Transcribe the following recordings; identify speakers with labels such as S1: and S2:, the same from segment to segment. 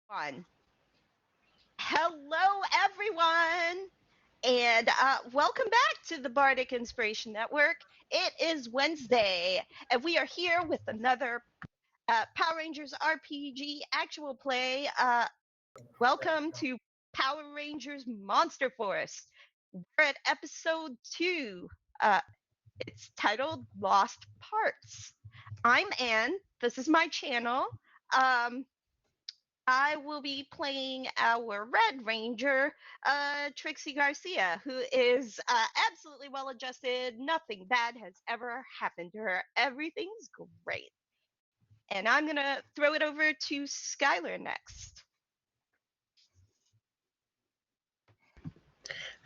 S1: One. Hello, everyone, and welcome back to the Bardic Inspiration Network. It is Wednesday, and we are here with another Power Rangers RPG actual play. Welcome to Power Rangers Monster Force. We're at episode 2. Uh, it's titled Lost Parts. I'm Anne. This is my channel. Um, I will be playing our Red Ranger, Trixie Garcia, who is absolutely well adjusted. Nothing bad has ever happened to her. Everything's great. And I'm going to throw it over to Skylar next.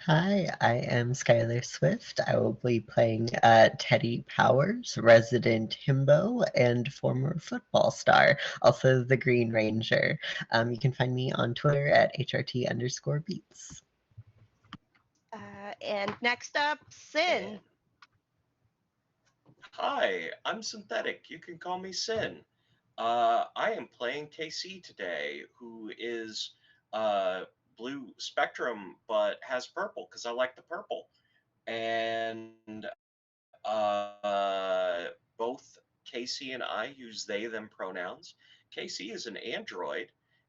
S2: Hi, I am Skylar Swift. I will be playing Teddy Powers, resident himbo and former football star, also the Green Ranger. You can find me on Twitter at HRT_beats.
S1: And next up, Sin.
S3: Hi, I'm Synthetic. You can call me Sin. I am playing KC today, who is blue spectrum but has purple because I like the purple. And both Casey and I use they, them pronouns. Casey is an android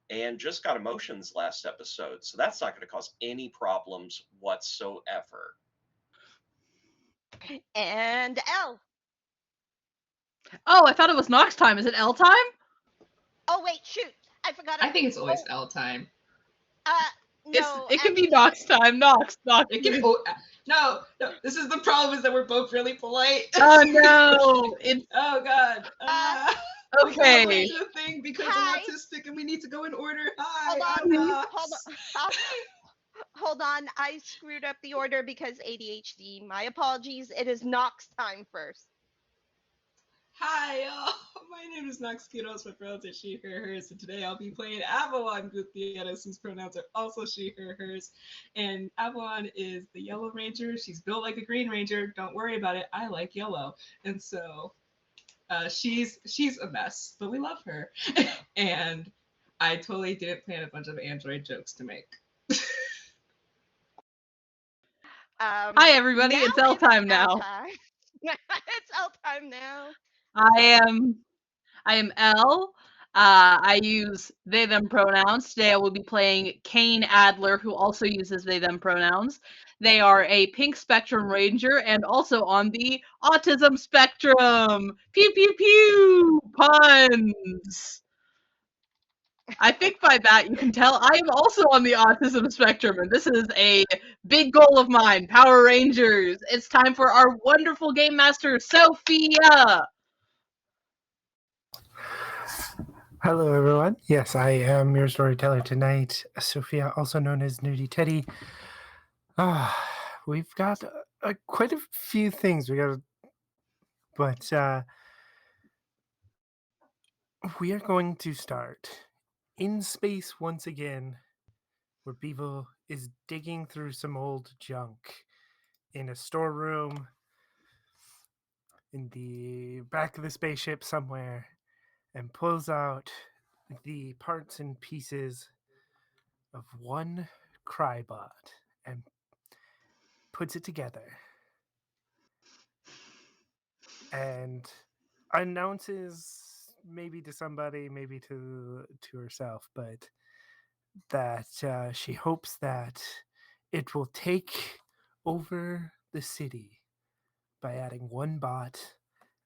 S3: and just got emotions last episode, so that's not going to cause any problems whatsoever.
S1: And L.
S4: Oh, I thought it was Nox time. Is it L time?
S1: Oh, wait, shoot. I forgot.
S5: I think it's always L time.
S1: No,
S4: it can be Nox time. Nox.
S5: It can be. Oh, no. This is the problem. Is that we're both really polite.
S4: Oh no! It's
S5: oh god.
S4: okay.
S5: We can't the thing because
S1: Hi.
S5: I'm autistic and we need to go in order. Hi.
S1: Hold on.
S5: I'm Nox.
S1: Hold on. I screwed up the order because ADHD. My apologies. It is Nox time first.
S5: Hi, my name is Nox Kudos, my pronouns are she, her, hers, and today I'll be playing Avalon Gutierrez, whose pronouns are also she, her, hers. And Avalon is the Yellow Ranger. She's built like a Green Ranger. Don't worry about it. I like yellow. And so she's a mess, but we love her. And I totally didn't plan a bunch of android jokes to make.
S4: Hi everybody, it's L time now.
S1: It's L time now.
S4: I am L. I use they them pronouns. Today I will be playing Kane Adler, who also uses they them pronouns. They are a pink spectrum ranger and also on the autism spectrum. Pew pew pew puns. I think by that you can tell I am also on the autism spectrum, and this is a big goal of mine, Power Rangers. It's time for our wonderful Gamemaster, Sophia.
S6: Hello, everyone. Yes, I am your storyteller tonight, Sophia, also known as Nudie Teddy. We've got quite a few things but we are going to start in space once again, where Beeble is digging through some old junk in a storeroom in the back of the spaceship somewhere, and pulls out the parts and pieces of one Crybot and puts it together and announces, maybe to somebody, maybe to herself, but that she hopes that it will take over the city by adding one bot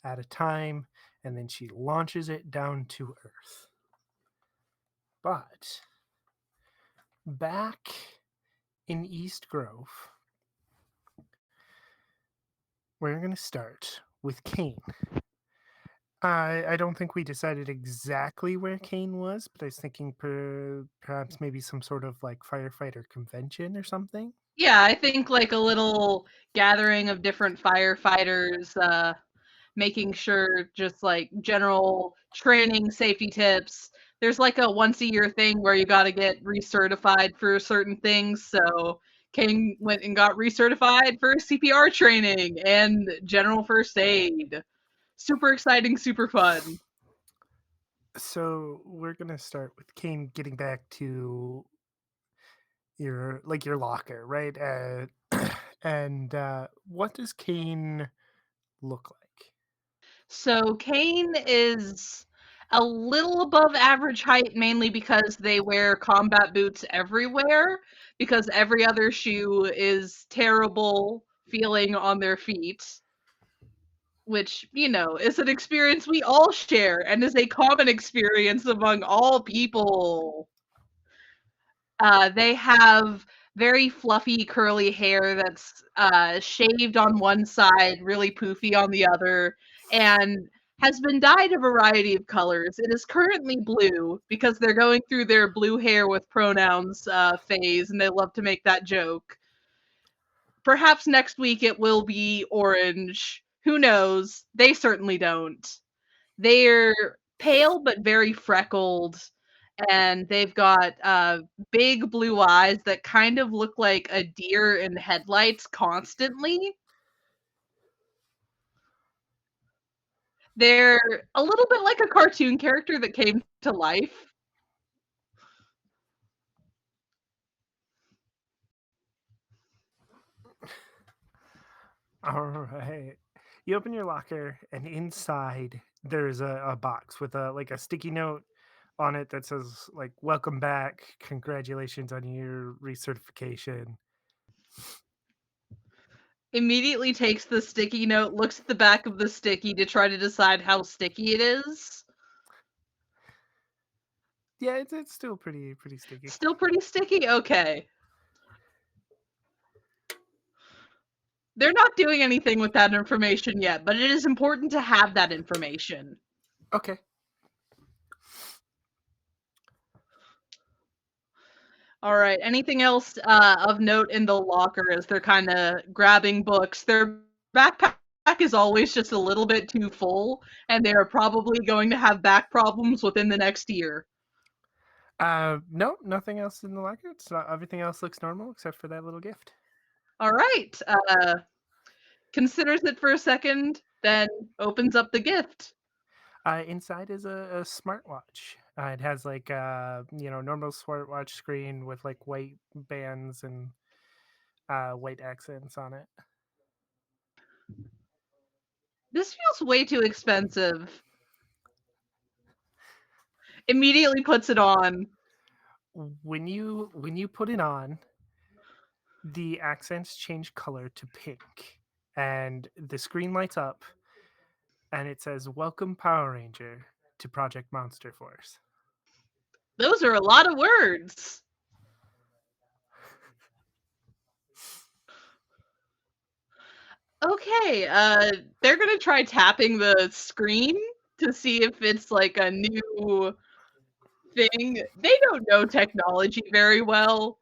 S6: at a time, and then she launches it down to Earth. But back in East Grove, we're going to start with Kane. I don't think we decided exactly where Kane was, but I was thinking perhaps maybe some sort of like firefighter convention or something.
S4: Yeah, I think like a little gathering of different firefighters, making sure just like general training, safety tips. There's like a once a year thing where you got to get recertified for certain things. So Kane went and got recertified for CPR training and general first aid. Super exciting, super fun.
S6: So we're gonna start with Kane getting back to your locker, right? And what does Kane look like?
S4: So Kane is a little above average height, mainly because they wear combat boots everywhere, because every other shoe is terrible feeling on their feet, which, is an experience we all share and is a common experience among all people. They have very fluffy, curly hair that's shaved on one side, really poofy on the other, and has been dyed a variety of colors. It is currently blue because they're going through their blue hair with pronouns phase, and they love to make that joke. Perhaps next week it will be orange. Who knows? They certainly don't. They're pale but very freckled, and they've got big blue eyes that kind of look like a deer in headlights constantly. They're a little bit like a cartoon character that came to life.
S6: All right. You open your locker, and inside there's a box with a sticky note on it that says like "Welcome back, congratulations on your recertification."
S4: Immediately takes the sticky note, looks at the back of the sticky to try to decide how sticky it is.
S6: Yeah, it's still pretty sticky.
S4: Still pretty sticky? Okay. They're not doing anything with that information yet, but it is important to have that information.
S6: Okay.
S4: All right. Anything else of note in the locker as they're kind of grabbing books? Their backpack is always just a little bit too full, and they are probably going to have back problems within the next year.
S6: No, nothing else in the locker. It's not, everything else looks normal except for that little gift.
S4: All right. Considers it for a second, then opens up the gift.
S6: Inside is a smartwatch. It has like normal smartwatch screen with like white bands and white accents on it.
S4: This feels way too expensive. Immediately puts it on.
S6: When you put it on, the accents change color to pink, and the screen lights up, and it says "Welcome Power Ranger to Project Monster Force."
S4: Those are a lot of words. Okay, they're gonna try tapping the screen to see if it's like a new thing. They don't know technology very well.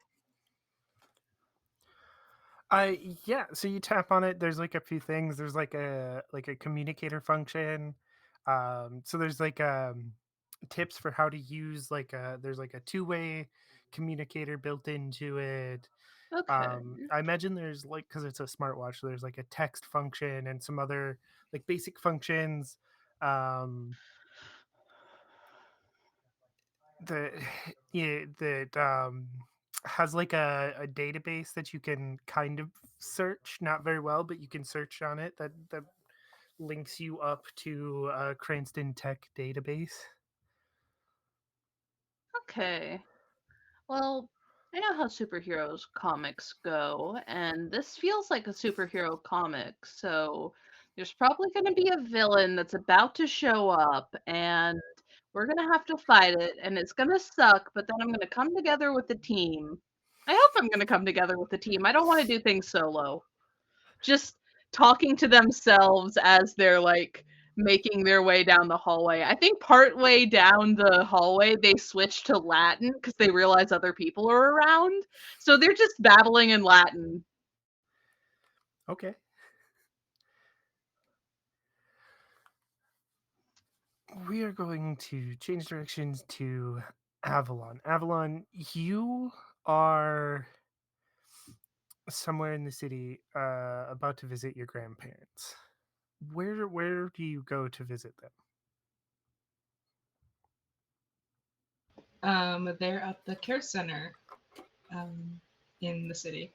S6: Yeah, so you tap on it, there's like a few things. There's like a communicator function. So there's like tips for how to use there's like a two-way communicator built into it.
S4: Okay.
S6: I imagine there's like, because it's a smartwatch, so there's like a text function and some other like basic functions. Um that yeah, that has like a database that you can kind of search, not very well, but you can search on it, that links you up to a Cranston Tech database.
S4: Okay. Well, I know how superheroes comics go, and this feels like a superhero comic, so there's probably going to be a villain that's about to show up, and we're going to have to fight it, and it's going to suck, but then I'm going to come together with the team. I hope I'm going to come together with the team. I don't want to do things solo. Just talking to themselves as they're like making their way down the hallway. I think partway down the hallway they switch to Latin because they realize other people are around. So they're just babbling in Latin.
S6: Okay. We are going to change directions to Avalon. Avalon, you are somewhere in the city about to visit your grandparents. Where do you go to visit them?
S5: They're at the care center in the city.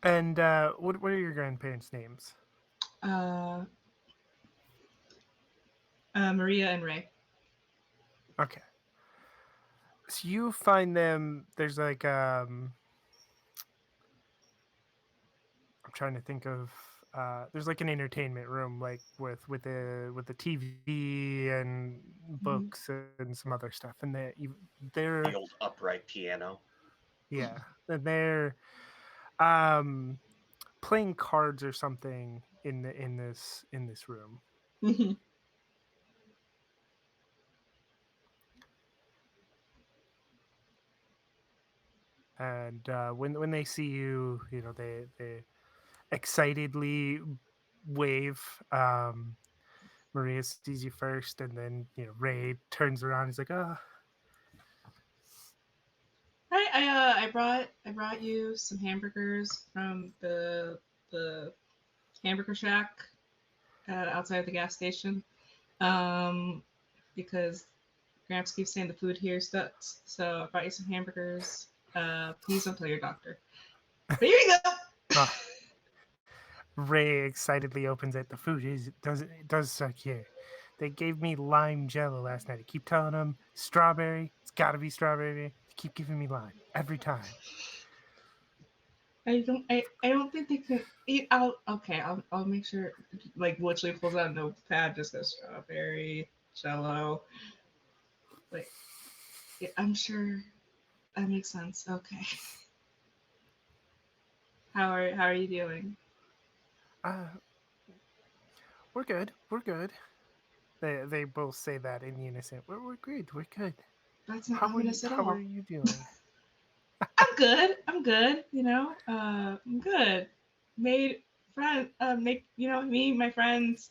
S6: And what are your grandparents' names?
S5: Uh, Maria and Ray.
S6: Okay. So you find them. There's like I'm trying to think of. There's like an entertainment room, like with the TV and books and some other stuff, and they're
S3: The old upright piano.
S6: yeah, and they're um playing cards or something in this room.
S5: Mhm.
S6: And when they see you, they excitedly wave. Maria sees you first, and then Ray turns around. He's like, "Oh,
S5: Right, I brought you some hamburgers from the hamburger shack outside the gas station. Because Gramps keeps saying the food here sucks, so I brought you some hamburgers. Please don't tell your doctor. But here you go.
S6: oh." Ray excitedly opens it. The food it does suck here. They gave me lime jello last night. I keep telling them strawberry. It's got to be strawberry. They keep giving me lime every time.
S5: I don't think they can eat out. Okay, I'll make sure. Like literally pulls out a notepad, just goes strawberry, jello. Like, yeah, I'm sure that makes sense. Okay. How are you doing?
S6: Uh, we're good. We're good. They both say that in unison. We're good. We're good.
S5: That's not
S6: How are you?
S5: ominous at
S6: How
S5: all.
S6: are you doing?
S5: I'm good. I'm good. I'm good. Made friend. Make me my friends.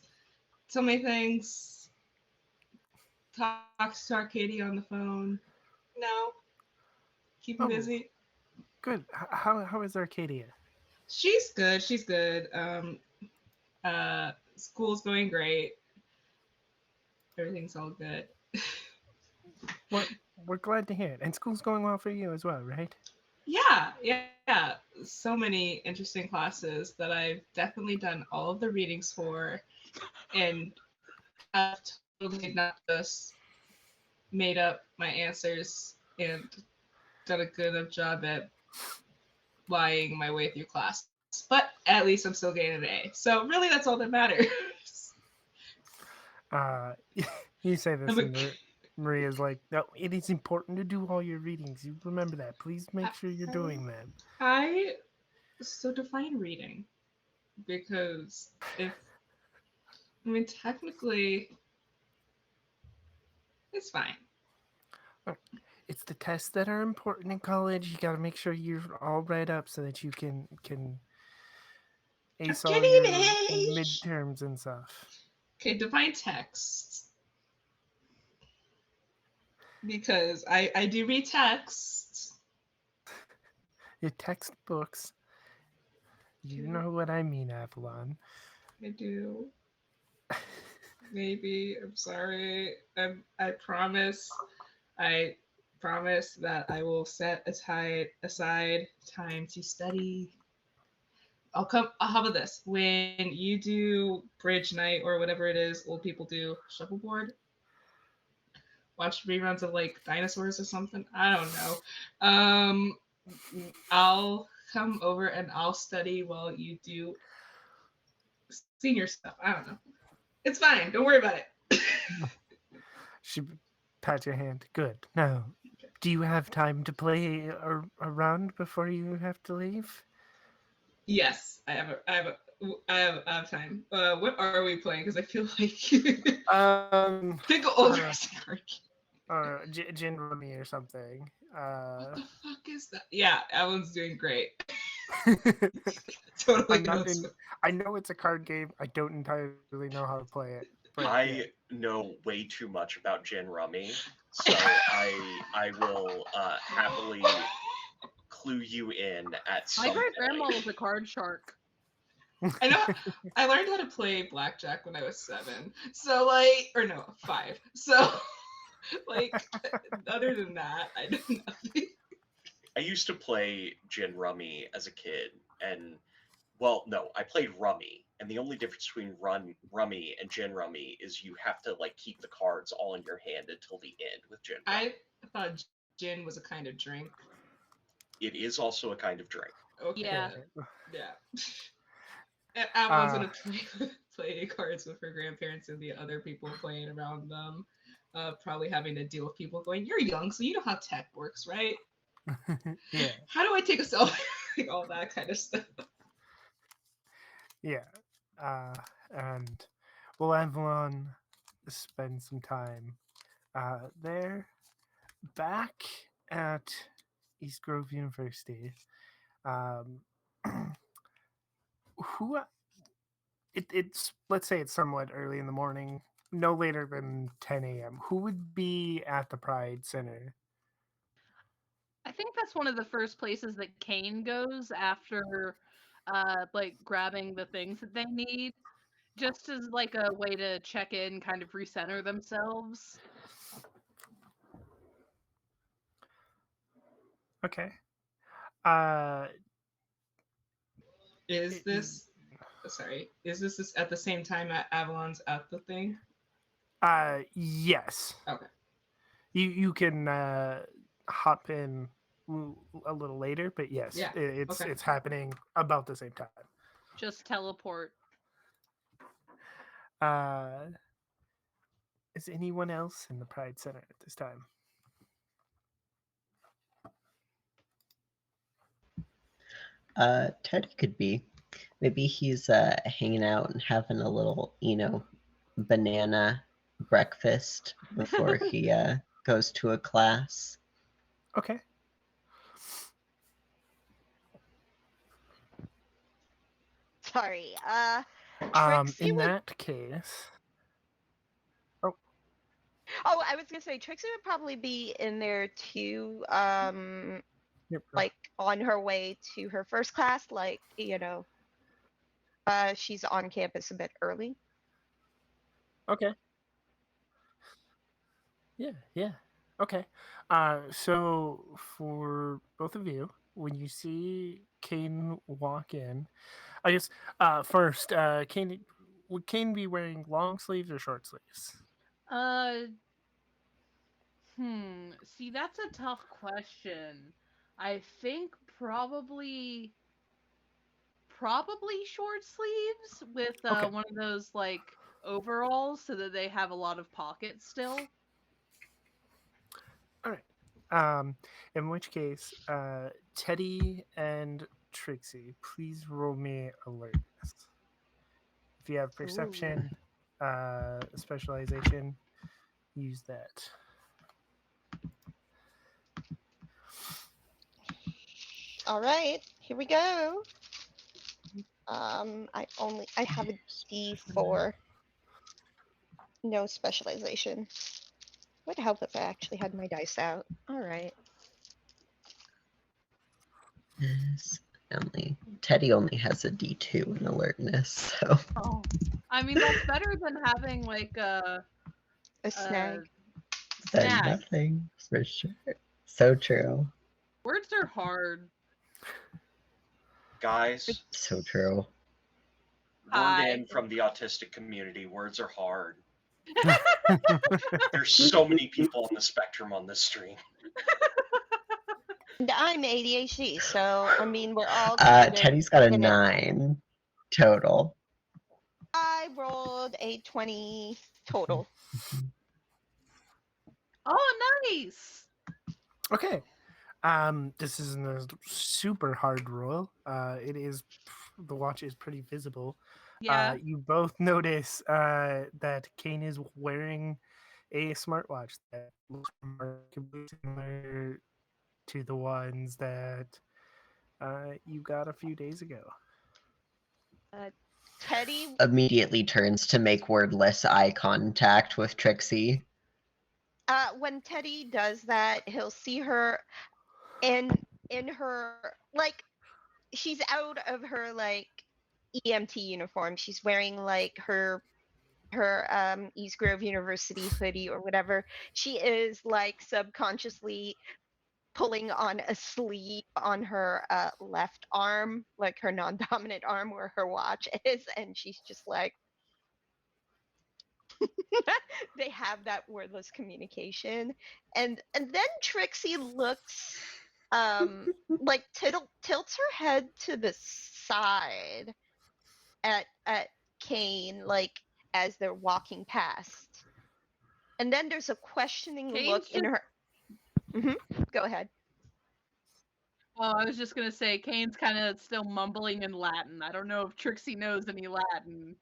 S5: So many things. Talks to Arcadia on the phone. No, keep him
S6: Oh,
S5: busy.
S6: good. How is Arcadia?
S5: She's good. She's good. School's going great. Everything's all good.
S6: We're glad to hear it. And school's going well for you as well, right?
S5: Yeah. So many interesting classes that I've definitely done all of the readings for, and have totally not just made up my answers and done a good enough job at lying my way through class. But at least I'm still getting an A. So really, that's all that matters.
S6: You say this,
S5: I'm a-
S6: and Maria's like, "No, it is important to do all your readings. You remember that. Please make sure you're doing them."
S5: I so define reading, because technically it's fine.
S6: It's the tests that are important in college. You got to make sure you're all read up so that you can ace all
S5: Getting
S6: your
S5: an A.
S6: midterms and stuff.
S5: Okay, define text. Because I do read text.
S6: Your textbooks. You know what I mean, Avalon.
S5: I do. Maybe. I'm sorry. I promise. I promise that I will set aside time to study. How about this? When you do bridge night or whatever it is old people do, shuffleboard, watch reruns of like dinosaurs or something. I don't know. I'll come over and I'll study while you do senior stuff. I don't know. It's fine. Don't worry about it.
S6: She pat your hand. Good. Now, do you have time to play around before you have to leave?
S5: Yes, I have time. What are we playing? Because I feel like think of old racing card.
S6: Gin rummy or something.
S5: What the fuck is that? Yeah, Alan's doing great. Totally.
S6: I know it's a card game. I don't entirely know how to play it. But
S3: I know way too much about Gin Rummy, so I will happily clue you in at some
S4: My great
S3: point.
S4: grandma was a card shark.
S5: I know I learned how to play blackjack when I was 7. So like, or no, 5. So like, other than that, I know nothing.
S3: I used to play gin rummy as a kid, and well, no, I played rummy, and the only difference between rummy and gin rummy is you have to like keep the cards all in your hand until the end with gin rummy.
S5: I thought gin was a kind of drink.
S3: It is also a kind of drink.
S5: Okay,
S4: Yeah.
S5: yeah. Avalon's
S6: Uh,
S5: gonna play cards with her grandparents and the other people playing around them. Probably having to deal with people going, "You're young, so you know how tech works, right?
S6: yeah,
S5: How do I take a selfie?" Like, all that kind of stuff.
S6: yeah. And will Avalon spend some time there? Back at East Grove University, um, who it's let's say it's somewhat early in the morning, no later than 10 a.m. Who would be at the Pride Center?
S4: I think that's one of the first places that Kane goes after like grabbing the things that they need, just as like a way to check in, kind of recenter themselves.
S6: Okay. Uh,
S5: Is this sorry? Is this at the same time Avalon's at the thing?
S6: yes.
S5: Okay.
S6: You can hop in a little later, but yes,
S5: Yeah,
S6: it's
S5: okay.
S6: it's happening about the same time.
S4: Just teleport.
S6: Uh, is anyone else in the Pride Center at this time?
S2: Teddy could be. Maybe he's hanging out and having a little, banana breakfast before he goes to a class.
S6: Okay.
S1: Sorry. Trixie
S6: In
S1: would.
S6: that case,
S1: Oh, I was gonna say Trixie would probably be in there too.
S6: yep.
S1: Like on her way to her first class, like she's on campus a bit early.
S6: Okay. Yeah. Okay. So for both of you, when you see Kane walk in, I guess first, Kane would Kane be wearing long sleeves or short sleeves?
S4: Uh, See, that's a tough question. I think probably short sleeves with
S6: Okay.
S4: one of those like overalls so that they have a lot of pockets still.
S6: All right. In which case, Teddy and Trixie, please roll me alertness. If you have perception, specialization, use that.
S1: All right, here we go. I have a D4, no specialization. Would help if I actually had my dice out. All right.
S2: Yes. Teddy only has a D2 in alertness, so
S4: Oh, I mean that's better than having like
S1: A snag.
S2: then
S4: snag.
S2: nothing for sure. So true.
S4: Words are hard.
S3: Guys,
S2: So true.
S3: word
S4: Hi.
S3: in from the autistic community, words are hard. There's so many people on the spectrum on this stream.
S1: And I'm ADHD, so I mean we're all kind of
S2: Teddy's got a
S1: in it.
S2: 9 total.
S1: I rolled a 20 total.
S4: Oh, nice.
S6: Okay. This isn't a super hard roll. It is the watch is pretty visible.
S4: Yeah.
S6: You both notice that Kane is wearing a smartwatch that looks remarkably similar to the ones that you got a few days ago.
S1: Teddy,
S2: Immediately turns to make wordless eye contact with Trixie.
S1: when Teddy does that, he'll see her in her like she's out of her like EMT uniform. She's wearing like her East Grove University hoodie or whatever. She is like subconsciously pulling on a sleeve on her left arm, like her non-dominant arm where her watch is, and she's just like they have that wordless communication, and then Trixie looks like tilts her head to the side at Kane, like as they're walking past, and then there's a questioning look
S4: Kane's
S1: in
S4: just.
S1: her. Go ahead.
S4: Oh, I was just gonna say, Kane's kind of still mumbling in Latin. I don't know if Trixie knows any Latin.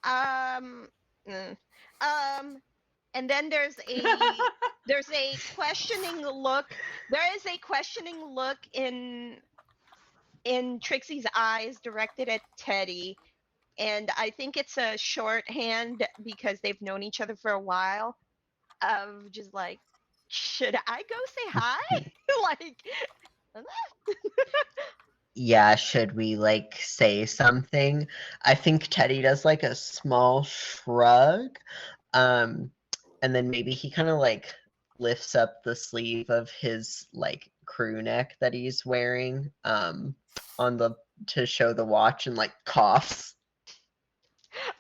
S1: Um, mm, and then there's a questioning look. There is a questioning look in Trixie's eyes directed at Teddy, and I think it's a shorthand because they've known each other for a while. Of just like, should I go say hi? Like,
S2: Yeah, should we like say something? I think Teddy does like a small shrug. Um, and then maybe he kind of like lifts up the sleeve of his like crew neck that he's wearing on the to show the watch and like coughs,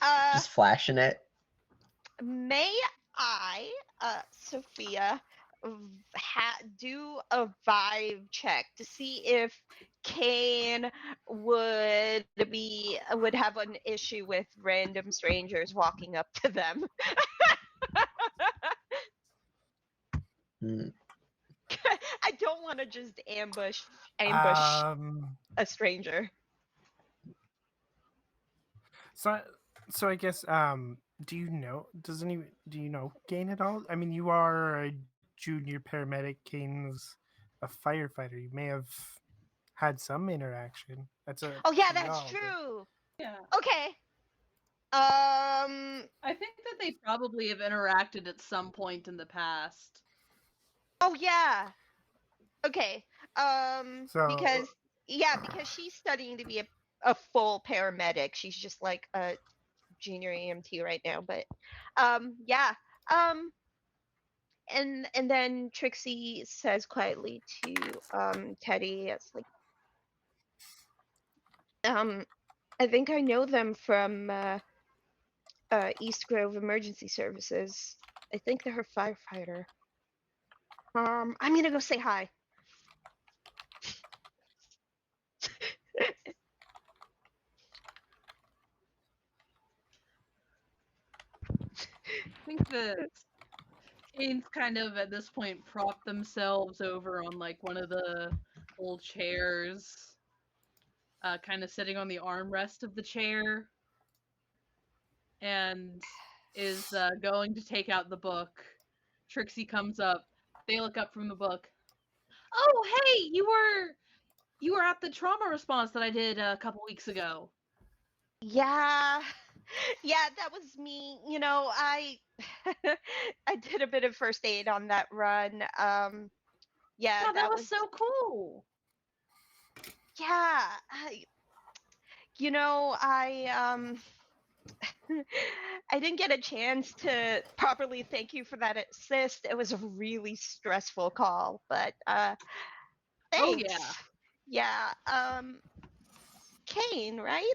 S1: uh,
S2: just flashing it.
S1: may I, Sophia, do a vibe check to see if Kane would have an issue with random strangers walking up to them.
S2: Mm.
S1: I don't want to just ambush
S6: Um,
S1: a stranger.
S6: so so I guess do you know? Do you know Kane at all? I mean, you are a junior paramedic. Kane's a firefighter. You may have had some interaction. That's a
S1: Oh yeah,
S6: to
S1: that's
S6: y'all, but-
S1: true.
S4: Yeah.
S1: Okay.
S4: I think that they probably have interacted at some point in the past.
S1: Oh yeah. Okay.
S6: So
S1: Because she's studying to be a full paramedic. She's just like a junior EMT right now, but yeah. Um and then Trixie says quietly to Teddy, it's like I think I know them from East Grove Emergency Services. I think they're her firefighter. I'm gonna go say hi.
S4: I think that Kane's kind of at this point propped themselves over on like one of the old chairs, kind of sitting on the armrest of the chair, and is going to take out the book. Trixie comes up. They look up from the book. Oh, hey, you were at the trauma response that I did a couple weeks ago.
S1: Yeah. Yeah, that was me. I did a bit of first aid on that run. Yeah,
S4: Yeah, that
S1: that
S4: was
S1: was
S4: so cool.
S1: yeah. I I didn't get a chance to properly thank you for that assist. It was a really stressful call, but
S4: Oh
S1: thanks.
S4: yeah.
S1: Yeah. Kane, right?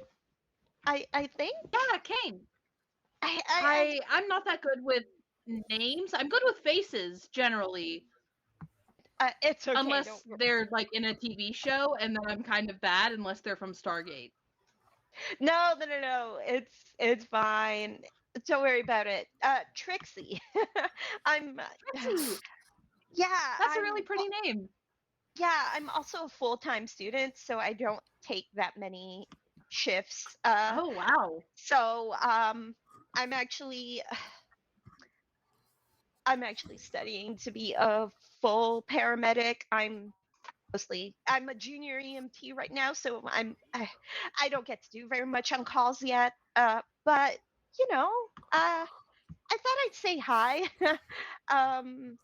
S1: I think.
S4: Yeah, Kane.
S1: I
S4: I'm not that good with names. I'm good with faces generally,
S1: it's okay.
S4: unless they're like in a TV show, and then I'm kind of bad unless they're from Stargate.
S1: No. It's fine. Don't worry about it. Trixie. I'm
S4: Trixie,
S1: yeah,
S4: that's a really pretty name.
S1: yeah, I'm also a full-time student, so I don't take that many shifts.
S4: Oh wow.
S1: So I'm actually I'm actually studying to be a full paramedic. I'm a junior EMT right now, so I don't get to do very much on calls yet. But I thought I'd say hi. um,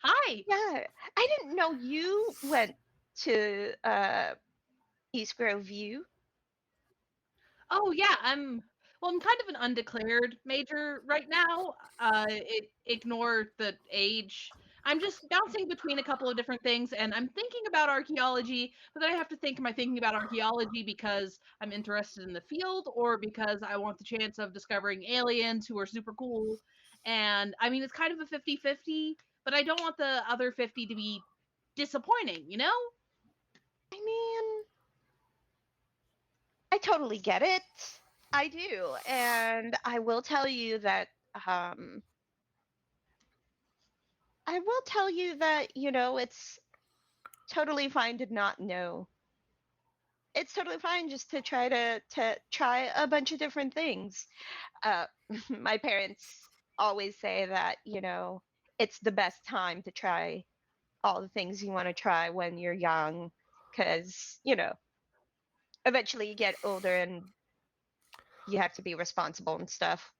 S4: Hi.
S1: yeah, I didn't know you went to East Grove View.
S4: Oh yeah, I'm kind of an undeclared major right now. Ignore the age. I'm just bouncing between a couple of different things, and I'm thinking about archaeology. But then I have to think: am I thinking about archaeology because I'm interested in the field, or because I want the chance of discovering aliens who are super cool? And I mean, it's kind of a 50-50, but I don't want the other 50 to be disappointing. You know?
S1: I mean, I totally get it. I do. And I will tell you that um I will tell you that, it's totally fine to not know. It's totally fine just to try a bunch of different things. Uh my parents always say that, it's the best time to try all the things you want to try when you're young cuz, eventually you get older and you have to be responsible and stuff.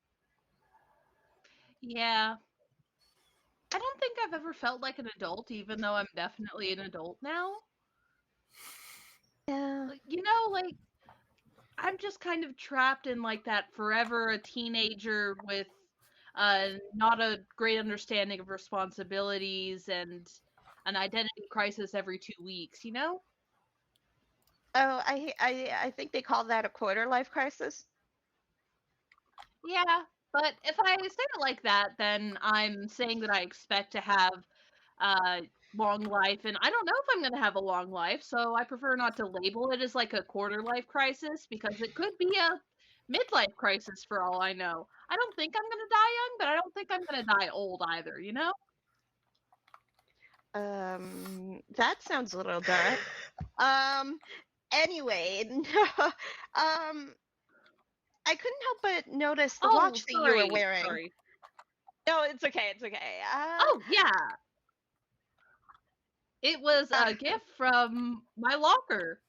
S4: Yeah. I don't think I've ever felt like an adult, even though I'm definitely an adult now.
S1: Yeah.
S4: Like I'm just kind of trapped in like that forever a teenager with not a great understanding of responsibilities and an identity crisis every 2 weeks, you know?
S1: Oh, I think they call that a quarter life crisis.
S4: Yeah, but if I say it like that, then I'm saying that I expect to have uh long life, and I don't know if I'm going to have a long life, so I prefer not to label it as like a quarter life crisis because it could be a midlife crisis for all I know. I don't think I'm going to die young, but I don't think I'm going to die old either, you know?
S1: That sounds a little dark. Um, anyway, I couldn't help but notice the
S4: Oh,
S1: watch that you were
S4: sorry.
S1: wearing.
S4: Sorry.
S1: No, it's okay. It's okay.
S4: Oh, yeah. It was
S1: Uh,
S4: a gift from my locker.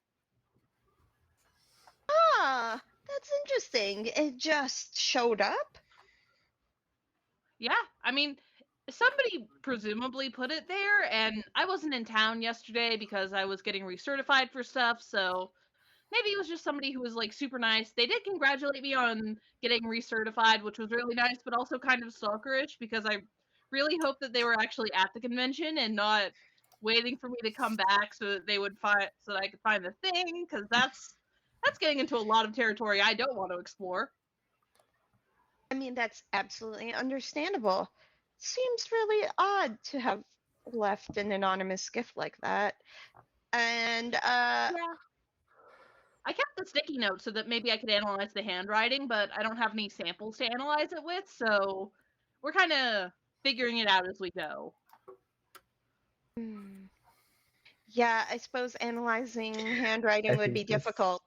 S1: that's interesting. It just showed up.
S4: Yeah, I mean, somebody presumably put it there, and I wasn't in town yesterday because I was getting recertified for stuff, so maybe it was just somebody who was like super nice. They did congratulate me on getting recertified, which was really nice, but also kind of stalkerish because I really hope that they were actually at the convention and not waiting for me to come back so that they would find so that I could find the thing because that's getting into a lot of territory I don't want to explore.
S1: I mean, that's absolutely understandable. Seems really odd to have left an anonymous gift like that. And
S4: Yeah. I kept the sticky note so that maybe I could analyze the handwriting, but I don't have any samples to analyze it with, so we're kind of figuring it out as we go.
S1: hmm, yeah, I suppose analyzing
S2: I
S1: handwriting would be
S2: think this
S1: difficult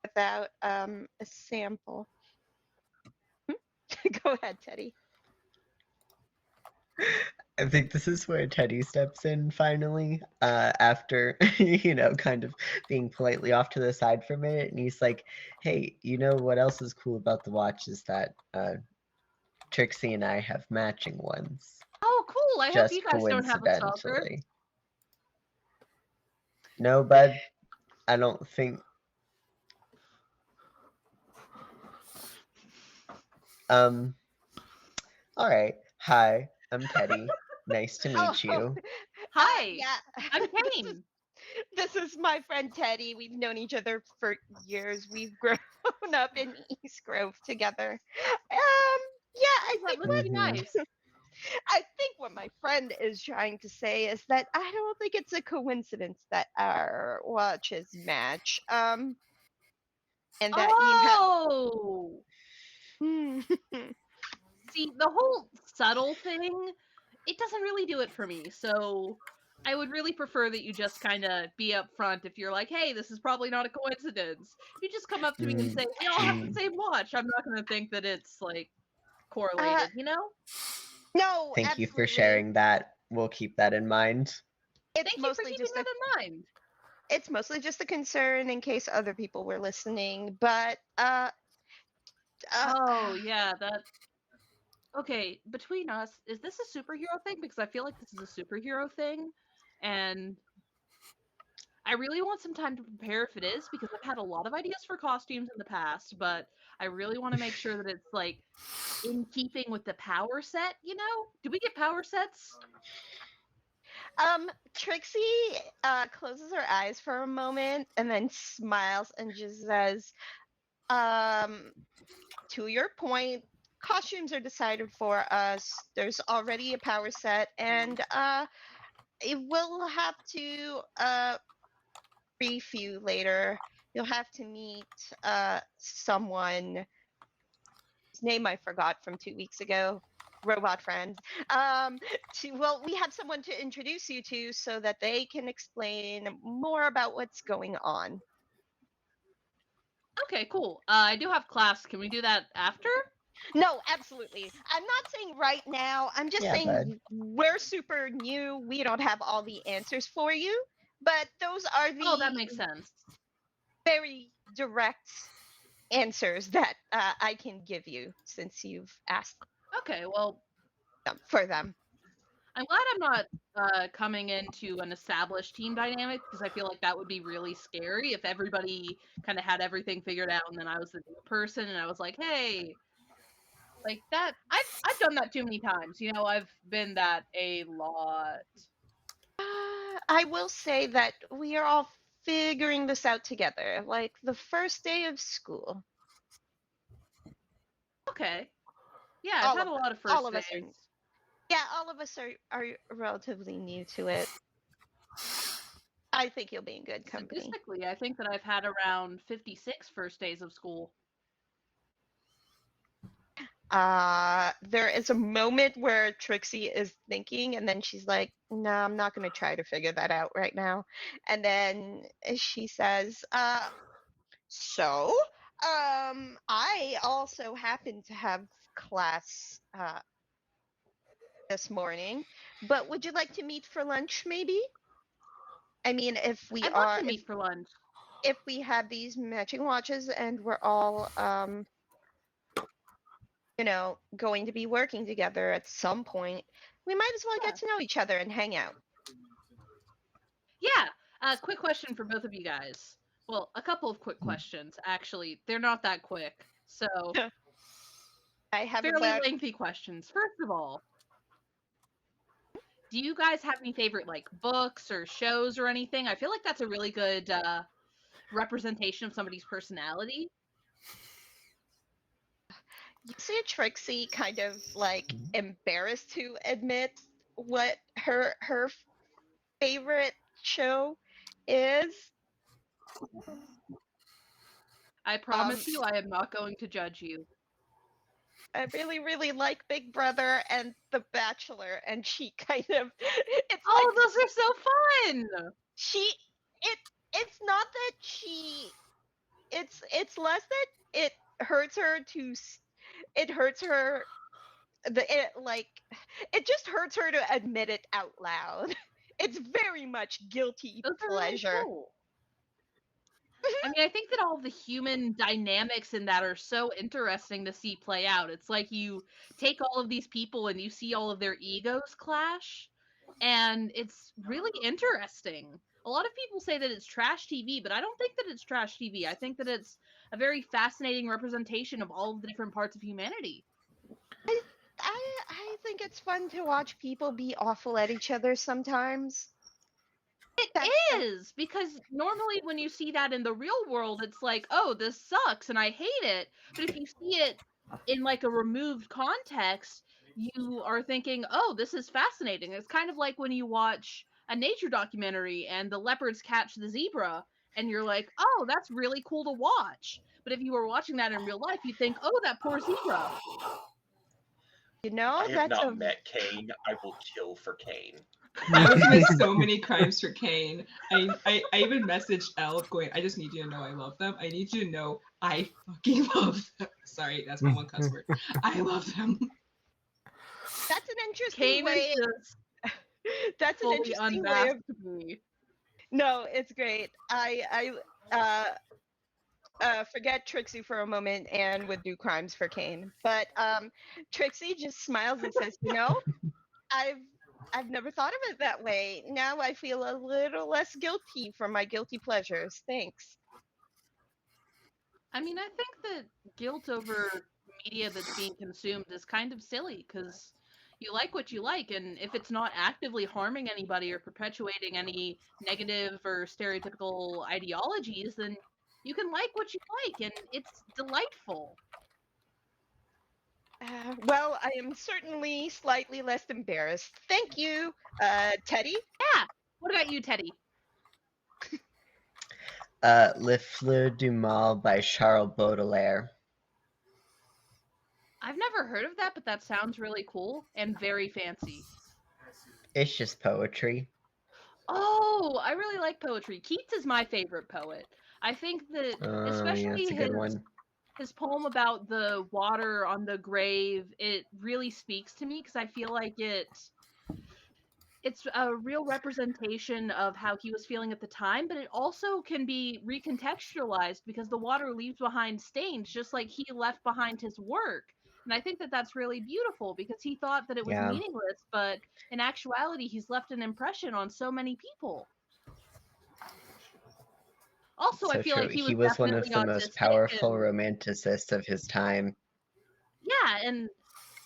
S1: without a sample. Go ahead, Teddy.
S2: I think this is where Teddy steps in finally, after, kind of being politely off to the side for a minute. And he's like, hey, you know what else is cool about the watch is that Trixie and I have matching ones.
S4: Oh, cool. I hope you
S2: Just
S4: guys don't have a stalker.
S2: coincidentally. No, bud, I don't think. Um, all right. Hi, I'm Teddy. Nice to
S1: Oh,
S2: meet you.
S4: Hi,
S1: yeah.
S4: I'm
S1: This is
S4: Kane.
S1: this is my friend Teddy. We've known each other for years. We've grown up in East Grove together. Yeah, I
S4: That
S1: think
S4: must
S1: what
S4: be
S2: Mm-hmm.
S4: nice.
S1: I think what my friend is trying to say is that I don't think it's a coincidence that our watches match. And that you have.
S4: Oh, see, the whole subtle thing, it doesn't really do it for me. So I would really prefer that you just kind of be upfront if you're like, hey, this is probably not a coincidence. You just come up to me and say, we all have the
S2: Mm-hmm.
S4: same watch. I'm not going to think that it's like
S1: uh,
S4: correlated, you know?
S1: no,
S2: Thank you for
S1: absolutely.
S2: sharing that. We'll keep that in mind.
S1: It's
S4: Thank you for
S1: mostly
S4: keeping
S1: just a
S4: that in mind.
S1: it's mostly just a concern in case other people were listening. But uh,
S4: Oh, yeah, that. Okay, between us, is this a superhero thing? Because I feel like this is a superhero thing. And I really want some time to prepare if it is, because I've had a lot of ideas for costumes in the past, but I really want to make sure that it's like in keeping with the power set, you know? Do we get power sets?
S1: Trixie closes her eyes for a moment and then smiles and just says, um, to your point, costumes are decided for us. There's already a power set, and it will have to brief you later. You'll have to meet someone whose name I forgot from 2 weeks ago. Robot friend. Well, we have someone to introduce you to so that they can explain more about what's going on.
S4: Okay, cool. I do have class. Can we do that after?
S1: No, absolutely. I'm not saying right now. I'm just
S2: Yeah, bud.
S1: saying we're super new. We don't have all the answers for you, but those are
S4: Oh, that
S1: the
S4: makes sense.
S1: very direct answers that I can give you since you've asked
S4: Okay, well,
S1: for them.
S4: I'm glad I'm not coming into an established team dynamic, because I feel like that would be really scary if everybody kind of had everything figured out and then I was the new person and I was like, hey, like that. I've done that too many times. You know, I've been that a lot.
S1: I will say that we are all figuring this out together, like the first day of school.
S4: Okay. Yeah, I've
S1: All
S4: had
S1: of
S4: a
S1: us,
S4: lot of
S1: all
S4: first
S1: of us are.
S4: days.
S1: Yeah, all of us are relatively new to it. I think you'll be in good company.
S4: Statistically, I think that I've had around 56 first days of school.
S1: There is a moment where Trixie is thinking, and then she's like, "No, I'm not going to try to figure that out right now." And then she says, "So, I also happen to have class this morning, but would you like to meet for lunch, maybe? I mean,
S4: I'd love to meet for lunch.
S1: if we have these matching watches and we're all going to be working together at some point, we might as well
S4: Yeah.
S1: get to know each other and hang out."
S4: Yeah. Quick question for both of you guys. Well, a couple of quick questions. Actually, they're not that quick. So,
S1: I have
S4: fairly
S1: about
S4: lengthy questions. First of all, do you guys have any favorite like books or shows or anything? I feel like that's a really good representation of somebody's personality.
S1: you see Trixie kind of like embarrassed to admit what her favorite show is.
S4: I promise you, I am not going to judge you.
S1: I really, really like Big Brother and The Bachelor, and she kind of it's
S4: Oh,
S1: like
S4: those are so fun!
S1: she it it's not that she it's less that it hurts her it hurts her it just hurts her to admit it out loud. It's very much guilty
S4: Those are really
S1: pleasure.
S4: cool. I mean, I think that all the human dynamics in that are so interesting to see play out. It's like you take all of these people and you see all of their egos clash, and it's really interesting. A lot of people say that it's trash TV, but I don't think that it's trash TV. I think that it's a very fascinating representation of all of the different parts of humanity.
S1: I think it's fun to watch people be awful at each other sometimes.
S4: It is, because normally when you see that in the real world, it's like, oh, this sucks and I hate it. But if you see it in like a removed context, you are thinking, oh, this is fascinating. It's kind of like when you watch a nature documentary and the leopards catch the zebra, and you're like, oh, that's really cool to watch. But if you were watching that in real life, you'd think, oh, that poor zebra.
S3: I have
S1: that's
S3: not met Kane. I will kill for Kane.
S5: I would commit so many crimes for Kane. I even messaged Elle going, I just need you to know I love them. I need you to know I fucking love them. Sorry, that's my one cuss word. I love them.
S1: That's an interesting
S4: Kane
S1: way.
S4: is just
S1: That's an
S4: fully
S1: interesting way of.
S4: unmasked me.
S1: No, it's great. I forget Trixie for a moment and would do crimes for Kane. But Trixie just smiles and says, I've I've never thought of it that way. Now I feel a little less guilty for my guilty pleasures. Thanks.
S4: I mean, I think that guilt over media that's being consumed is kind of silly because you like what you like, and if it's not actively harming anybody or perpetuating any negative or stereotypical ideologies, then you can like what you like, and it's delightful.
S1: Well, I am certainly slightly less embarrassed. Thank you, Teddy.
S4: Yeah. What about you, Teddy?
S2: Le Fleur du Mal by Charles Baudelaire.
S4: I've never heard of that, but that sounds really cool and very fancy.
S2: It's just poetry.
S4: Oh, I really like poetry. Keats is my favorite poet. I think that
S2: Yeah,
S4: especially
S2: it's a good one.
S4: his poem about the water on the grave, it really speaks to me because I feel like it's a real representation of how he was feeling at the time, but it also can be recontextualized because the water leaves behind stains just like he left behind his work. And I think that that's really beautiful because he thought that it was
S2: Yeah.
S4: meaningless, but in actuality, he's left an impression on so many people. Also,
S2: So
S4: I feel
S2: true.
S4: like
S2: He was one of
S4: definitely
S2: the most
S4: autistic
S2: powerful
S4: and
S2: romanticists of his time.
S4: yeah, and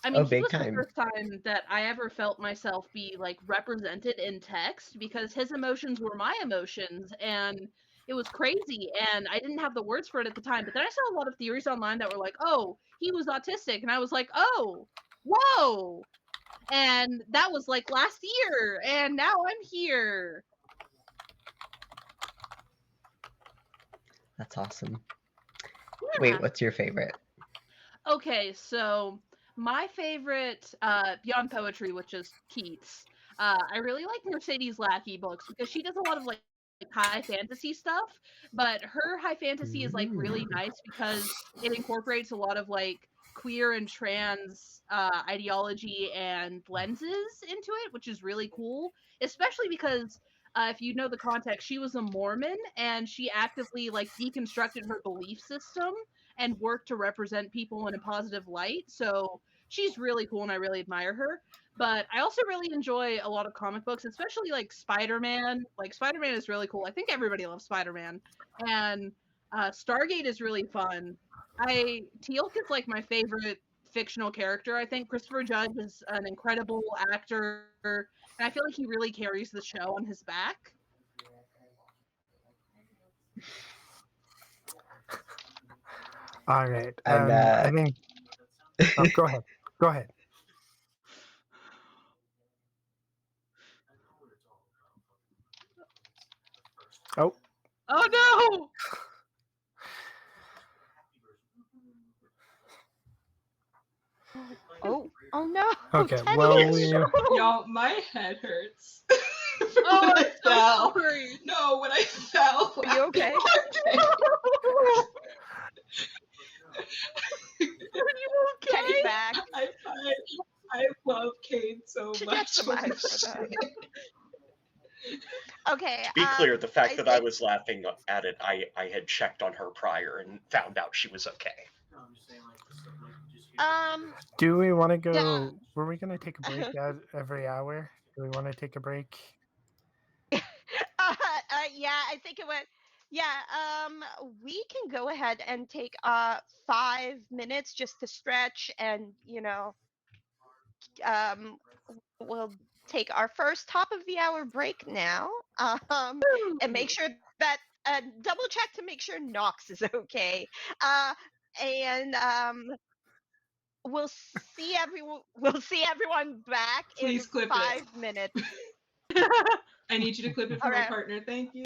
S4: I mean,
S2: Oh,
S4: he
S2: big
S4: was the
S2: time.
S4: first time that I ever felt myself be like represented in text because his emotions were my emotions and it was crazy and I didn't have the words for it at the time. But then I saw a lot of theories online that were like, "Oh, he was autistic." And I was like, "Oh, whoa." And that was like last year and now I'm here.
S2: That's awesome.
S4: Yeah.
S2: Wait, what's your favorite?
S4: Okay, so my favorite beyond poetry, which is Keats. I really like Mercedes Lackey books because she does a lot of like high fantasy stuff, but her high fantasy is like really nice because it incorporates a lot of like queer and trans ideology and lenses into it, which is really cool. Especially because if you know the context, she was a Mormon and she actively like deconstructed her belief system and work to represent people in a positive light. So she's really cool and I really admire her. But I also really enjoy a lot of comic books, especially like Spider-Man. Like Spider-Man is really cool. I think everybody loves Spider-Man. And Stargate is really fun. Teal'c is like my favorite fictional character. I think Christopher Judge is an incredible actor, and I feel like he really carries the show on his back.
S6: All right.
S2: And
S6: I think. Oh, go ahead. Go ahead. Oh.
S4: Oh no!
S1: Oh no.
S6: Okay,
S1: Teddy
S6: well,
S1: is
S5: Y'all, my head hurts.
S4: Oh,
S5: When I
S4: I'm so
S5: fell.
S4: sorry.
S5: No, when I fell.
S1: Are you okay?
S4: Are you okay?
S1: Teddy back.
S5: I love Kane so
S1: Should
S5: much.
S1: get some
S5: Holy
S1: ice for that.
S5: shit.
S1: Okay.
S3: To be clear, the fact
S1: I
S3: that I
S1: think-
S3: was laughing at it, I had checked on her prior and found out she was okay.
S6: Do we want to go?
S1: Yeah.
S6: Were we going to take a break every hour? Do we want to take a break?
S1: Yeah, I think it went. Yeah, we can go ahead and take 5 minutes just to stretch, and we'll take our first top of the hour break now, and make sure that double check to make sure Knox is okay, and we'll see everyone back
S5: Please
S1: in
S5: clip
S1: 5
S5: it.
S1: minutes.
S5: I need you to clip it for my
S1: Alright.
S5: partner. Thank you.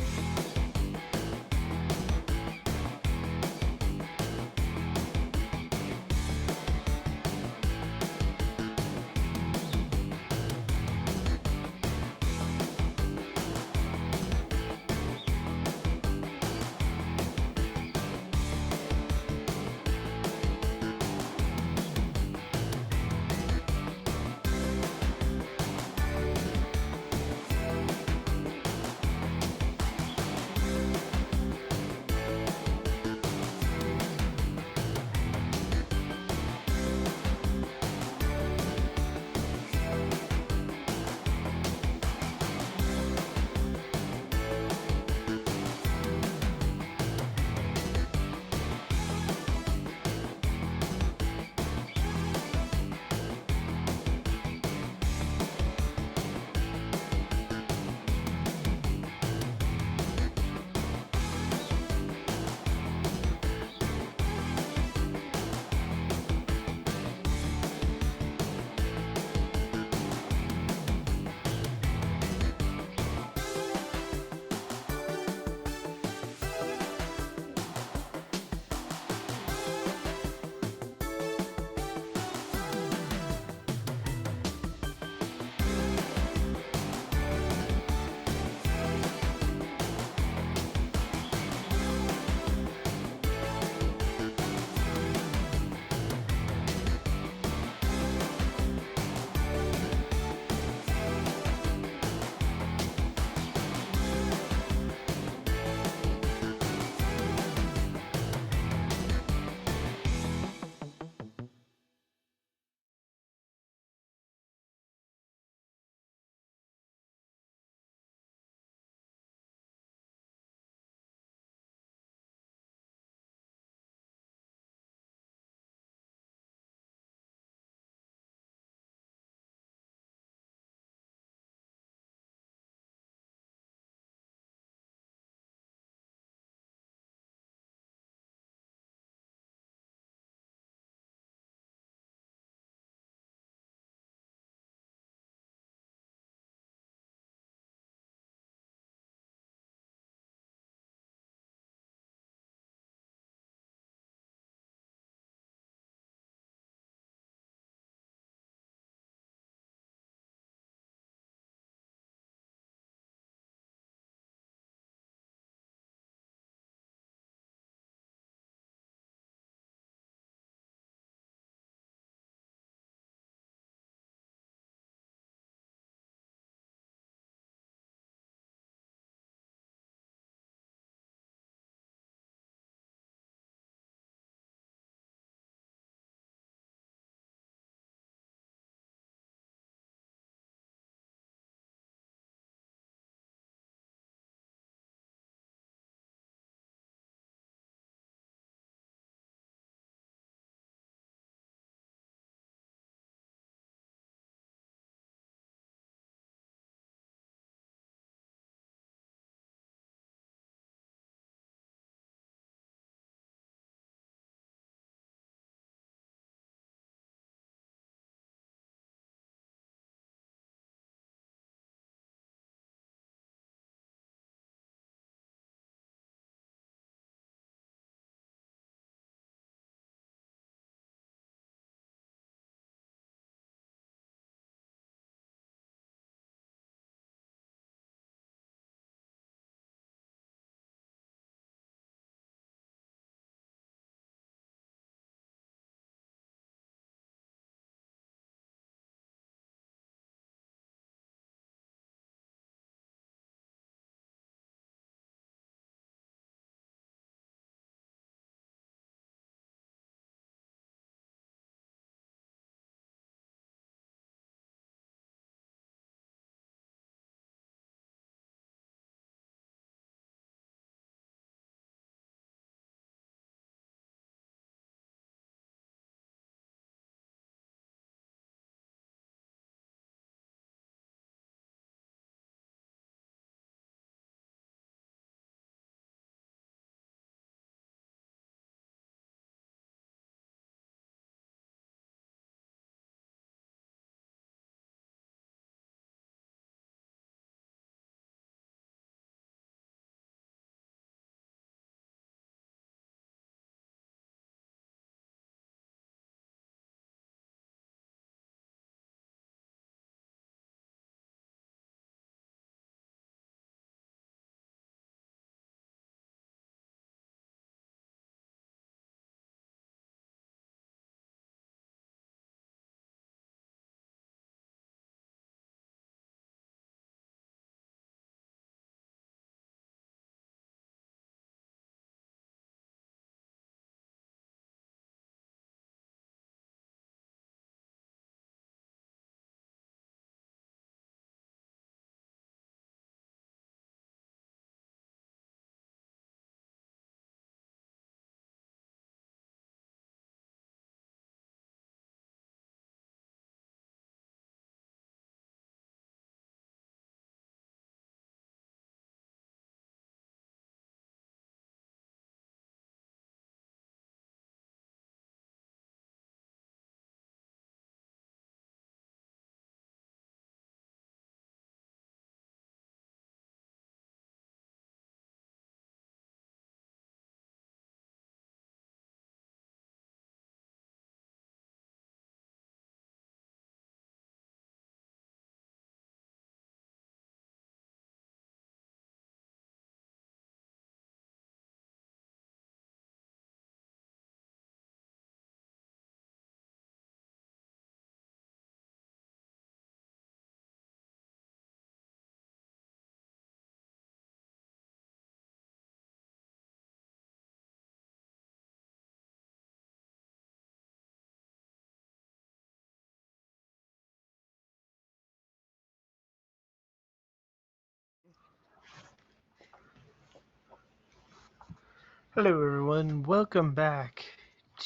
S6: Hello, everyone. Welcome back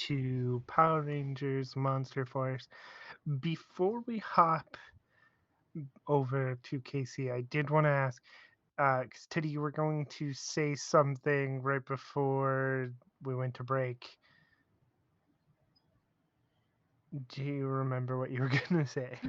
S6: to Power Rangers Monster Force. Before we hop over to Casey, I did want to ask, because Teddy, you were going to say something right before we went to break. Do you remember what you were going to say?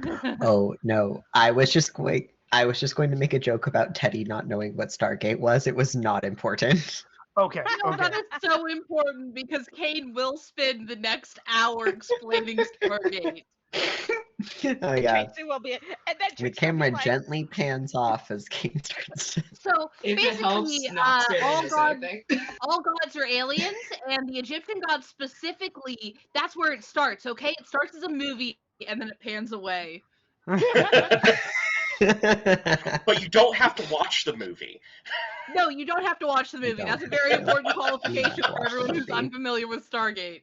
S2: Oh no, I was just going to make a joke about Teddy not knowing what Stargate was. It was not important.
S6: Okay,
S4: No,
S6: okay.
S4: that is so important because Kane will spend the next hour explaining Stargate.
S2: Oh
S1: And
S2: yeah.
S1: Trixie will be, and then
S2: The
S1: Trixie will be
S2: camera
S1: like,
S2: gently pans off as Kane starts to...
S4: So
S5: If it helps,
S4: basically,
S5: Nox barely
S4: all
S5: knows
S4: gods,
S5: anything.
S4: all gods are aliens, and the Egyptian gods specifically, that's where it starts. Okay, it starts as a movie and then it pans away.
S3: But you don't have to watch the movie.
S4: No, you don't have to watch the
S2: You
S4: movie.
S2: don't
S4: That's a
S2: have
S4: very
S2: to.
S4: important
S2: You
S4: qualification
S2: watch
S4: for everyone
S2: the
S4: who's
S2: movie.
S4: unfamiliar with Stargate.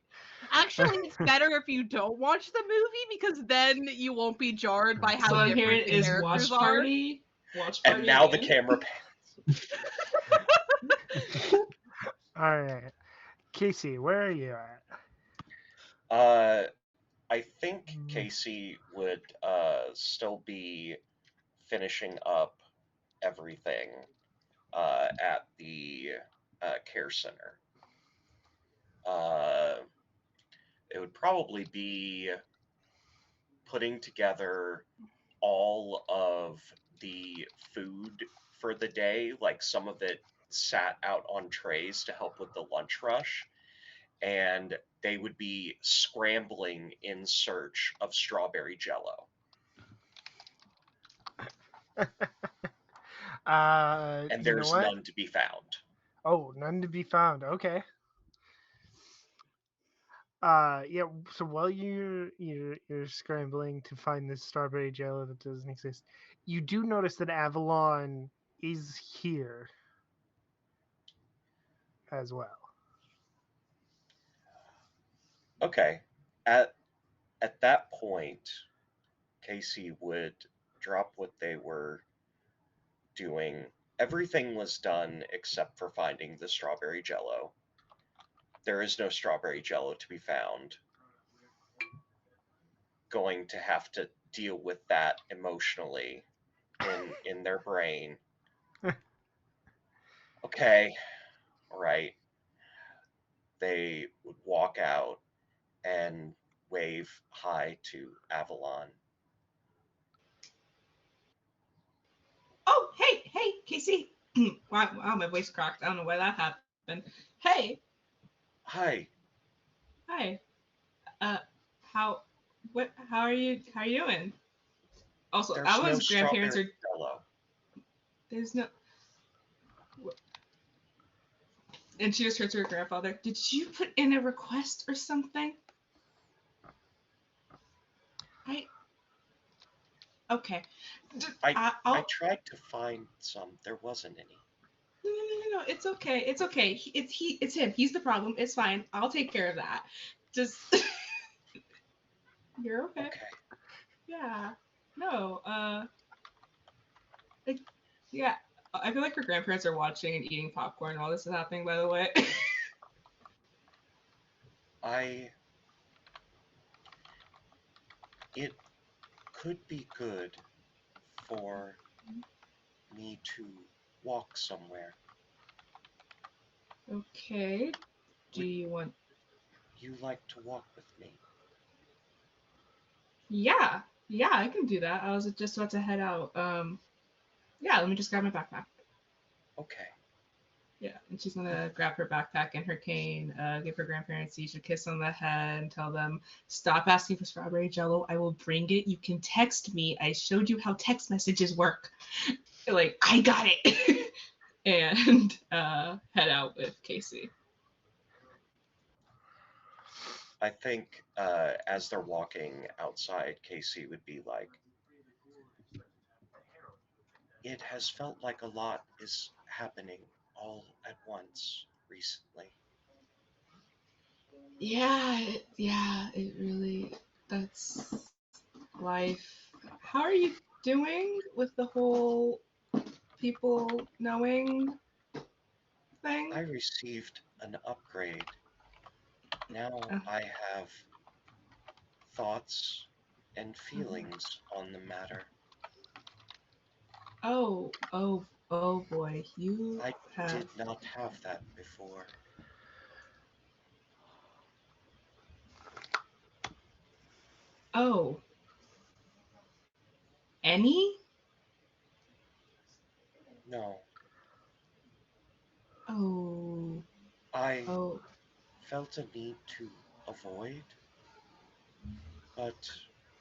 S4: Actually, it's better if you don't watch the movie because then you won't be jarred by how
S5: So I'm hearing
S4: different the
S5: is
S4: characters
S5: watch
S4: are.
S5: party. Watch party.
S3: And now the
S5: again?
S3: camera
S6: All right. Casey, where are you at?
S3: I think Casey would still be finishing up everything at the care center. Uh, it would probably be putting together all of the food for the day, like some of it sat out on trays to help with the lunch rush, and they would be scrambling in search of strawberry jello. And
S6: You know
S3: there's
S6: what?
S3: none to be found.
S6: Oh, none to be found. Okay. Yeah. So while you're scrambling to find this strawberry jello that doesn't exist, you do notice that Avalon is here as well.
S3: Okay. At at that point, Casey would drop what they were doing. Everything was done except for finding the strawberry jello. There is no strawberry jello to be found. Going to have to deal with that emotionally in their brain. Okay, all right. They would walk out and wave hi to Avalon.
S5: Oh, hey, Casey. Wow, my voice cracked. I don't know why that happened. Hey,
S3: Hi,
S5: hi. Uh, how, what? How are you doing? Also,
S3: there's no
S5: Alan's grandparents
S3: strawberry
S5: are.
S3: jello.
S5: There's no. And she just turns to her grandfather. Did you put in a request or something? I. Okay.
S3: I tried to find some. There wasn't any.
S5: No. It's okay. It's okay. It's him. He's the problem. It's fine. I'll take care of that. Just. You're okay.
S3: Okay.
S5: Yeah. No. Like, yeah. I feel like her grandparents are watching and eating popcorn while this is happening. By the way.
S3: I. It could be good for me to walk somewhere.
S5: Okay. Do
S3: Would
S5: you want?
S3: you like to walk with me?
S5: Yeah. Yeah, I can do that. I was just about to head out. Yeah. Let me just grab my backpack.
S3: Okay.
S5: Yeah, and she's gonna grab her backpack and her cane, give her grandparents each a kiss on the head, and tell them, "Stop asking for strawberry jello. I will bring it. You can text me. I showed you how text messages work. Like, I got it." And head out with Casey.
S3: I think as they're walking outside, Casey would be like, it has felt like a lot is happening all at once recently.
S5: Yeah, it really. That's life. How are you doing with the whole people knowing
S3: I
S5: thing?
S3: received an upgrade. Now
S5: Oh.
S3: I have thoughts and feelings on the matter.
S5: Oh boy, you
S3: I
S5: have.
S3: did not have that before.
S5: Oh, any?
S3: No,
S5: Oh,
S3: I
S5: oh,
S3: felt a need to avoid, but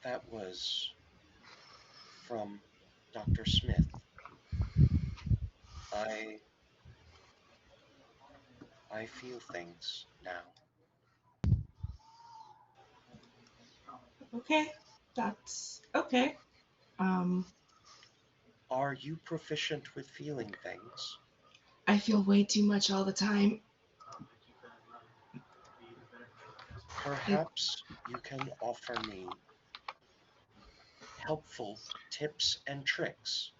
S3: that was from Dr. Smith. I I feel things now.
S5: okay. That's okay. Um,
S3: Are you proficient with feeling things?
S5: I feel way too much all the time. It,
S3: Perhaps you can offer me helpful tips and tricks.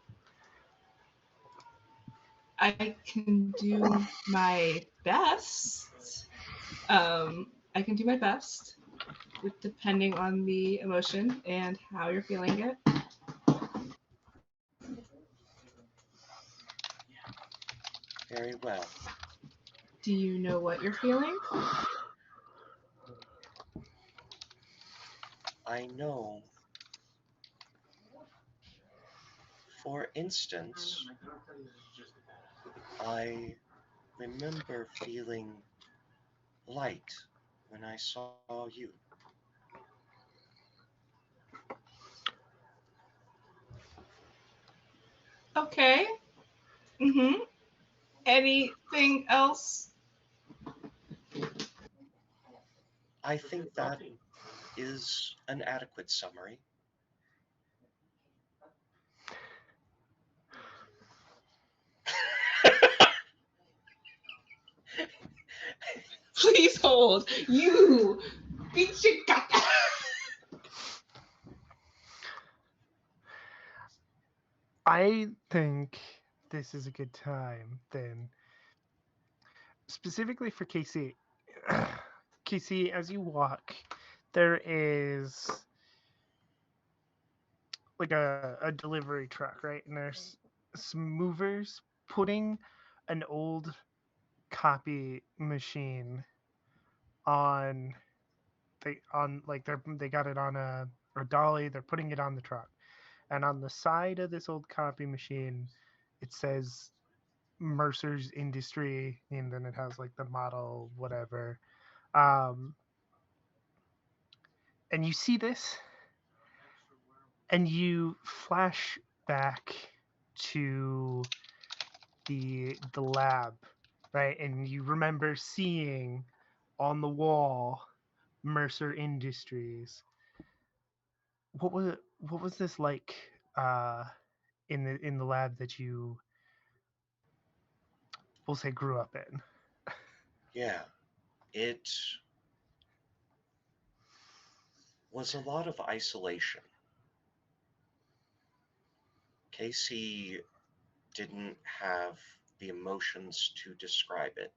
S5: I can do my best. I can do my best, with depending on the emotion and how you're feeling it.
S3: Very well.
S5: Do you know what you're feeling?
S3: I know, for instance, I remember feeling light when I saw you.
S5: Okay. Mm-hmm. Anything else?
S3: I think that is an adequate summary.
S5: Please hold. You bitch, you got that.
S6: I think this is a good time then, specifically for KC. KC, as you walk, there is like a delivery truck, right? And there's some movers putting an old copy machine on they got it on a dolly. They're putting it on the truck, and on the side of this old copy machine, it says Mercer's Industry, and then it has like the model, whatever. Um, and you see this, and you flash back to the lab, right? And you remember seeing on the wall Mercer Industries. What was this like uh, in the lab that you will say grew up in?
S3: Yeah, it was a lot of isolation. Casey didn't have the emotions to describe it,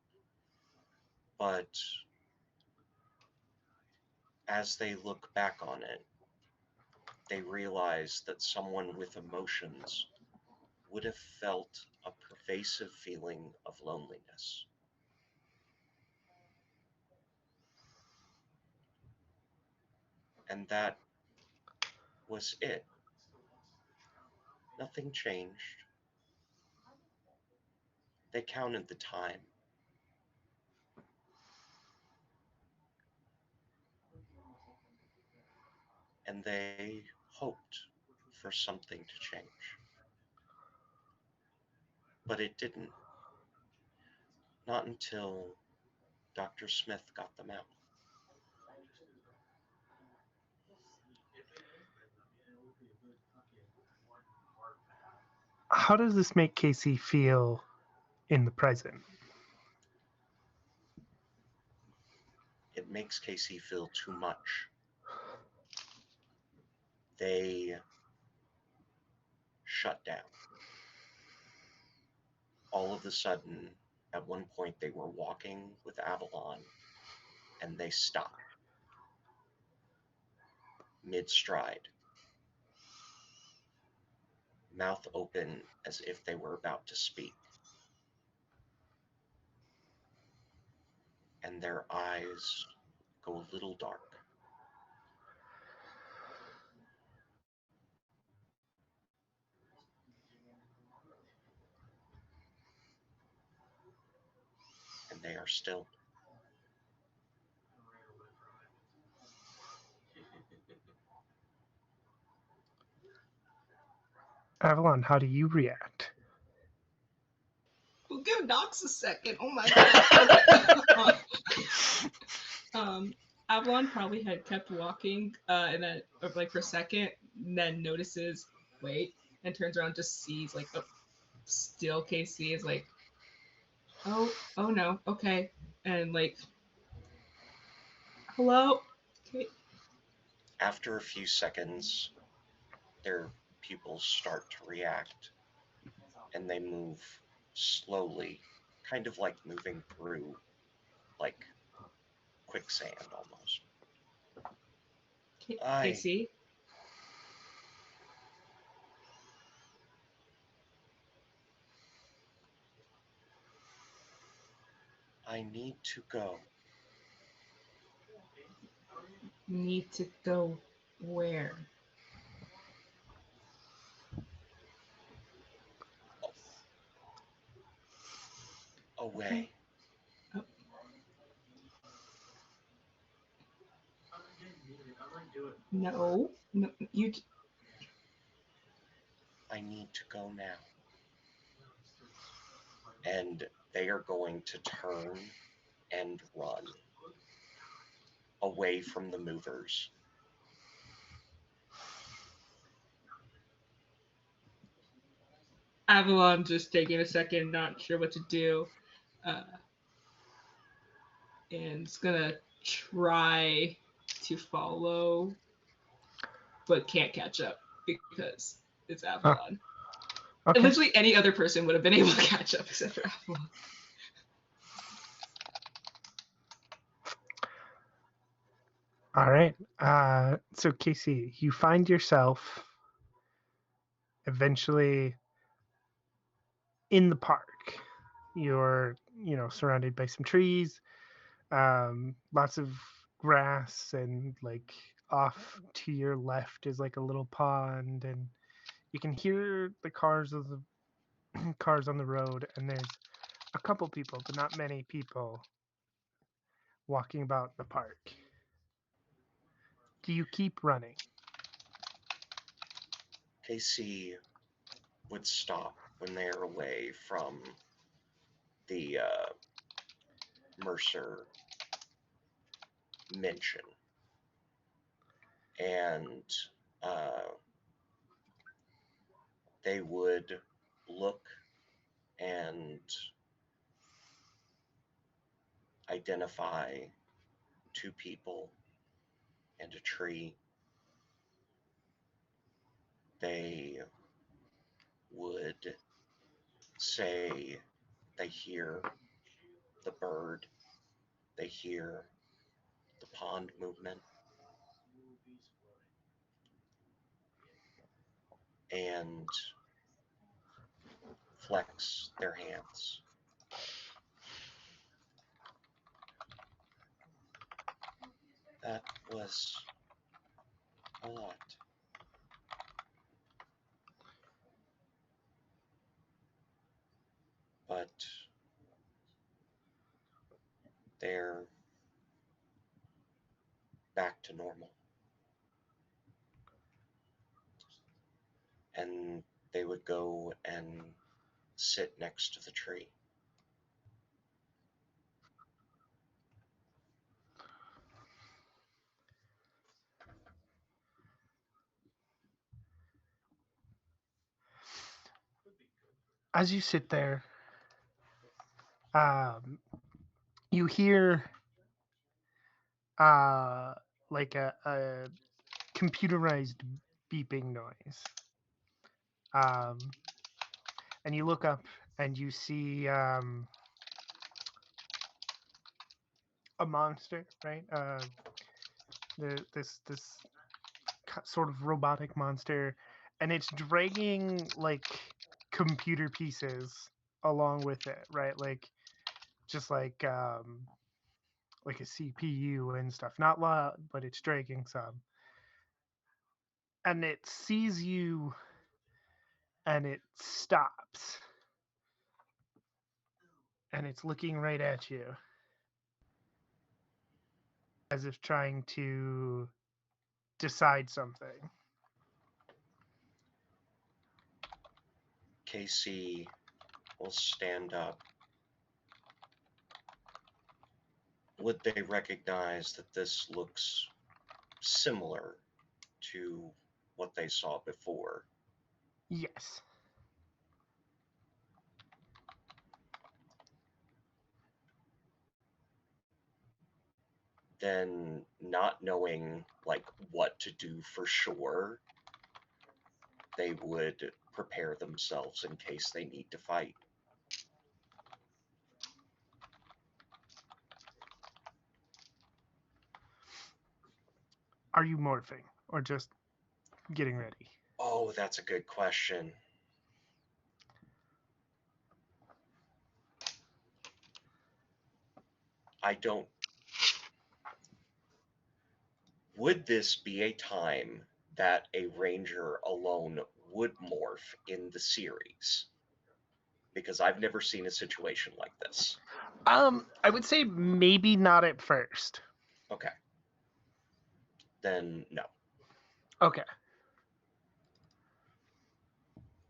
S3: but as they look back on it, they realize that someone with emotions would have felt a pervasive feeling of loneliness. And that was it. Nothing changed. They counted the time. And they hoped for something to change. But it didn't. Not until Dr. Smith got them out.
S6: How does this make Casey feel in the present?
S3: It makes Casey feel too much. They shut down. All of a sudden, At one point, they were walking with Avalon, and they stop mid-stride, mouth open as if they were about to speak, and their eyes go a little dark. And they are still.
S6: Avalon, how do you react?
S5: We'll give Nox a second. Oh my god. Avalon probably had kept walking, and then like for a second, and then notices, wait, and turns around, just sees like still KC is like, oh no, okay, and like, hello, okay.
S3: After a few seconds, their pupils start to react, and they move slowly, kind of like moving through like quicksand almost.
S5: KC.
S3: I need to go.
S5: Need to go where?
S3: Away.
S5: Oh. No, you.
S3: I need to go now. And they are going to turn and run away from the movers.
S5: Avalon just taking a second, not sure what to do, and it's gonna try to follow, but can't catch up because it's Avalon.
S6: Okay.
S5: Literally any other person would have been able to catch up except for Avalon.
S6: All right. So Casey, you find yourself eventually in the park. You're, surrounded by some trees, lots of grass, and like off to your left is like a little pond, and you can hear the cars of the cars on the road, and there's a couple people, but not many people walking about the park. Do you keep running?
S3: KC would stop when they are away from the Mercer mention. And they would look and identify two people and a tree. They would say they hear the bird, they hear the pond movement, and flex their hands. That was a lot. But they're back to normal. And they would go and sit next to the tree.
S6: As you sit there, you hear like a computerized beeping noise. And you look up and you see a monster, right? This sort of robotic monster, and it's dragging like computer pieces along with it, right? Like just like a CPU and stuff. Not a lot, but it's dragging some. And it sees you and it stops. And it's looking right at you. As if trying to decide something.
S3: Casey will stand up. Would they recognize that this looks similar to what they saw before?
S6: Yes.
S3: Then, not knowing like what to do for sure, they would prepare themselves in case they need to fight.
S6: Are you morphing or just getting ready?
S3: Oh, that's a good question. I don't. Would this be a time that a ranger alone would morph in the series? Because I've never seen a situation like this.
S6: I would say maybe not at first.
S3: Okay. Then no.
S6: Okay.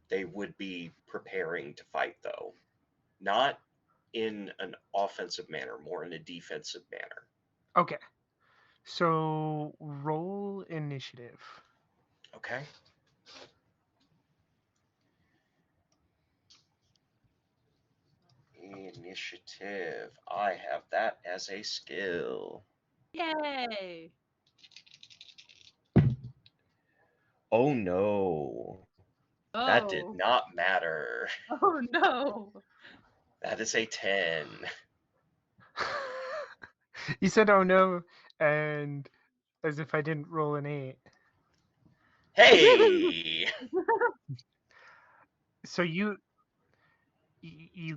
S3: They would be preparing to fight, though. Not in an offensive manner, more in a defensive manner.
S6: Okay. So roll initiative.
S3: Okay. Initiative. I have that as a skill.
S4: Yay!
S3: Oh no. That did
S4: Oh.
S3: not matter.
S4: Oh no.
S3: That is a 10.
S6: You said, "Oh no," and as if I didn't roll an 8.
S3: Hey!
S6: So you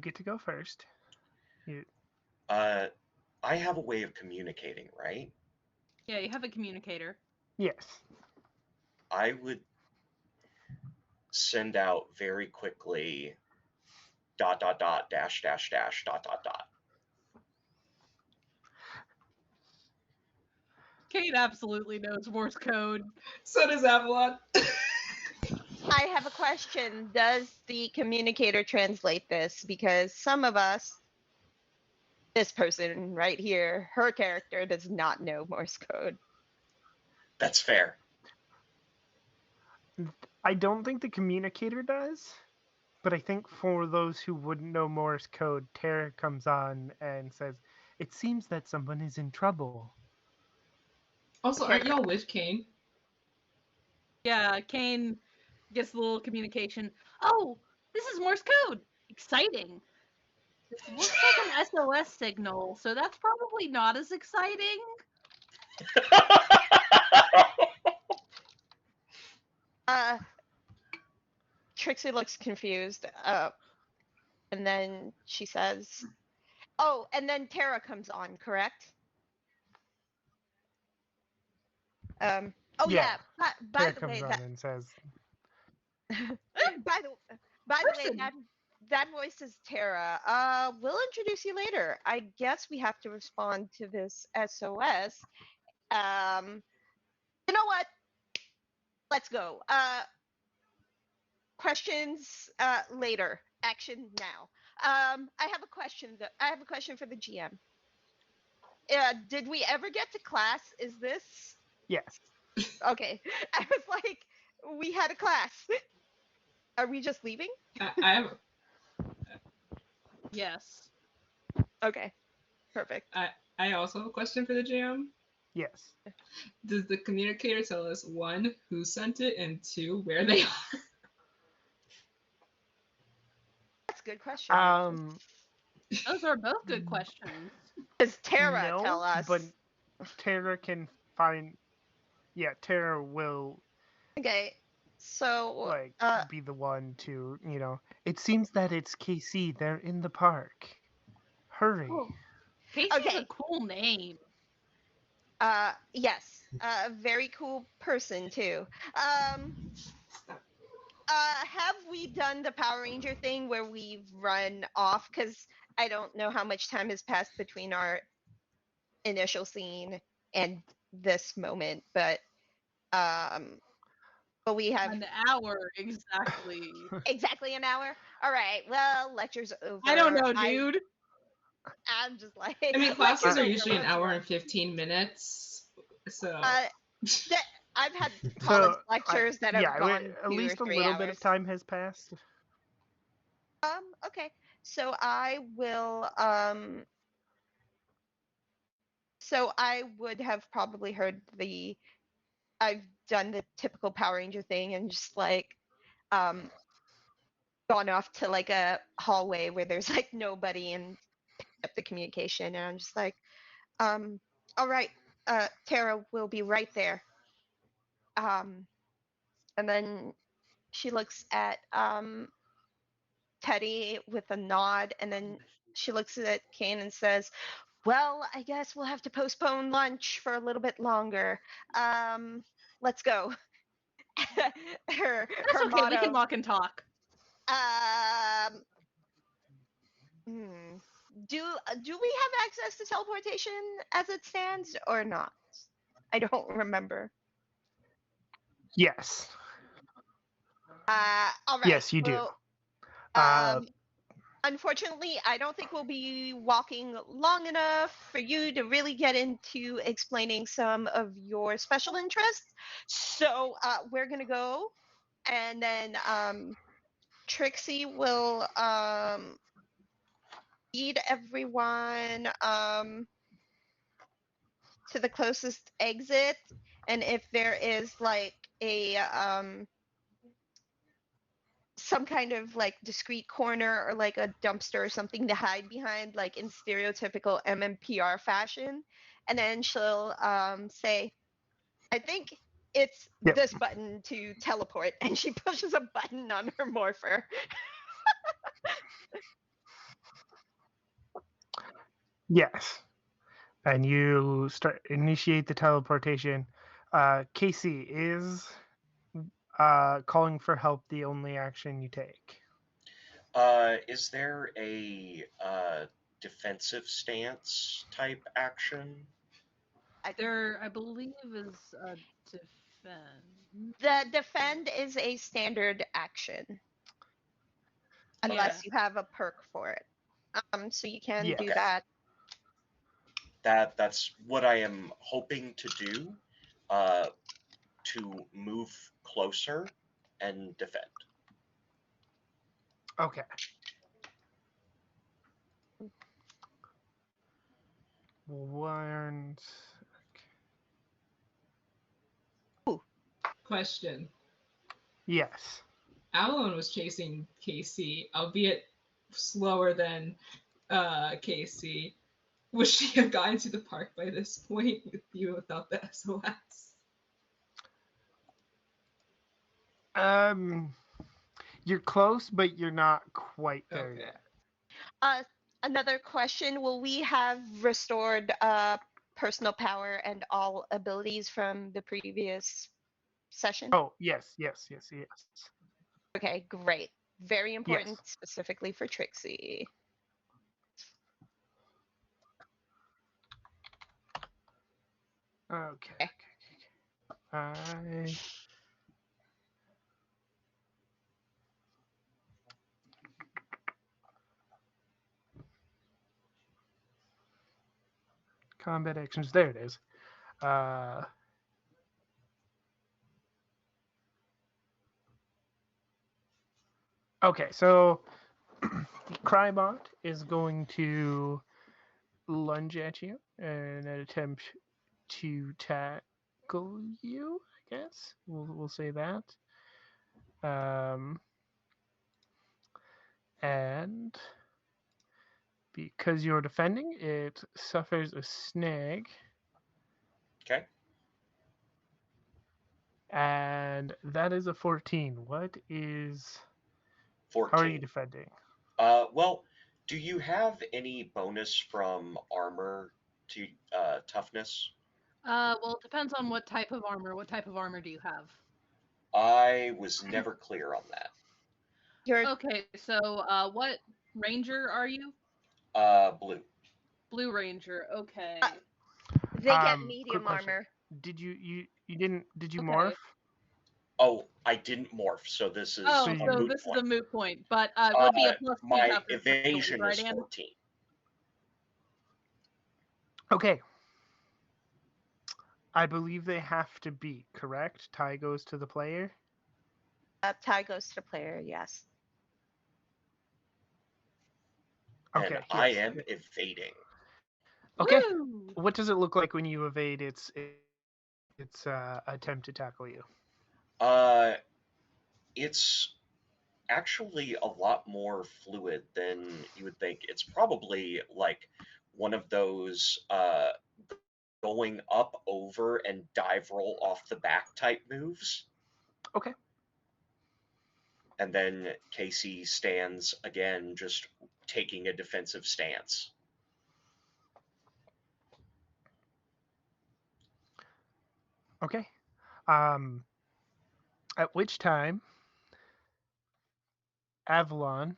S6: get to go first.
S3: I have a way of communicating, right?
S4: Yeah, you have a communicator.
S6: Yes.
S3: I would send out very quickly ... dash dash dash ...
S4: Kate absolutely knows Morse code.
S5: So does Avalon.
S1: I have a question. Does the communicator translate this? Because some of us, this person right here, her character does not know Morse code.
S3: That's fair.
S6: I don't think the communicator does, but I think for those who wouldn't know Morse code, Tara comes on and says, "It seems that someone is in trouble."
S5: Also, aren't y'all with Kane?
S4: Yeah, Kane gets the little communication. Oh, this is Morse code. Exciting. This looks like an SOS signal, so that's probably not as exciting.
S1: Trixie looks confused. And then she says, "Oh," and then Tara comes on, correct? Oh yeah. By
S6: Tara
S1: the
S6: comes
S1: way,
S6: on and says,
S1: by the way,
S4: Person.
S1: that voice is Tara. We'll introduce you later. I guess we have to respond to this SOS. You know what? Let's go. Questions later. Action now. I have a question. I have a question for the GM. Did we ever get to class? Is this
S6: "Yes."
S1: okay? I was like, we had a class. Are we just leaving?
S5: I have
S4: Yes.
S1: Okay, perfect.
S5: I also have a question for the GM.
S6: Yes.
S5: Does the communicator tell us, one, who sent it, and two, where they are?
S1: That's a good question.
S6: Um,
S4: Those are both good questions.
S1: Does Tara
S6: No,
S1: tell us?
S6: but Tara can find. Yeah, Tara will
S1: Okay, so
S6: like be the one to, It seems that it's KC. They're in the park. Hurry.
S4: Oh, Casey's
S1: Okay.
S4: a cool name.
S1: Yes, a very cool person too. Have we done the Power Ranger thing where we've run off? Because I don't know how much time has passed between our initial scene and this moment, but we have
S4: An hour exactly.
S1: exactly an hour. All right. Well, lecture's over.
S4: I don't know, dude.
S1: I'm just like.
S5: I mean, classes
S1: lecture's
S5: are
S1: over,
S5: usually an
S1: let's
S5: hour
S1: run.
S5: and 15 minutes. So.
S1: I've had college
S6: So,
S1: lectures that have gone
S6: at
S1: 2 or
S6: least a
S1: 3
S6: little
S1: hours.
S6: bit of time has passed.
S1: Okay. So I will so I would have probably heard I've done the typical Power Ranger thing and just like um gone off to like a hallway where there's like nobody and picked up the communication, and I'm just like, all right, Tara will be right there. And then she looks at Teddy with a nod, and then she looks at Kane and says, well, I guess we'll have to postpone lunch for a little bit longer. Let's go. her
S4: That's okay. We can
S1: motto.
S4: walk and talk.
S1: Um, hmm. Do we have access to teleportation as it stands or not? I don't remember.
S6: Yes.
S1: All right.
S6: Yes, you do.
S1: Well,
S6: Uh,
S1: unfortunately, I don't think we'll be walking long enough for you to really get into explaining some of your special interests. So we're gonna go, and then Trixie will lead everyone to the closest exit, and if there is like a some kind of like discreet corner or like a dumpster or something to hide behind, like in stereotypical MMPR fashion, and then she'll say, I think it's
S6: Yep.
S1: this button to teleport, and she pushes a button on her morpher.
S6: Yes. And you initiate the teleportation. Casey, is calling for help the only action you take?
S3: Is there a defensive stance type action?
S4: There, I believe, is a defend.
S1: The defend is a standard action, unless you have a perk for it. So you can
S6: Yes.
S1: do
S3: Okay.
S1: that.
S3: That's what I am hoping to do, to move closer and defend.
S6: Okay. One.
S5: Question.
S6: Yes.
S5: Avalon was chasing Casey, albeit slower than Casey. Would she have gotten to the park by this point with you without the SOS?
S6: You're close, but you're not quite there
S5: Okay.
S6: yet.
S1: Another question: will we have restored personal power and all abilities from the previous session?
S6: Oh, yes.
S1: Okay, great. Very important,
S6: Yes.
S1: specifically for Trixie.
S6: Okay. Combat actions. There it is. Okay, so Crybot is going to lunge at you in an attempt to tackle you, I guess. We'll say that. And Because you're defending, it suffers a snag,
S3: Okay.
S6: and that is a 14. What is...
S3: 14.
S6: How are you defending?
S3: Well, do you have any bonus from armor to toughness?
S4: Well, it depends on what type of armor. What type of armor do you have?
S3: I was never clear on that.
S4: Okay, so what ranger are you?
S3: Blue.
S4: Blue ranger. Okay.
S1: They get
S6: Quick
S1: medium
S6: question.
S1: armor.
S6: Did you didn't did you
S4: Okay.
S6: morph?
S3: Oh, I didn't morph, so this is
S4: Oh,
S3: a
S6: So
S3: moot
S4: this
S3: point.
S4: is a moot point, but it would be a plus 2
S3: My
S4: toughness, I believe,
S3: evasion
S4: right,
S3: is
S4: Anne?
S3: 14.
S6: Okay. I believe they have to beat, correct? Tie goes to the player.
S1: Tie goes to player, yes.
S6: Okay.
S3: And I
S6: yes.
S3: am evading.
S6: Okay.
S4: Woo!
S6: What does it look like when you evade its attempt to tackle you?
S3: It's actually a lot more fluid than you would think. It's probably like one of those going up, over, and dive roll off the back type moves.
S6: Okay.
S3: And then Casey stands again, just taking a defensive stance.
S6: Okay. At which time, Avalon,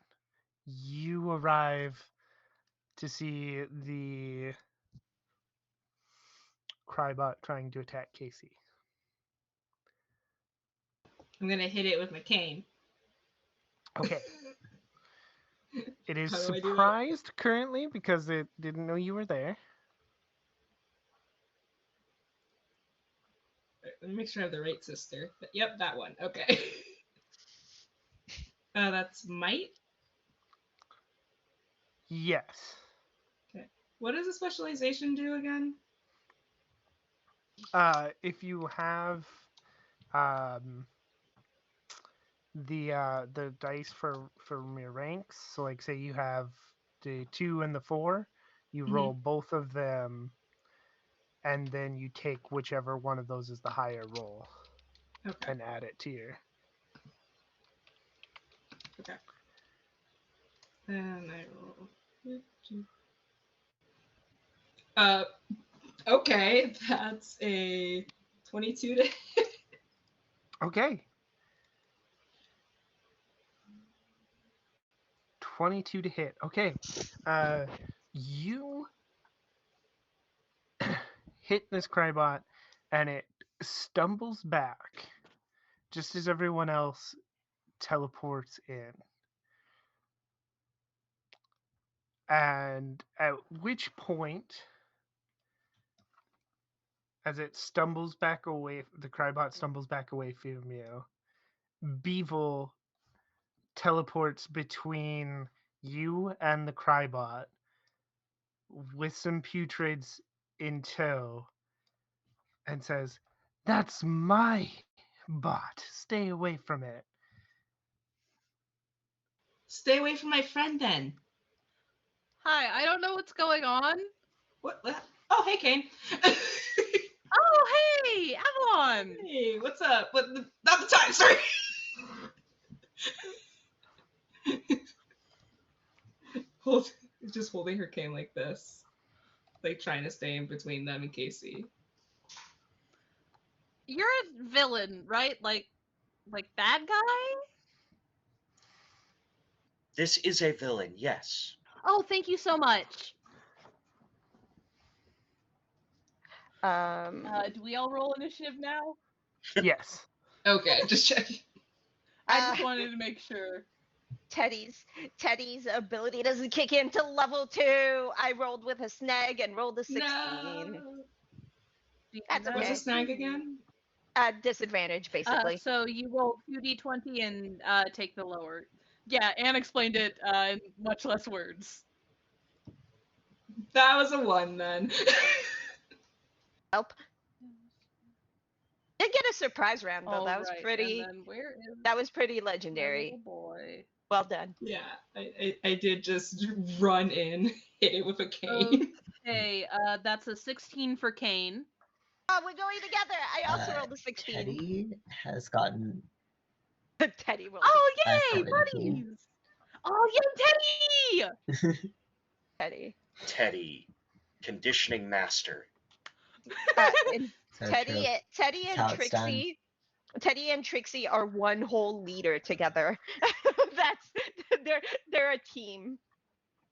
S6: you arrive to see the Crybot trying to attack Casey.
S5: I'm gonna hit it with my cane.
S6: Okay. It is
S5: How do I do that?
S6: surprised currently because it didn't know you were there.
S5: Let me make sure I have the right sister. Yep, that one. Okay. That's might.
S6: Yes.
S5: Okay. What does a specialization do again?
S6: If you have the dice from your ranks, so like say you have the 2 and the 4, you roll both of them, and then you take whichever one of those is the higher roll,
S5: Okay.
S6: and add it to your.
S5: Okay. And I roll. Okay, that's a 22 to hit.
S6: Okay. 22 to hit. Okay. You hit this Crybot, and it stumbles back just as everyone else teleports in. And at which point, as it stumbles back away, the Crybot stumbles back away from you, Beevil teleports between you and the Crybot with some putrids in tow and says, "That's my bot. Stay away from it."
S5: Stay away from my friend then.
S4: Hi, I don't know what's going on.
S5: What? Oh, hey, Kane.
S4: Oh, hey, Avalon.
S5: Hey, what's up? Not the time, sorry. Just holding her cane like this, like trying to stay in between them and Casey.
S4: You're a villain, right? Like bad guy?
S3: This is a villain, yes.
S4: Oh, thank you so much. Do we all roll initiative now?
S6: Yes.
S5: Okay, just checking.
S4: I just wanted to make sure.
S1: Teddy's ability doesn't kick in till level 2. I rolled with a snag and rolled a 16.
S5: No.
S1: That's
S5: What's
S1: okay.
S5: a snag again?
S1: Disadvantage, basically.
S4: So you roll 2d20 and take the lower. Yeah, Anne explained it in much less words.
S5: That was a 1 then.
S1: Help. Did get a surprise round though.
S4: All
S1: That was
S4: right,
S1: pretty.
S4: And then where is
S1: That was pretty
S4: my
S1: legendary.
S4: little boy?
S1: Well done.
S5: Yeah, I did just run in, hit it with a cane.
S4: Okay, that's a 16 for Kane.
S1: Oh, we're going together. I also rolled a 16.
S2: Teddy has gotten
S1: Teddy rolled.
S4: Oh, yay,
S2: 17.
S4: buddies! Oh, yay, Teddy!
S1: Teddy.
S3: Teddy, conditioning master.
S1: And
S2: So
S1: Teddy,
S2: true.
S1: Teddy
S2: That's
S1: and
S2: how it's done.
S1: Trixie. Teddy and Trixie are one whole leader together. That's they're a team.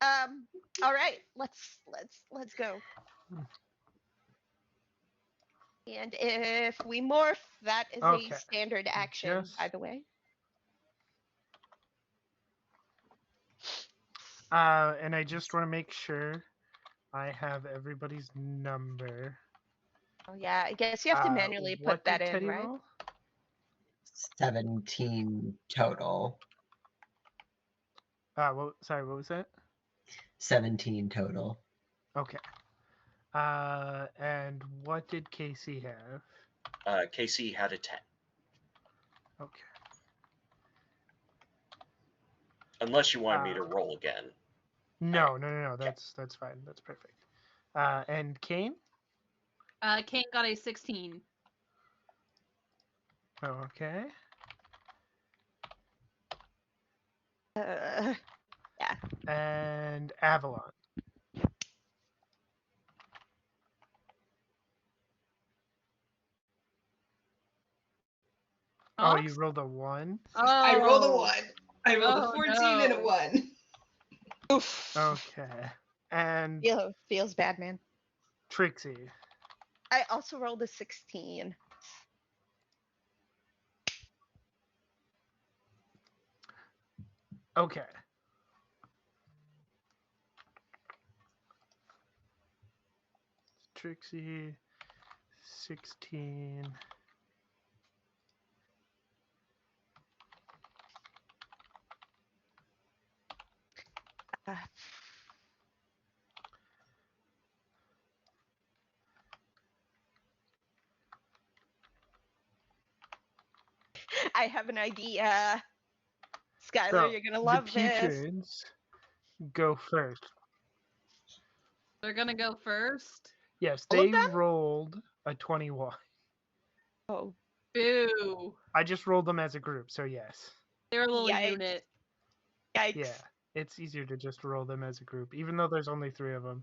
S1: All right, let's go. And if we morph, that is
S6: Okay,
S1: a standard action,
S6: just-
S1: by the way.
S6: And I just want to make sure I have everybody's number.
S1: Oh yeah, I guess you have to manually put
S6: What
S1: that
S6: did
S1: in,
S6: Teddy
S1: right?
S6: roll?
S2: 17 total.
S6: Sorry, what was that?
S2: 17 total.
S6: Okay. And what did Casey have?
S3: Casey had a 10.
S6: Okay.
S3: Unless you wanted me to roll again.
S6: No. That's fine. That's perfect. And Kane?
S4: Kane got a 16.
S6: Okay.
S1: Yeah.
S6: And Avalon. Oh, you rolled a 1?
S4: Oh.
S5: I rolled a 1. I rolled
S4: Oh,
S5: a 14 and a
S4: no.
S5: 1.
S1: Oof.
S6: Okay. And
S1: Feels bad, man.
S6: Trixie.
S1: I also rolled a 16.
S6: Okay. Trixie, 16.
S1: I have an idea. Skylar,
S6: So,
S1: you're gonna love
S6: the
S1: this.
S6: putreds go first.
S4: They're gonna go first?
S6: Yes,
S1: All of
S6: they
S1: them?
S6: rolled a 21.
S1: Oh,
S4: Boo.
S6: I just rolled them as a group, so yes.
S4: They're a little
S1: Yikes.
S4: unit.
S1: yikes.
S6: Yeah, it's easier to just roll them as a group, even though there's only 3 of them.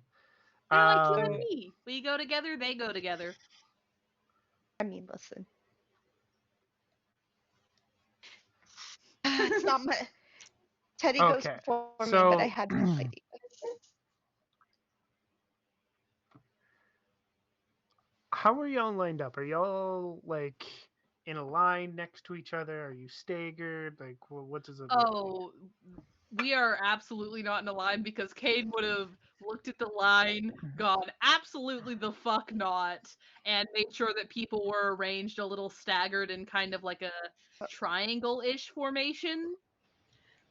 S4: They're like you and me. We go together, they go together.
S1: I mean, listen. It's not my. Teddy goes
S6: Okay,
S1: before me,
S6: so-
S1: but I had this idea.
S6: How are y'all lined up? Are y'all like in a line next to each other? Are you staggered? Like, what does it look like?
S4: Oh, we are absolutely not in a line because Kane would have looked at the line, gone absolutely the fuck not, and made sure that people were arranged a little staggered in kind of like a triangle-ish formation.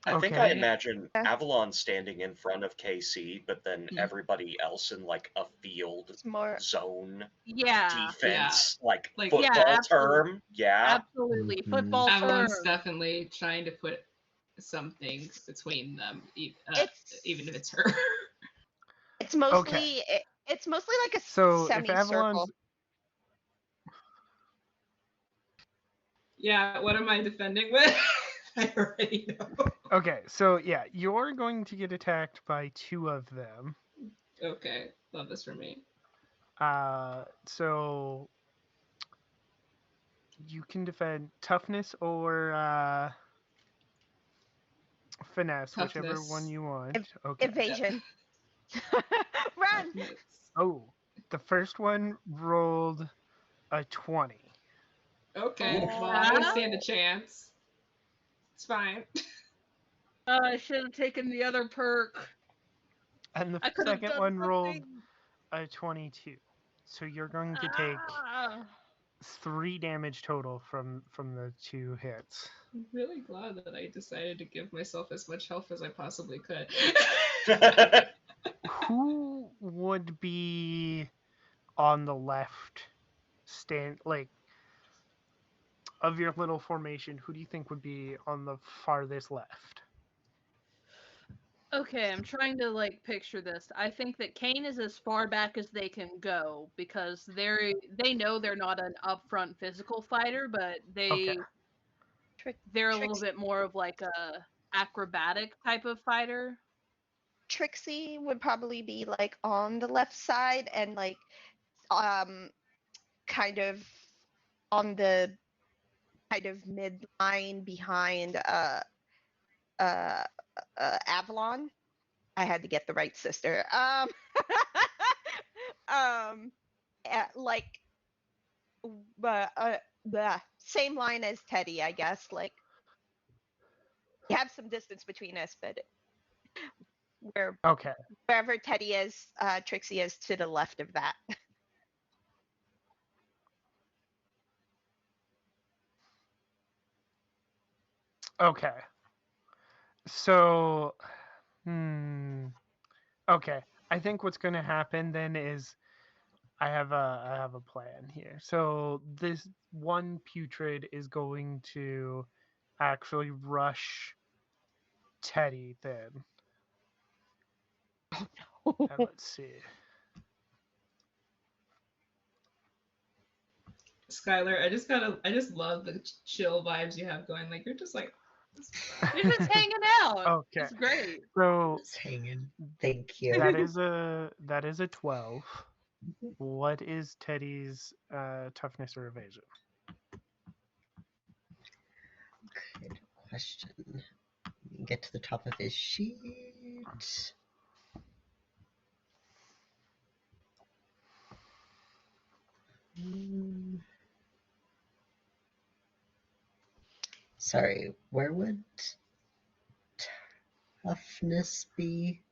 S3: I think I
S6: Okay.
S3: imagine
S1: Yeah.
S3: Avalon standing in front of KC, but then everybody else in like a field
S1: It's more.
S3: zone
S4: Yeah,
S3: defense, like
S5: Like-
S3: football
S4: Yeah, absolutely.
S3: term. Yeah.
S4: absolutely.
S2: Mhm.
S4: Football term.
S5: Avalon's definitely trying to put some things between them,
S1: It's-
S5: even if it's her.
S1: It's mostly. It's mostly like a
S6: So if
S1: semicircle.
S6: Avalon's
S5: Yeah, what am I defending with? I already know.
S6: okay, so yeah, you're going to get attacked by 2 of them.
S5: Okay, love this for me.
S6: So you can defend toughness or finesse, whichever
S5: Toughness.
S6: one you want. Okay.
S1: Evasion. Run.
S5: Toughness.
S6: Oh, the first one rolled a 20.
S5: Okay,
S3: Oof.
S5: well, I don't stand a chance. It's fine.
S4: I should have taken the other perk.
S6: And the
S4: I could have
S6: second
S4: done
S6: one rolled
S4: something.
S6: a 22. So you're going to take
S4: Ah.
S6: 3 damage total from the 2 hits.
S5: I'm really glad that I decided to give myself as much health as I possibly could.
S6: Who would be on the left like of your little formation? Who do you think would be on the farthest left?
S4: Okay, I'm trying to like picture this. I think that Kane is as far back as they can go because they know they're not an upfront physical fighter, but
S6: Okay.
S4: they're a little bit more of like a acrobatic type of fighter.
S1: Trixie would probably be like on the left side and like kind of on the kind of midline behind Avalon. I had to get the right sister. Um like the same line as Teddy, I guess. Like you have some distance between us, but where
S6: Okay.
S1: wherever Teddy is, Trixie is to the left of that.
S6: Okay. So, okay. I think what's going to happen then is I have a plan here. So this one putrid is going to actually rush Teddy then. And let's see.
S5: Skylar, I just love the chill vibes you have going. Like you're just like
S4: You're just hanging out.
S6: Okay.
S4: It's great.
S6: So
S2: Just hanging. Thank you.
S6: that is a 12. What is Teddy's toughness or evasion?
S2: Good question. Let me get to the top of his sheet. Sorry, where would toughness be?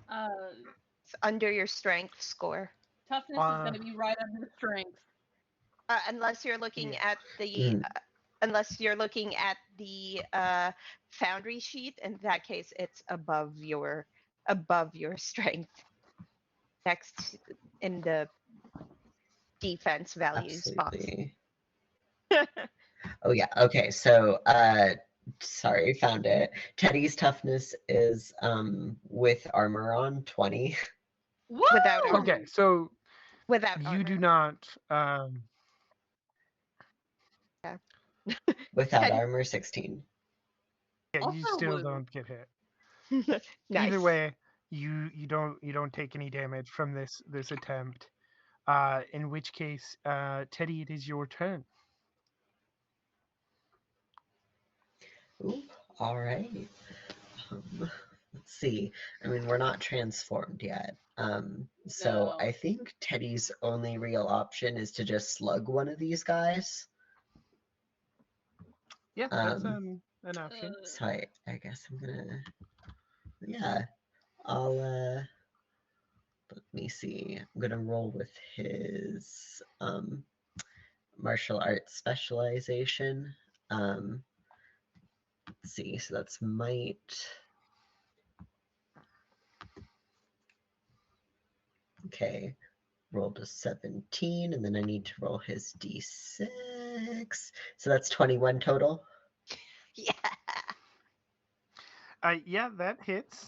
S1: It's under your strength score.
S4: Toughness is going to be right under strength.
S1: Unless you're looking
S6: Yeah.
S1: at the foundry sheet. In that case, it's above your strength. Next in the defense values
S2: Absolutely.
S1: box.
S2: Oh yeah. Okay. So, sorry, found it. Teddy's toughness is with armor on 20.
S1: Without armor.
S6: Okay, so
S1: Without
S6: you
S1: armor.
S6: do not
S2: Without
S1: Teddy-
S2: armor 16.
S6: yeah, you
S4: Also
S6: still
S4: woo.
S6: don't get hit.
S1: Nice.
S6: Either way, you don't take any damage from this attempt. In which case, Teddy, it is your turn.
S2: Ooh, all right. Let's see. I mean, we're not transformed yet. So
S4: No.
S2: I think Teddy's only real option is to just slug one of these guys.
S6: Yeah, that's an option.
S2: So I guess I'm gonna, yeah, I'll, let me see. I'm gonna roll with his martial arts specialization. Let's see, so that's might. Okay, rolled a 17, and then I need to roll his d6. So that's 21 total.
S1: Yeah.
S6: Yeah, that hits.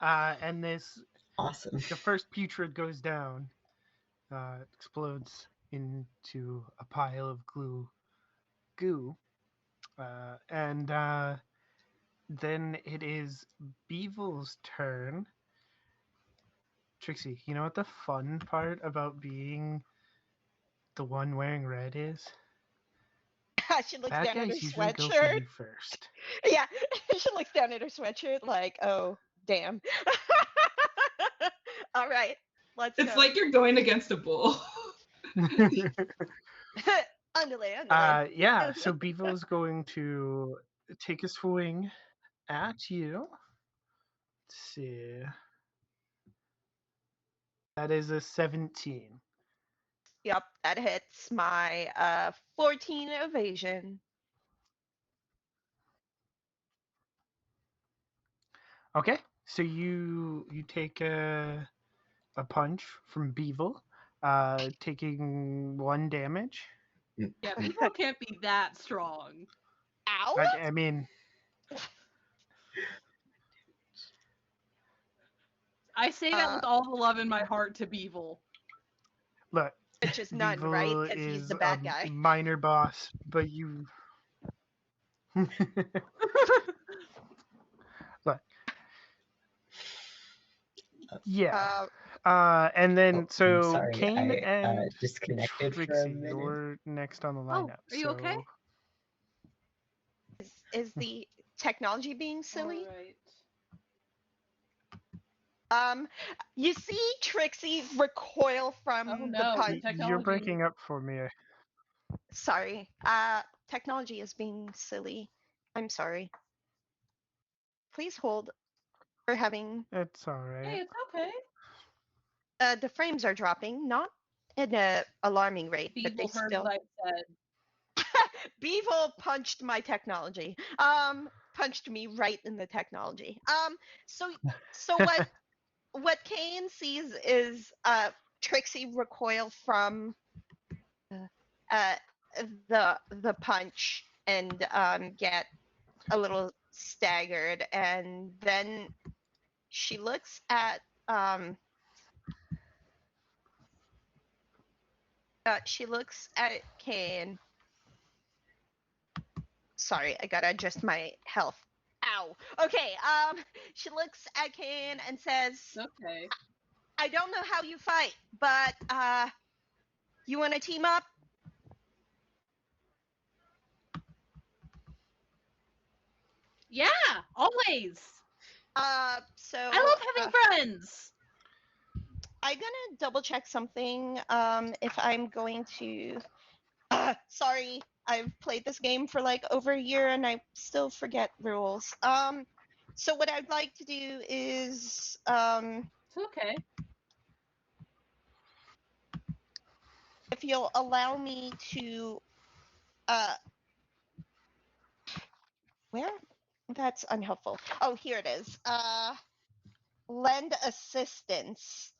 S6: And this
S2: Awesome.
S6: the first putrid goes down, explodes into a pile of goo, and then it is Beevil's turn. Trixie, you know what the fun part about being the one wearing red is?
S1: She looks
S6: Bad
S1: down at her
S6: guys usually go for
S1: sweatshirt.
S6: you first.
S1: Yeah. She looks down at her sweatshirt like, oh, damn. All right. Let's
S5: it's
S1: go.
S5: like you're going against a bull.
S1: Underlay.
S6: Yeah, so Beevil's going to take a swing at you. Let's see. That is a 17.
S1: Yep, that hits my 14 evasion.
S6: Okay, so you take a punch from Beevil, taking 1 damage.
S4: Yeah, people can't be that strong.
S1: Ow!
S6: I mean,
S4: I say that with all the love in my heart to Beevil.
S6: Look,
S1: which is none, right?
S6: Beevil
S1: Because he's
S6: is
S1: the
S6: a
S1: bad guy.
S6: minor boss, but you. Look. Yeah. And then
S2: I'm
S6: so
S2: sorry,
S6: Kane
S2: I
S6: and
S2: disconnected for a
S6: Trixie,
S2: minute.
S6: you're next on the
S4: Oh,
S6: lineup.
S4: are you okay?
S1: Is the technology being silly?
S4: Alright.
S1: You see Trixie recoil from
S4: Oh,
S1: the
S4: no.
S1: punch.
S6: You're
S4: Technology.
S6: breaking up for me.
S1: Sorry. Technology is being silly. I'm sorry. Please hold. We're having
S6: It's all
S4: Hey,
S6: right.
S4: it's okay.
S1: the frames are dropping, not at an alarming rate, but they
S4: Beevil heard
S1: still.
S4: what I said.
S1: Beevil punched my technology. Punched me right in the technology. So what Kane sees is Trixie recoil from uh, the punch and get a little staggered, and then she looks at Kane. Sorry, I gotta adjust my health. Ow. Okay. She looks at Kane and says,
S4: Okay.
S1: "I don't know how you fight, but you want to team up?"
S4: Yeah, always.
S1: So
S4: I love having friends.
S1: I'm gonna double check something. If I'm going to. Sorry, I've played this game for like over a year and I still forget rules. So what I'd like to do is
S4: It's okay.
S1: if you'll allow me to where? That's unhelpful. Oh, here it is. Lend assistance.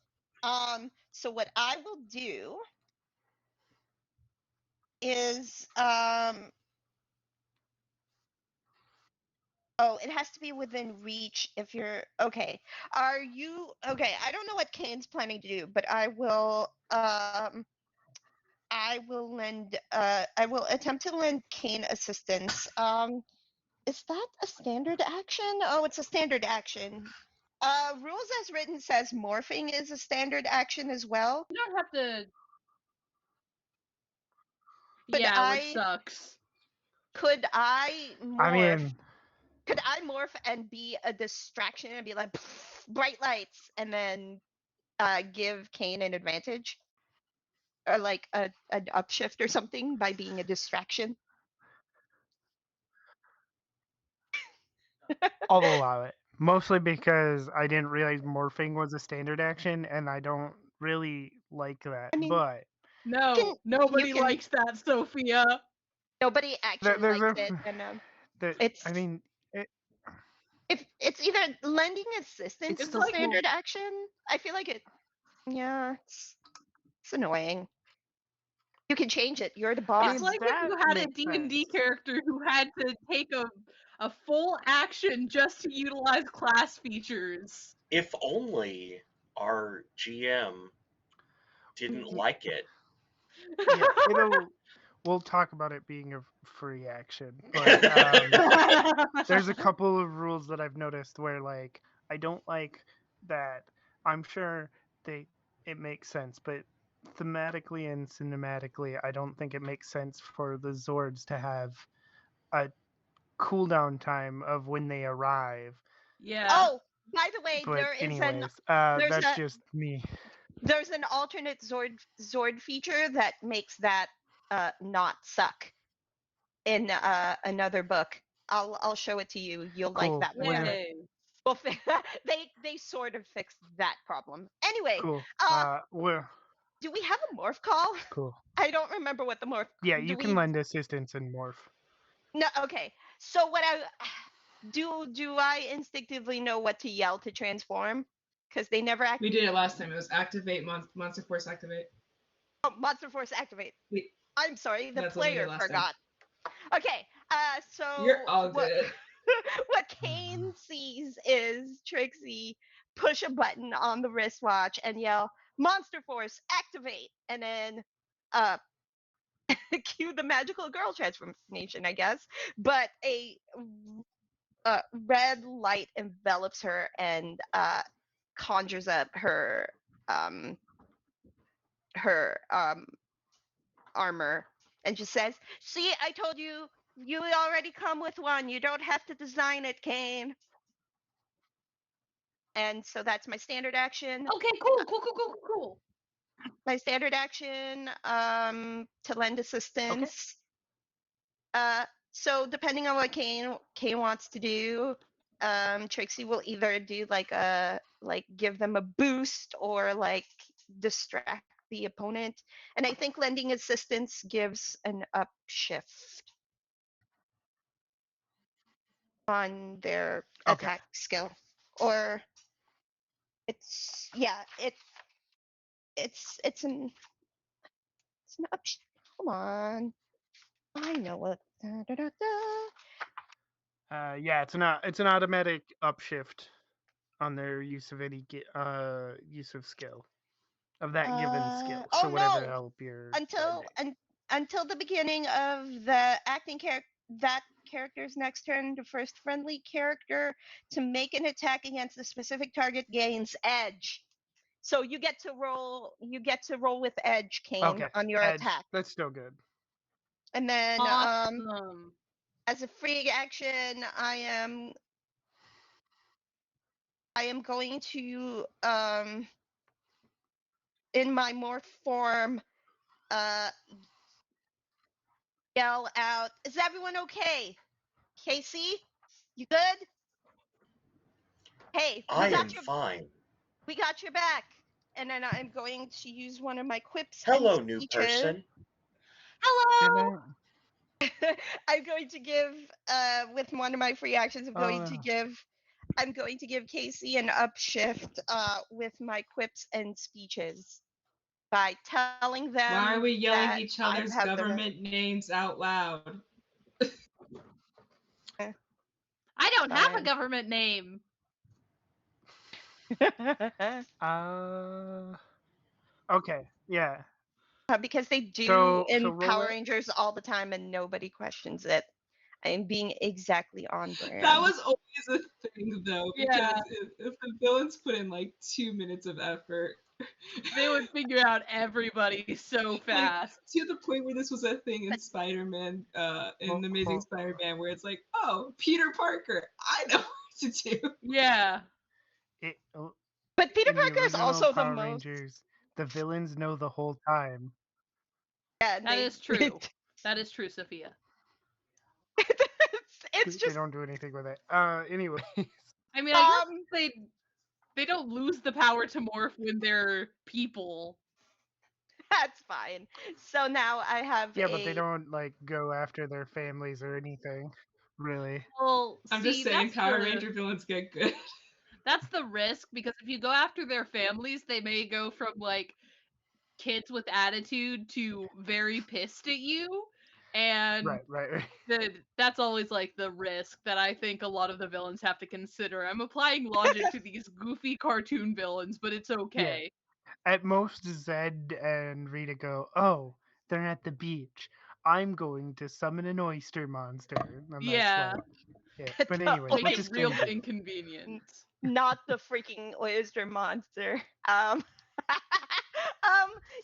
S1: So what I will do is oh, it has to be within reach if you're okay. Are you okay? I don't know what Kane's planning to do, but I will attempt to lend Kane assistance. Is that a standard action? Oh, it's a standard action. Rules as written says morphing is a standard action as well.
S4: You don't have to.
S1: Could
S4: Yeah, which
S1: I
S4: sucks.
S1: could I
S6: I
S1: morph?
S6: mean,
S1: Could I morph and be a distraction and be like bright lights and then give Kane an advantage or like an upshift or something by being a distraction?
S6: I'll allow it. Mostly because I didn't realize morphing was a standard action, and I don't really like that.
S1: I mean,
S6: But
S4: No,
S1: you
S4: nobody
S1: can.
S4: likes that, Sophia.
S1: Nobody actually
S6: there's
S1: likes
S6: a,
S1: it, and
S6: I
S1: it's
S6: mean,
S1: if it's either lending assistance
S4: It's
S1: is a
S4: like
S1: standard action. I feel like it. Yeah, it's annoying. You can change it. You're the
S6: I
S1: boss.
S4: It's
S6: mean
S4: like if
S6: that
S4: you had a
S6: makes
S4: D&D
S6: sense.
S4: character who had to take a full action just to utilize class features.
S3: If only our GM didn't like it.
S6: Yeah, we'll talk about it being a free action, but there's a couple of rules that I've noticed where like I don't like that. I'm sure it makes sense, but thematically and cinematically, I don't think it makes sense for the Zords to have a cooldown time of when they arrive.
S4: Yeah.
S1: Oh, by the way,
S6: But anyways,
S1: there's
S6: that's
S1: a
S6: just me.
S1: there's an alternate Zord feature that makes that not suck in another book. I'll show it to you. You'll like
S6: Cool.
S1: that more.
S6: Where?
S4: Yay.
S1: Well, they sort of fixed that problem. Anyway,
S6: Cool.
S1: uh,
S6: Where?
S1: do we have a morph call?
S6: Cool.
S1: I don't remember what the morph.
S6: Yeah,
S1: Do
S6: you can
S1: we?
S6: lend assistance and morph.
S1: No. Okay. So what I do I instinctively know what to yell to transform? Because they never
S5: We did it last time. It was activate Monster Force activate.
S1: Monster Force activate.
S5: We,
S1: I'm sorry, the
S5: that's what we did
S1: player
S5: last time.
S1: forgot. Okay, so
S5: You're all good.
S1: what Kane sees is Trixie push a button on the wristwatch and yell, "Monster Force, activate!" And then uh, cue the magical girl transformation, I guess. But a red light envelops her and conjures up um, her armor and just says, "See, I told you, you already come with one. You don't have to design it, Kane." And so that's my standard action.
S4: Okay, cool.
S1: My standard action to lend assistance. So depending on what Kane wants to do, Trixie will either do like give them a boost or like distract the opponent. And I think lending assistance gives an upshift on their
S6: Okay.
S1: attack skill. Or it's it's an upshift. Come on. I know what. Da, da, da, da.
S6: Yeah, it's an automatic upshift on their use of any use of skill of that given skill.
S1: Oh
S6: So whatever
S1: no!
S6: help you're
S1: Until
S6: lending.
S1: until the beginning of the acting character, that character's next turn, the first friendly character to make an attack against a specific target gains edge. So you get to roll. You get to roll with edge, Kane,
S6: Okay,
S1: on your
S6: edge.
S1: attack.
S6: That's still good.
S1: And then,
S4: Awesome.
S1: as a free action, I am going to in my morph form yell out, "Is everyone okay? Casey, you good? Hey,
S3: I am fine.
S1: we got your back." And then I'm going to use one of my quips
S3: Hello,
S1: and
S3: new
S1: speeches.
S3: person.
S4: Hello.
S1: I'm going to give with one of my free actions. I'm going to give Casey an upshift with my quips and speeches by telling them.
S5: Why are we yelling
S1: that
S5: each
S1: I
S5: other's
S1: have
S5: government names out loud?
S4: I don't have a
S1: Fine.
S4: government name.
S6: Okay, yeah.
S1: Because they do
S6: So
S1: in
S6: roll
S1: Power
S6: it.
S1: Rangers all the time and nobody questions it. I am being exactly on brand.
S5: That was always a thing, though, because
S4: Yeah.
S5: if the villains put in like 2 minutes of effort,
S4: They would figure out everybody so fast.
S5: Like, to the point where this was a thing in Spider-Man, in the Amazing Spider-Man, where it's like, oh, Peter Parker, I know what to do.
S4: Yeah.
S1: But Peter
S6: In the
S1: Parker is
S6: original
S1: also the
S6: Power
S1: most.
S6: Rangers, the villains know the whole time.
S1: Yeah,
S4: That is true. That is true, Sophia.
S1: it's
S6: They
S1: just
S6: don't do anything with it. Anyways.
S4: I mean, I guess they don't lose the power to morph when they're people.
S1: that's fine. So now I have
S6: Yeah, but they don't like go after their families or anything, really.
S4: Well,
S5: I'm
S4: see,
S5: just saying,
S4: that's
S5: Power
S4: the,
S5: Ranger villains get good.
S4: That's the risk, because if you go after their families, they may go from like kids with attitude to very pissed at you, and
S6: Right.
S4: that's always like the risk that I think a lot of the villains have to consider. I'm applying logic to these goofy cartoon villains, but it's okay.
S6: At most, Zed and Rita go, "Oh, they're at the beach. I'm going to summon an oyster monster." And
S4: Yeah.
S6: that's like, But anyways,
S4: Make
S6: what's
S4: it
S6: this
S4: real
S6: game do?
S4: inconvenient.
S1: not the freaking oyster monster.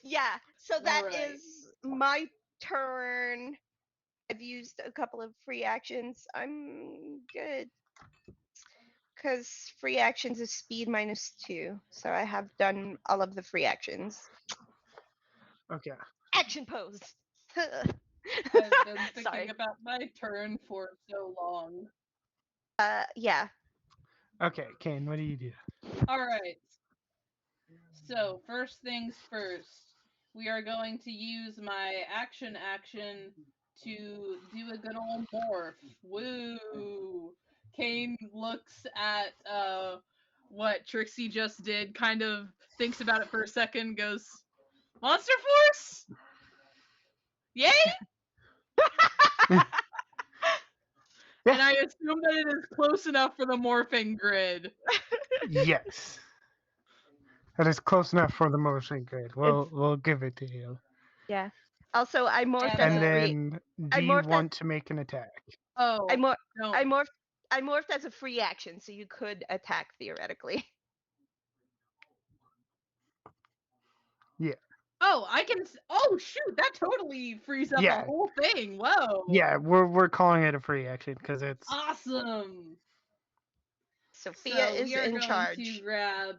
S1: Yeah. So that is my turn. I've used a couple of free actions. I'm good. Because free actions is speed -2. So I have done all of the free actions.
S6: Okay.
S1: Action pose.
S4: I've been thinking
S1: Sorry.
S4: about my turn for so long.
S1: Yeah.
S6: Okay, Kane, what do you do?
S4: Alright. So, first things first. We are going to use my action to do a good old morph. Woo! Kane looks at what Trixie just did, kind of thinks about it for a second, goes, Monster Force? Yay!
S6: Yeah.
S4: And I assume that it is close enough for the morphing grid.
S6: Yes. That is close enough for the motion grid. We'll give it to you.
S1: Yeah. Also, I morphed
S4: And
S1: as
S6: And
S1: a free.
S6: then,
S1: I
S6: do you
S1: morphed as
S6: want to make an attack?
S4: Oh,
S1: I mor-
S4: no.
S1: I morphed as a free action, so you could attack theoretically.
S6: Yeah.
S4: Oh, I can. Oh, shoot! That totally frees up
S6: Yeah.
S4: a whole thing. Whoa.
S6: Yeah, we're calling it a free action because it's
S4: Awesome.
S1: Sophia
S4: So
S1: is
S4: we are
S1: in
S4: going
S1: charge.
S4: to grab.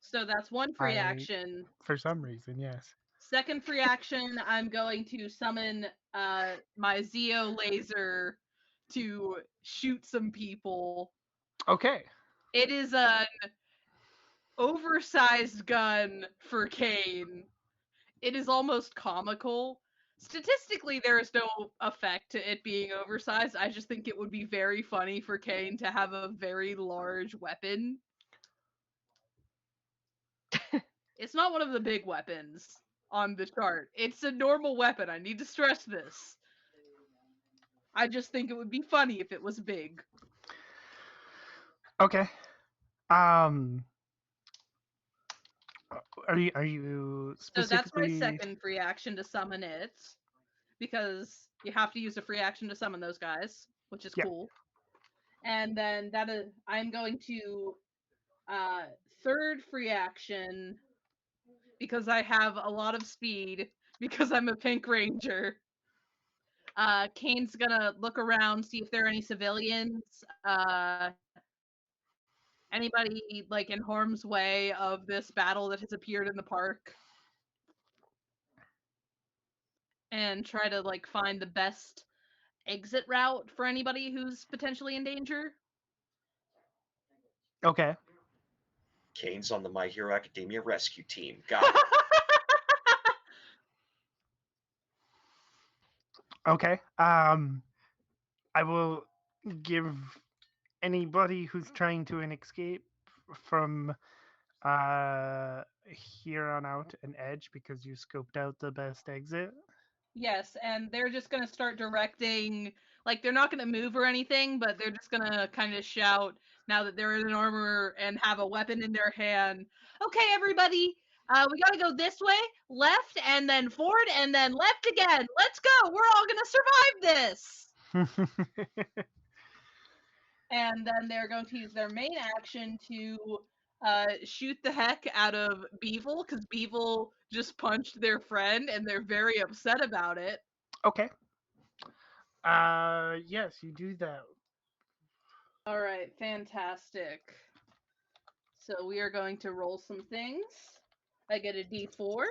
S4: So that's one free action.
S6: for some reason, yes.
S4: Second free action, I'm going to summon my Zeo laser to shoot some people.
S6: Okay.
S4: It is an oversized gun for Kane. It is almost comical. Statistically, there is no effect to it being oversized. I just think it would be very funny for Kane to have a very large weapon. It's not one of the big weapons on the chart. It's a normal weapon. I need to stress this. I just think it would be funny if it was big.
S6: Okay. Are you
S4: So that's my
S6: specifically
S4: second free action to summon it, because you have to use a free action to summon those guys, which is
S6: Yeah.
S4: cool. And then I'm going to third free action, because I have a lot of speed, because I'm a pink ranger. Kane's gonna look around, see if there are any civilians, anybody like in harm's way of this battle that has appeared in the park, and try to like find the best exit route for anybody who's potentially in danger.
S6: okay?
S3: Kane's on the My Hero Academia rescue team. Got it.
S6: Okay. I will give anybody who's trying to escape from here on out an edge because you scoped out the best exit.
S4: Yes, and they're just gonna start directing, like they're not gonna move or anything, but they're just gonna kind of shout now that they're in armor and have a weapon in their hand. Okay, everybody, we gotta go this way, left, and then forward, and then left again. Let's go. We're all gonna survive this. And then they're going to use their main action to shoot the heck out of Beevil, because Beevil just punched their friend and they're very upset about it.
S6: Okay. Yes, you do that.
S4: All right, fantastic. So we are going to roll some things. I get a d4,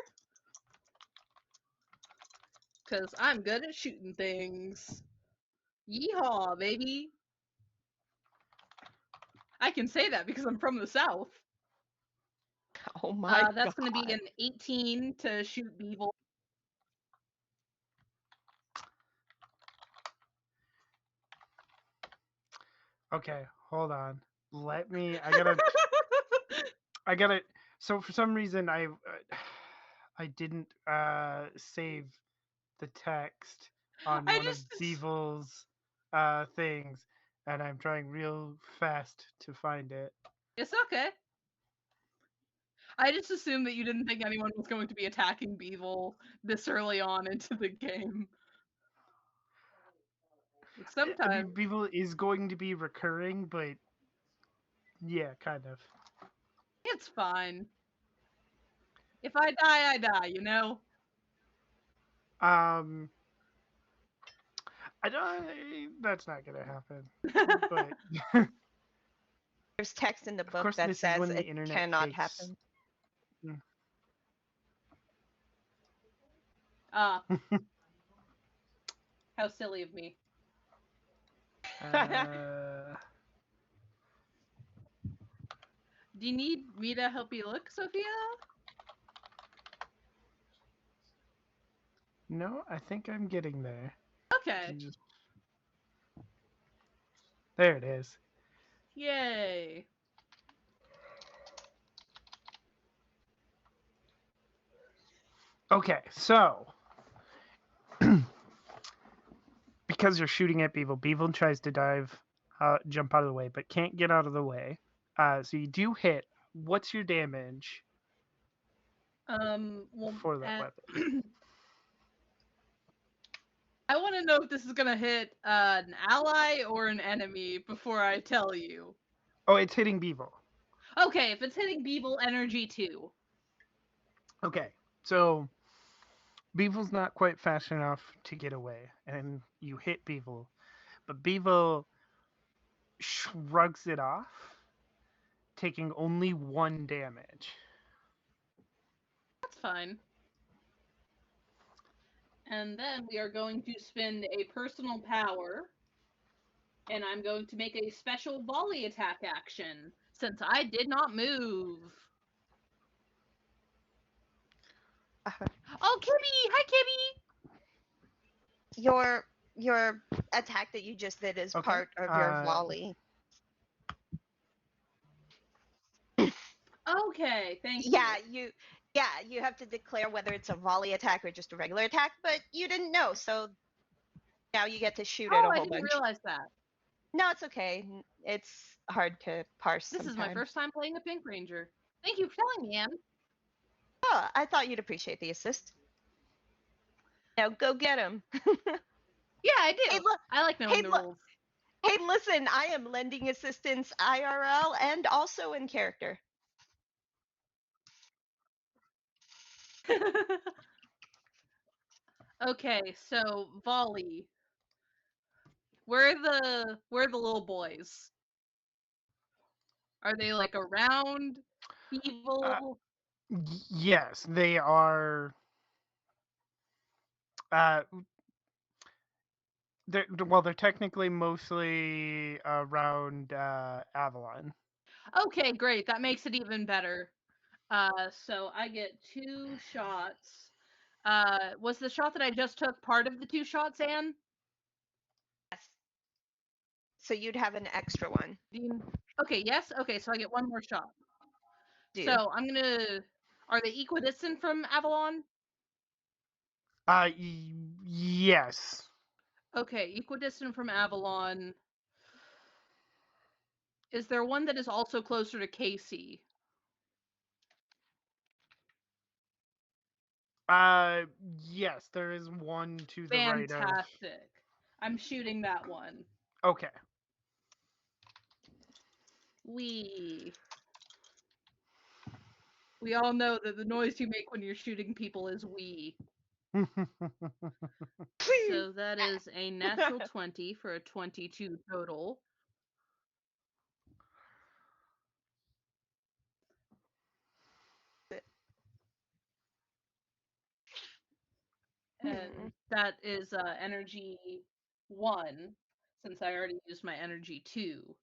S4: because I'm good at shooting things. Yeehaw, baby. I can say that because I'm from the South.
S1: Oh my god.
S4: That's going to be an 18 to shoot Beevil.
S6: Okay, hold on. Let me. I gotta. So for some reason, I didn't save the text on
S4: I
S6: one of
S4: just-
S6: Beevil's things, and I'm trying real fast to find it.
S4: It's okay. I just assumed that you didn't think anyone was going to be attacking Beevil this early on into the game. Like
S6: I mean,
S4: sometimes.
S6: Beevil is going to be recurring, but yeah, kind of.
S4: It's fine. If I die, I die, you know?
S6: I don't. That's not gonna happen. But
S1: There's text in the
S6: of
S1: book
S6: course,
S1: that
S6: this is
S1: says
S6: when the
S1: it
S6: internet
S1: cannot
S6: takes.
S1: happen.
S4: Ah. How silly of me. Do you need me to help you look, Sophia?
S6: No, I think I'm getting there.
S4: Okay.
S6: There it is.
S4: Yay.
S6: Okay, so because you're shooting at Beevil, Beevil tries to dive jump out of the way, but can't get out of the way. So you do hit. What's your damage
S4: Well,
S6: for that weapon?
S4: I want to know if this is gonna hit an ally or an enemy before I tell you.
S6: Oh, it's hitting Beevil.
S4: Okay, if it's hitting Beeble, energy 2.
S6: Okay, so Beevil's not quite fast enough to get away, and you hit Beevil, but Beevil shrugs it off, taking only 1 damage.
S4: That's fine. And then we are going to spend a personal power, and I'm going to make a special volley attack action, since I did not move. Oh, Kibby! Hi, Kibby!
S1: Your attack that you just did is
S6: Okay,
S1: part of your volley.
S4: Okay, thank you.
S1: You have to declare whether it's a volley attack or just a regular attack, but you didn't know, so now you get to shoot it a
S4: I
S1: whole
S4: didn't
S1: bunch.
S4: realize that.
S1: No, it's okay. It's hard to parse.
S4: This is my
S1: sometimes.
S4: first time playing a Pink Ranger. Thank you for telling me, Anne.
S1: Oh, I thought you'd appreciate the assist. Now go get him.
S4: Yeah, I do.
S1: Hey, look.
S4: I like knowing
S1: Hey,
S4: the
S1: look.
S4: rules.
S1: Hey, listen, I am lending assistance IRL and also in character.
S4: Okay, so volley. Where are the little boys? Are they like around evil?
S6: Yes, they are. They're technically mostly around Avalon.
S4: Okay, great. That makes it even better. So I get 2 shots. Was the shot that I just took part of the 2 shots, Anne?
S1: Yes. So you'd have an extra one.
S4: Okay, yes? Okay, so I get 1 more shot.
S1: Do.
S4: So I'm gonna... Are they equidistant from Avalon?
S6: Yes.
S4: Okay, equidistant from Avalon. Is there one that is also closer to Casey?
S6: Yes, there is one to the right of.
S4: Fantastic. I'm shooting that one.
S6: Okay.
S4: We all know that the noise you make when you're shooting people is wee. So that is a natural 20 for a 22 total. And that is energy 1, since I already used my energy 2.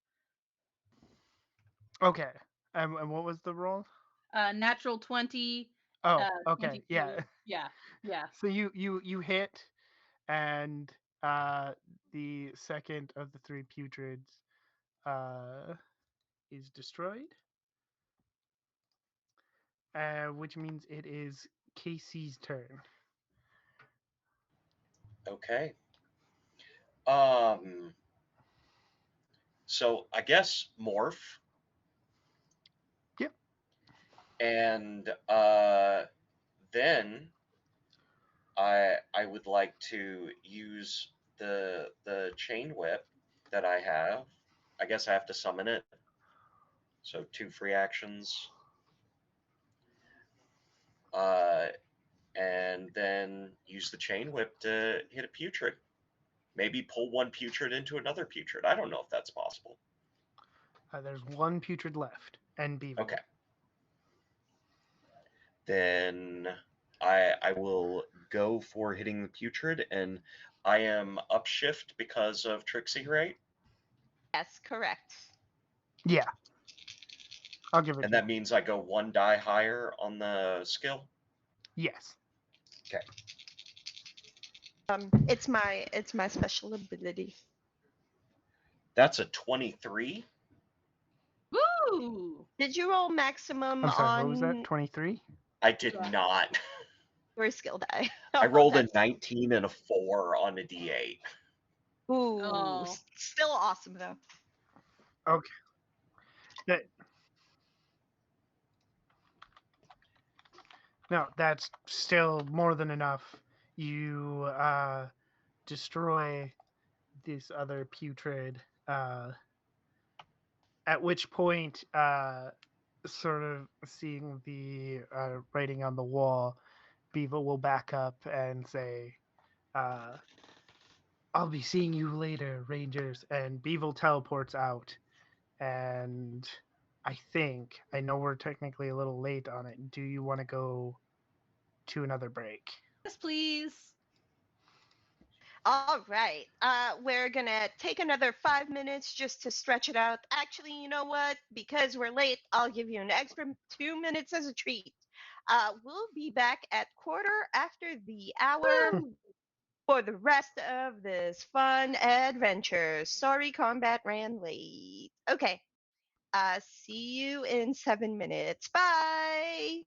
S6: Okay. And what was the roll?
S4: Natural 20.
S6: Oh, okay.
S4: 22.
S6: Yeah.
S4: Yeah.
S6: So you hit, and the second of the 3 putreds is destroyed. Which means it is Casey's turn.
S3: Okay. So I guess morph.
S6: Yep.
S3: And then I would like to use the chain whip that I have. I guess I have to summon it. So 2 free actions. And then use the chain whip to hit a putrid. Maybe pull one putrid into another putrid. I don't know if that's possible.
S6: There's 1 putrid left, and Beevil.
S3: Okay. Then I will go for hitting the putrid, and I am upshift because of Trixie, right?
S1: Yes, correct.
S6: Yeah. I'll give it.
S3: And that means I go 1 die higher on the skill.
S6: Yes.
S3: Okay.
S1: It's my special ability.
S3: That's a 23.
S4: Woo!
S1: Did you roll maximum
S6: I'm sorry,
S1: on
S6: what was that? 23?
S3: I did not.
S1: your skill die?
S3: I rolled a 19 and a 4 on a D8.
S1: Ooh,
S4: Oh.
S1: still awesome though.
S6: Okay. That, no, that's still more than enough. You destroy this other putrid. At which point, sort of seeing the writing on the wall, Beaver will back up and say, uh, "I'll be seeing you later, Rangers." And Beaver teleports out, and I know we're technically a little late on it. Do you want to go to another break?
S4: Yes, please.
S1: All right. We're gonna take another 5 minutes just to stretch it out. Actually, you know what? Because we're late, I'll give you an extra 2 minutes as a treat. We'll be back at quarter after the hour for the rest of this fun adventure. Sorry, combat ran late. Okay. See you in 7 minutes. Bye.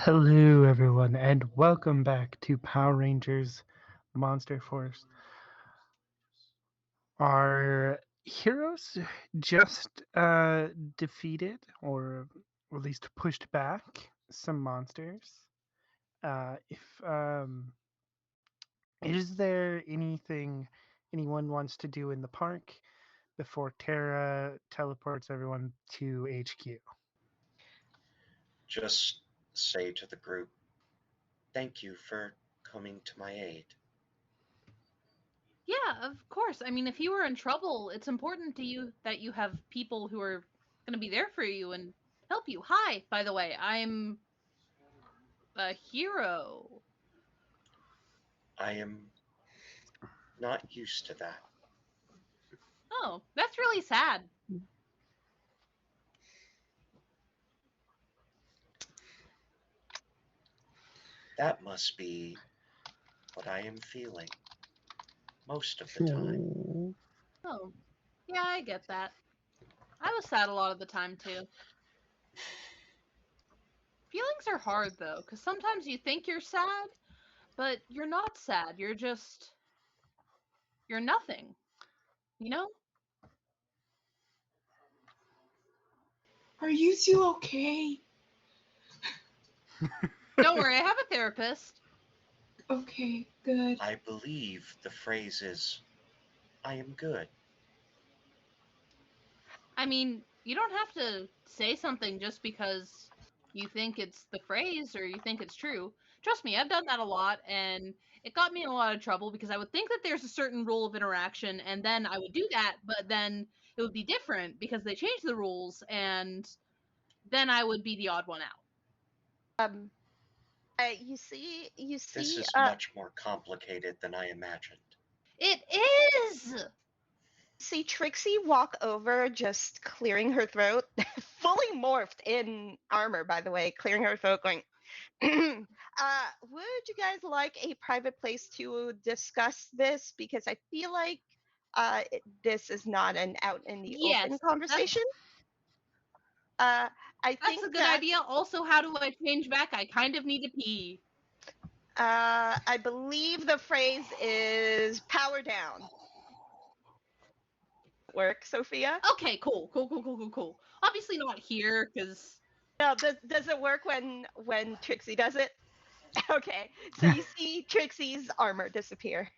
S6: Hello, everyone, and welcome back to Power Rangers Monster Force. Our heroes just defeated, or at least pushed back, some monsters. If Is there anything anyone wants to do in the park before Terra teleports everyone to HQ?
S3: Just say to the group, thank you for coming to my aid.
S4: Yeah, of course. I mean, if you were in trouble, it's important to you that you have people who are going to be there for you and help you. Hi, by the way, I'm a hero.
S3: I am not used to that.
S4: Oh, that's really sad.
S3: That must be what I am feeling most of the time.
S4: Oh, yeah, I get that. I was sad a lot of the time too. Feelings are hard though, because sometimes you think you're sad, but you're not sad. You're nothing, you know?
S5: Are you two okay?
S4: Don't worry, I have a therapist.
S5: Okay, good.
S3: I believe the phrase is, I am good.
S4: I mean, you don't have to say something just because you think it's the phrase or you think it's true. Trust me, I've done that a lot and it got me in a lot of trouble because I would think that there's a certain rule of interaction and then I would do that, but then it would be different because they changed the rules and then I would be the odd one out.
S1: You
S3: This
S1: see,
S3: is much more complicated than I imagined.
S4: It is!
S1: see Trixie walk over, just clearing her throat, fully morphed in armor, by the way, clearing her throat, going, would you guys like a private place to discuss this? Because I feel like this is not an out in the
S4: Yes,
S1: open conversation. I
S4: that's
S1: think
S4: a good
S1: that
S4: idea. Also, how do I change back? I kind of need to pee.
S1: I believe the phrase is power down. Work, Sophia?
S4: Okay, cool. Obviously not here, because
S1: No, does it work when Trixie does it? Okay, so you see Trixie's armor disappear.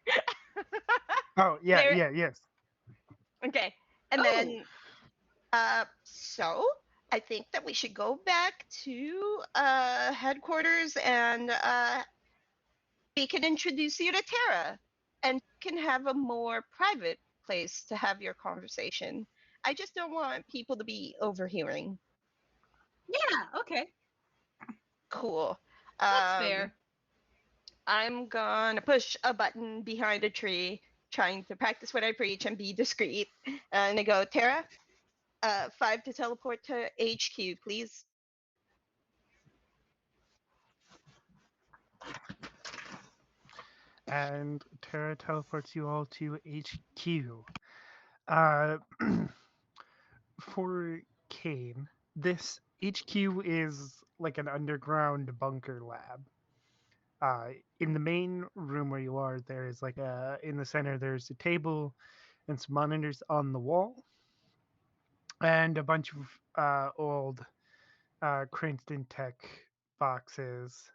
S6: Oh, yeah,
S1: There.
S6: yes.
S1: Okay, and
S4: oh,
S1: then so I think that we should go back to headquarters and we can introduce you to Tara and can have a more private place to have your conversation. I just don't want people to be overhearing.
S4: yeah, okay.
S1: Cool.
S4: That's
S1: Um,
S4: fair.
S1: I'm gonna push a button behind a tree, trying to practice what I preach and be discreet. And I go, Tara, 5 to teleport to HQ, please.
S6: And Terra teleports you all to HQ. Uh, for Kane, this HQ is like an underground bunker lab. In the main room where you are, there is like in the center, there's a table and some monitors on the wall, and a bunch of old Cranston Tech boxes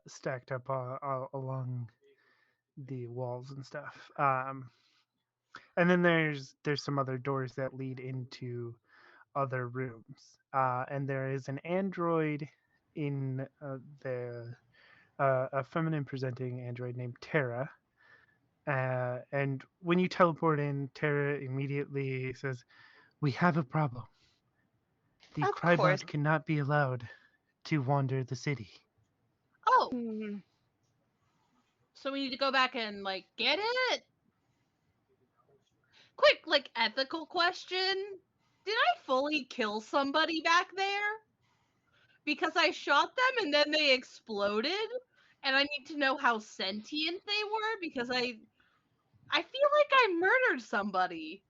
S6: stacked up along the walls and stuff. And then there's some other doors that lead into other rooms. And there is an android in the a feminine presenting android named Terra. And when you teleport in, Terra immediately says, "We have a problem. The
S1: Of course.
S6: Crybot cannot be allowed to wander the city."
S4: Oh,
S1: Hmm.
S4: so we need to go back and like get it? Quick, like ethical question. Did I fully kill somebody back there? Because I shot them and then they exploded? And I need to know how sentient they were because I feel like I murdered somebody.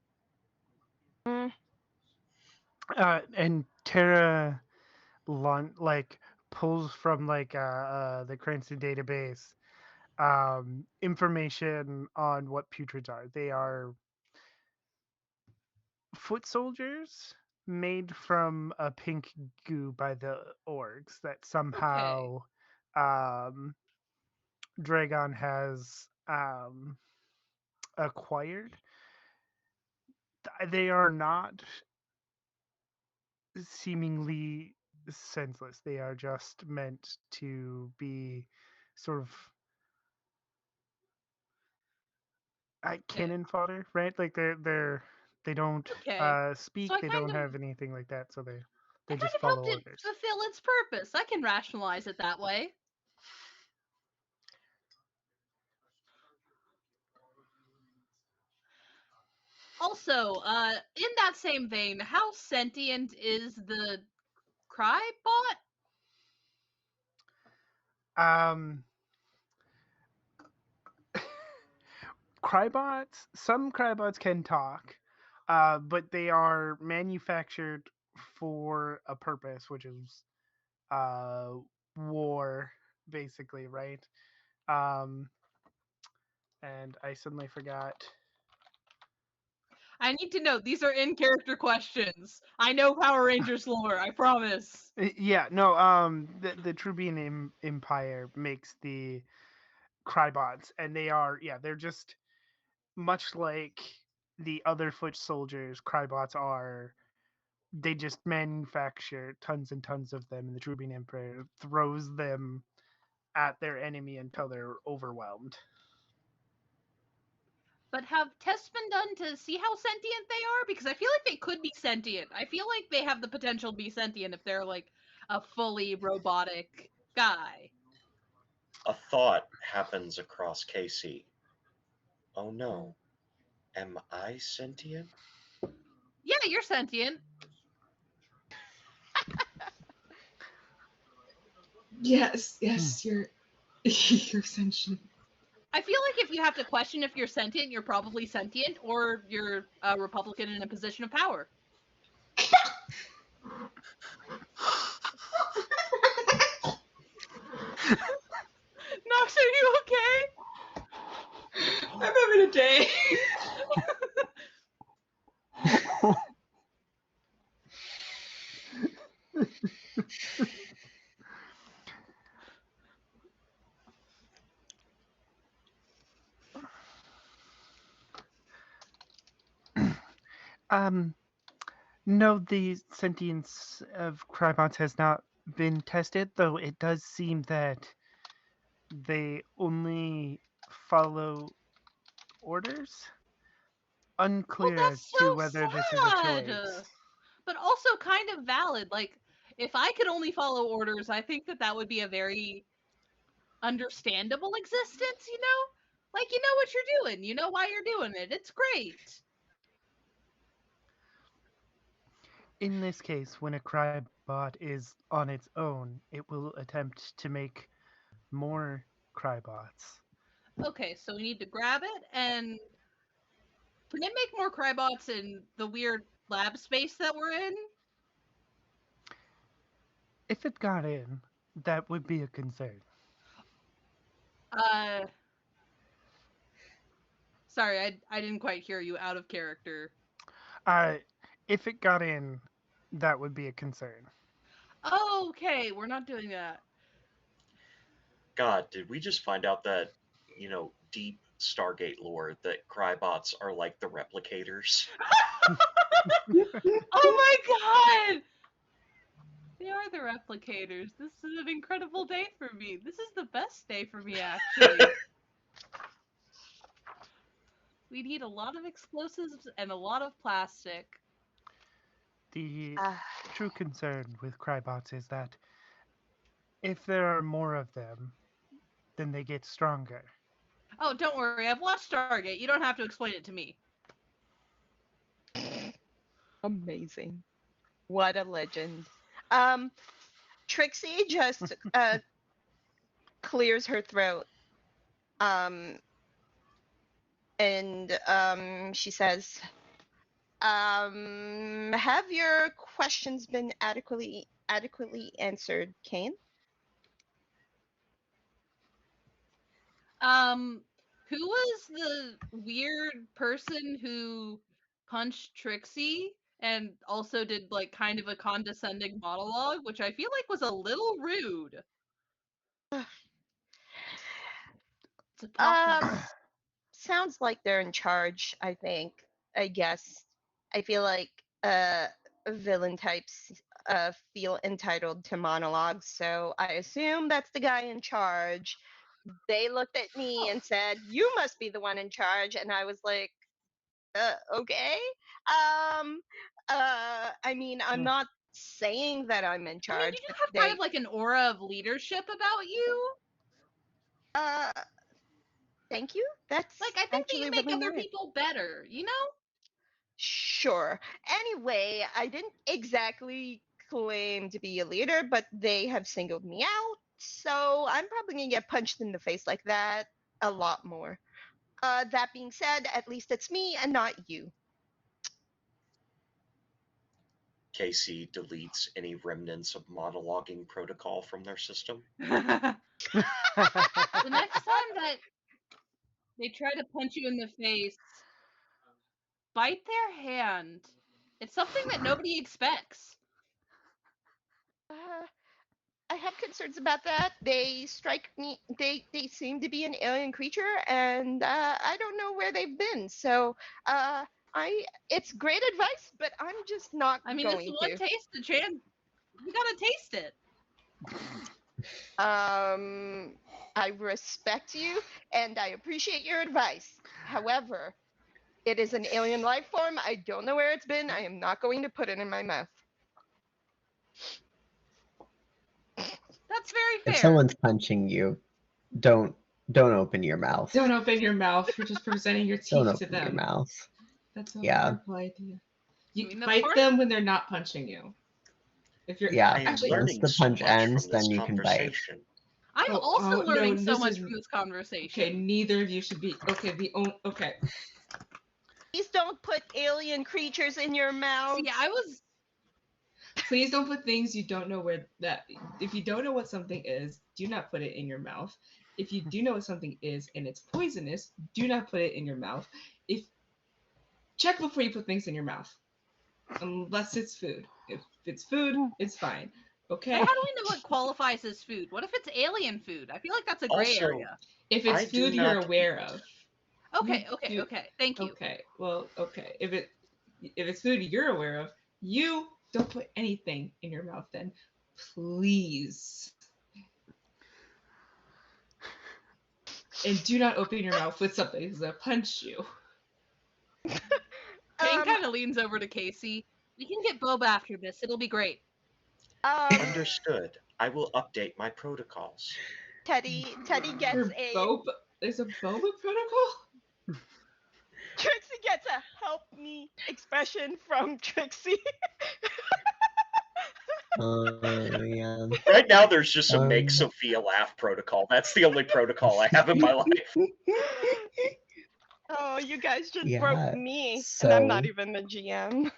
S6: And Terra like pulls from like the Cranston database information on what putreds are. They are foot soldiers made from a pink goo by the orgs that somehow Dragon has acquired. They are not seemingly senseless. They are just meant to be sort of cannon fodder, right? Like they don't speak.
S4: So I
S6: they
S4: kind
S6: don't
S4: of
S6: have anything like that. So they
S4: kind
S6: just
S4: of
S6: follow
S4: helped it
S6: orders.
S4: fulfill its purpose. I can rationalize it that way. Also, in that same vein, how sentient is the Crybot?
S6: Some Crybots can talk, but they are manufactured for a purpose, which is war, basically, right? And I suddenly forgot.
S4: I need to know. These are in-character questions. I know Power Rangers lore, I promise.
S6: Yeah, no, the Trubian Empire makes the Crybots, and they're just much like the other foot soldiers. Crybots are, they just manufacture tons and tons of them, and the Trubian Empire throws them at their enemy until they're overwhelmed.
S4: But have tests been done to see how sentient they are? Because I feel like they could be sentient. I feel like they have the potential to be sentient if they're like a fully robotic guy.
S3: A thought happens across Casey. Oh no, am I sentient?
S4: Yeah, you're sentient.
S5: Yes, you're you're sentient.
S4: I feel like if you have to question if you're sentient, you're probably sentient, or you're a Republican in a position of power. Nox, are you okay?
S5: I'm having a day.
S6: No, the sentience of Crybots has not been tested, though it does seem that they only follow orders. Unclear
S4: Well,
S6: as
S4: that's
S6: to
S4: so
S6: whether this is a
S4: sad.
S6: choice.
S4: But also kind of valid. Like, if I could only follow orders, I think that would be a very understandable existence, you know? Like, you know what you're doing. You know why you're doing it. It's great.
S6: In this case, when a Crybot is on its own, it will attempt to make more Crybots.
S4: Okay, so we need to grab it, and can it make more Crybots in the weird lab space that we're in?
S6: If it got in, that would be a concern.
S4: Sorry, I didn't quite hear you out of character.
S6: If it got in, that would be a concern.
S4: Okay, we're not doing that.
S3: God, did we just find out that, deep Stargate lore that Crybots are like the replicators?
S4: Oh my god! They are the replicators. This is an incredible day for me. This is the best day for me, actually. We need a lot of explosives and a lot of plastic.
S6: The true concern with Crybots is that if there are more of them, then they get stronger.
S4: Oh, don't worry. I've watched Stargate. You don't have to explain it to me.
S1: Amazing. What a legend. Trixie just clears her throat. And she says, have your questions been adequately answered, Kane?
S4: Who was the weird person who punched Trixie and also did like kind of a condescending monologue, which I feel like was a little rude? It's a
S1: Um,
S4: preference.
S1: sounds like they're in charge, I think. I guess. I feel like villain types feel entitled to monologues, so I assume that's the guy in charge. They looked at me and said, "You must be the one in charge," and I was like, okay. I mean, I'm not saying that I'm in
S4: I mean,
S1: charge,
S4: you do
S1: but
S4: have kind of like an aura of leadership about you.
S1: uh, thank you. That's
S4: Like, I think that you
S1: actually
S4: make
S1: really
S4: other
S1: nice.
S4: people better, you know?
S1: Sure. Anyway, I didn't exactly claim to be a leader, but they have singled me out, so I'm probably gonna get punched in the face like that a lot more. That being said, at least it's me and not you.
S3: Casey deletes any remnants of monologuing protocol from their system.
S4: The next time that they try to punch you in the face, bite their hand. It's something that nobody expects.
S1: Uh, I have concerns about that. They strike me. They seem to be an alien creature, and I don't know where they've been. So I it's great advice, but I'm just not
S4: I mean, it's
S1: going
S4: the one
S1: to.
S4: taste the chance. You gotta taste it.
S1: I respect you and I appreciate your advice. However, it is an alien life form. I don't know where it's been. I am not going to put it in my mouth.
S4: That's very
S2: If
S4: fair.
S2: someone's punching you, don't open your mouth.
S5: Don't open your mouth. You're just presenting your
S2: Don't
S5: teeth to
S2: open your
S5: them.
S2: mouth.
S5: That's a
S2: Yeah.
S5: horrible idea. You
S4: I mean, the
S5: fight
S4: part-
S5: them when they're not punching you. If you're
S2: Yeah.
S3: I am
S5: actually,
S2: Once
S3: learning
S2: the
S3: so
S2: punch
S3: much
S2: ends,
S3: from this
S2: then you can bite.
S3: conversation.
S4: I'm
S5: Oh,
S4: also
S5: no,
S4: learning so
S5: this
S4: much
S5: is-
S4: from this conversation.
S5: okay, neither of you should be okay. Okay.
S1: Please don't put alien creatures in your mouth.
S4: See, I was
S5: Please don't put things you don't know where that. If you don't know what something is, do not put it in your mouth. If you do know what something is and it's poisonous, do not put it in your mouth. If check before you put things in your mouth, unless it's food. If it's food, it's fine. Okay.
S4: But how do we know what qualifies as food? What if it's alien food? I feel like that's a gray
S3: Also,
S4: area.
S5: If it's
S3: I do
S5: food you're
S3: not
S5: aware of.
S4: Okay,
S5: you-
S4: okay. Thank you.
S5: Okay. Well, okay. If it's food you're aware of, you don't put anything in your mouth then. Please. And do not open your mouth with something that's gonna punch you.
S4: Kane kind of leans over to Casey. We can get Boba after this. It'll be great.
S3: understood. I will update my protocols.
S1: Teddy gets
S5: For
S1: a
S5: Boba, there's a Boba protocol?
S1: Trixie gets a help me expression from Trixie.
S2: Yeah.
S3: Right now, there's just a make
S2: Um,
S3: Sophia laugh protocol. That's the only protocol I have in my life.
S1: Oh, you guys just
S2: Yeah,
S1: broke me, and I'm not
S2: so-
S1: even the GM.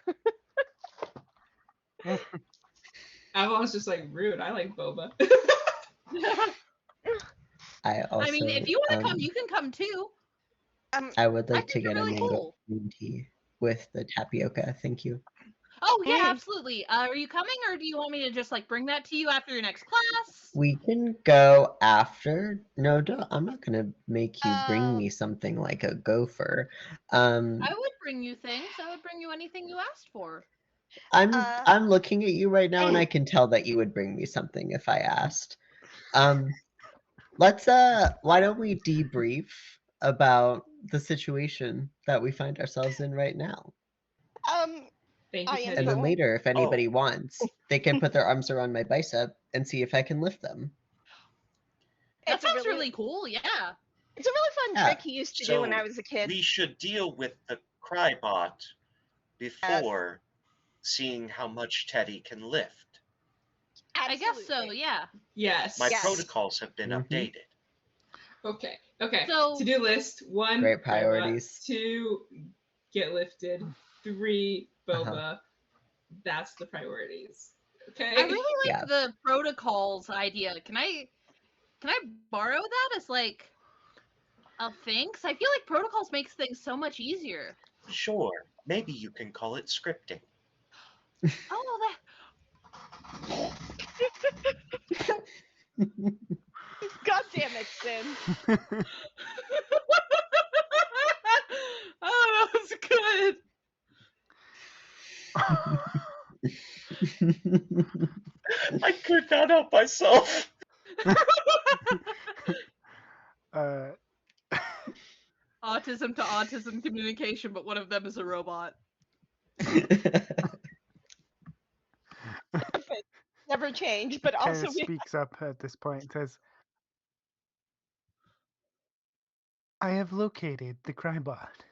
S5: Avalon's just like rude. I like Boba.
S2: I also.
S4: I mean, if you want to come, you can come too.
S2: I would like
S4: think
S2: to
S4: you're
S2: get
S4: really
S2: a mango
S4: cool.
S2: green tea with the tapioca. Thank you.
S4: Oh yeah, absolutely. Are you coming, or do you want me to just like bring that to you after your next class?
S2: We can go after. No, don't. I'm not gonna make you bring me something like a gopher.
S4: I would bring you things. I would bring you anything you asked for.
S2: I'm looking at you right now, and I can tell that you would bring me something if I asked. Let's why don't we debrief about the situation that we find ourselves in right now?
S5: Thank
S1: I
S5: you,
S1: am
S5: Teddy.
S2: And then later, if anybody
S3: Oh.
S2: wants, they can put their arms around my bicep and see if I can lift them.
S4: That
S1: It's a
S4: sounds really cool. Yeah.
S1: It's a really fun
S2: Yeah.
S1: trick he used to do when
S3: So
S1: I was a kid.
S3: we should deal with the crybot before seeing how much Teddy can lift.
S4: I guess so.
S1: Absolutely.
S4: Yeah.
S5: Yes.
S3: My
S1: Yes.
S3: protocols have been
S2: Mhm.
S3: updated.
S5: Okay.
S4: So-
S5: to-do list: 1,
S2: Great
S5: Crybot,
S2: priorities.
S5: 2, get lifted, 3,
S2: Uh-huh.
S5: Boba. That's the priorities. Okay.
S4: I really like
S2: Yeah.
S4: the protocols idea. Can I borrow that as like Thanks. I feel like protocols makes things so much easier.
S3: Sure, maybe you can call it scripting.
S4: Oh,
S1: God damn it, Sin.
S4: oh, that was good.
S3: I could not help myself.
S6: uh,
S4: Autism to autism communication, but one of them is a robot.
S1: Never change, but
S6: Kane
S1: also we
S6: speaks up at this point and says, I have located the crime bot.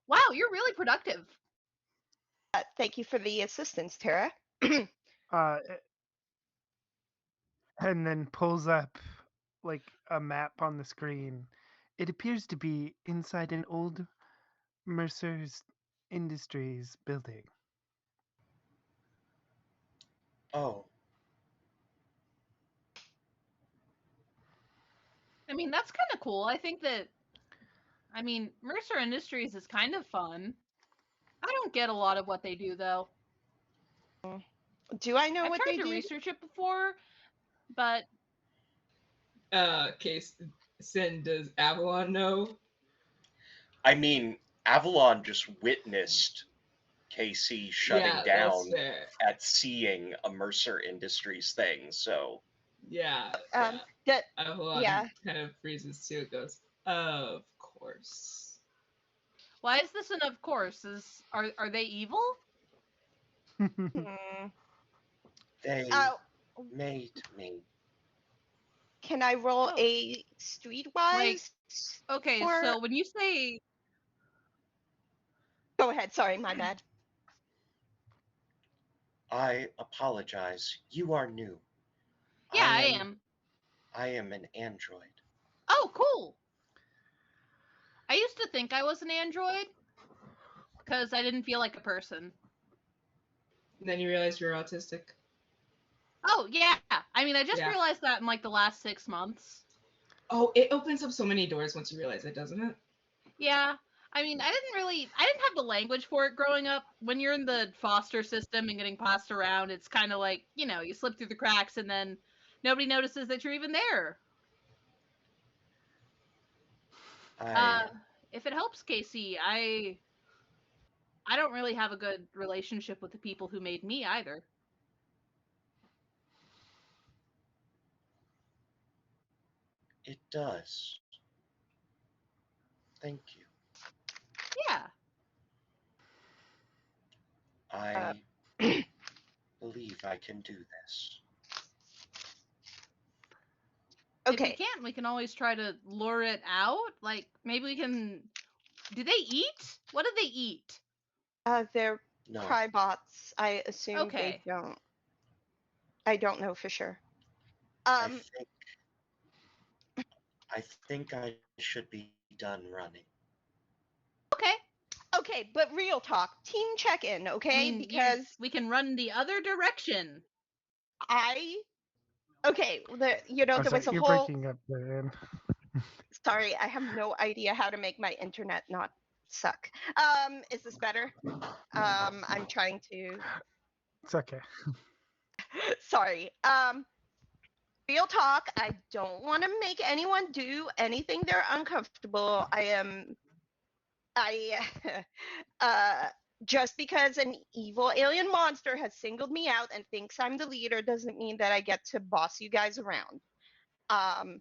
S4: Wow, you're really productive.
S1: thank you for the assistance, Tara.
S6: Uh, and then pulls up like a map on the screen. It appears to be inside an old Mercer's Industries building.
S3: Oh,
S4: I mean, that's kind of cool. I mean, Mercer Industries is kind of fun. I don't get a lot of what they do, though.
S1: Do I know
S4: I've
S1: what
S4: tried
S1: they
S4: to
S1: do?
S4: research it before, but
S5: Case Sin, does Avalon know?
S3: I mean, Avalon just witnessed KC shutting
S5: Yeah, that's
S3: down
S5: fair.
S3: at seeing a Mercer Industries thing, so
S5: Yeah,
S1: That
S5: Avalon
S1: yeah.
S5: kind of freezes too. It goes, of course.
S4: why is this an of course? Are they evil?
S1: Hmm.
S3: they
S1: Uh,
S3: made me.
S1: can I roll
S4: Oh.
S1: a streetwise?
S4: Okay,
S1: or
S4: so when you say
S1: go ahead. Sorry, my bad.
S3: I apologize. You are new.
S4: yeah, I am.
S3: I am an android.
S4: Oh, cool. I used to think I was an android because I didn't feel like a person.
S5: And then you realize you're autistic.
S4: Oh yeah, I mean, I just
S5: Yeah.
S4: realized that in like the last 6 months.
S5: Oh, it opens up so many doors once you realize it, doesn't it?
S4: Yeah. I mean, I didn't have the language for it growing up. When you're in the foster system and getting passed around, it's kind of like, you slip through the cracks and then nobody notices that you're even there.
S3: I
S4: Uh, if it helps, Casey, I don't really have a good relationship with the people who made me either.
S3: it does. Thank you.
S4: Yeah.
S1: Uh,
S3: I believe I can do this.
S4: If we
S1: okay.
S4: can't, we can always try to lure it out. Like maybe we can. Do they eat? What do they eat?
S1: They're
S3: No,
S1: crybots. I assume they
S4: Okay.
S1: don't. I don't know for sure.
S3: I
S1: Um.
S3: think I think I should be done running.
S4: Okay.
S1: Okay, but real talk. Team check-in,
S4: I
S1: okay?
S4: mean,
S1: Because
S4: we can run the other direction.
S1: I. Okay,
S6: Oh,
S1: there
S6: sorry,
S1: was a
S6: you're
S1: whole.
S6: breaking up there.
S1: Sorry, I have no idea how to make my internet not suck. Is this better? I'm trying to.
S6: It's okay.
S1: Sorry. Real talk. I don't want to make anyone do anything they're uncomfortable. I. uh. Just because an evil alien monster has singled me out and thinks I'm the leader doesn't mean that I get to boss you guys around. Um,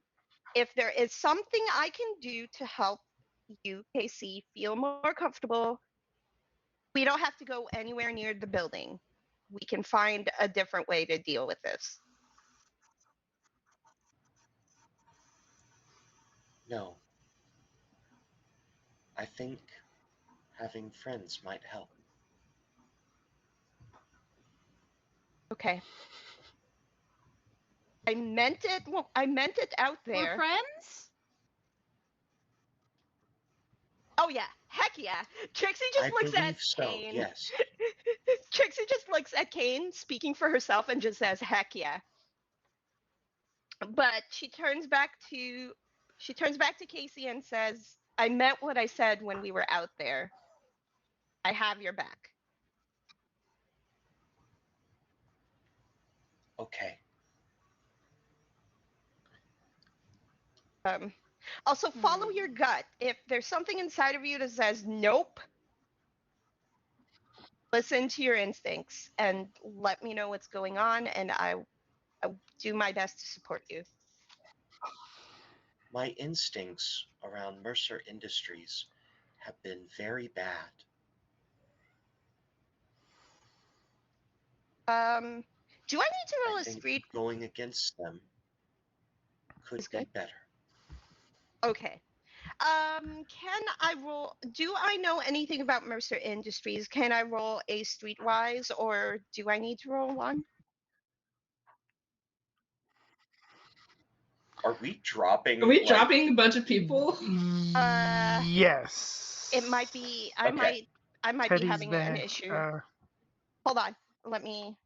S1: if there is something I can do to help you, KC, feel more comfortable, we don't have to go anywhere near the building. We can find a different way to deal with this.
S3: No, I think having friends might help.
S1: Okay. I meant it. Well, I meant it out
S4: We're
S1: there.
S4: friends?
S1: Oh yeah, heck yeah. Trixie
S3: I
S1: just looks at
S3: believe so,
S1: Kane.
S3: yes.
S1: Trixie just looks at Kane, speaking for herself, and just says, "Heck yeah." But she turns back to She turns back to Casey and says, I meant what I said when we were out there. I have your back.
S3: Okay.
S1: Also, follow your gut. If there's something inside of you that says nope, listen to your instincts and let me know what's going on, and I'll do my best to support you.
S3: My instincts around Mercer Industries have been very bad.
S1: Do I need to roll
S3: I
S1: a
S3: think
S1: street?
S3: going against them could
S1: Is
S3: be
S1: good.
S3: better.
S1: Okay. Can I roll? Do I know anything about Mercer Industries? Can I roll a streetwise, or do I need to roll one?
S3: Are we dropping?
S5: Are we
S3: like,
S5: dropping a bunch of people?
S6: Yes.
S1: It might be. I
S3: Okay.
S1: might be
S6: Teddy's
S1: having an
S6: back.
S1: issue. Hold on. Let me.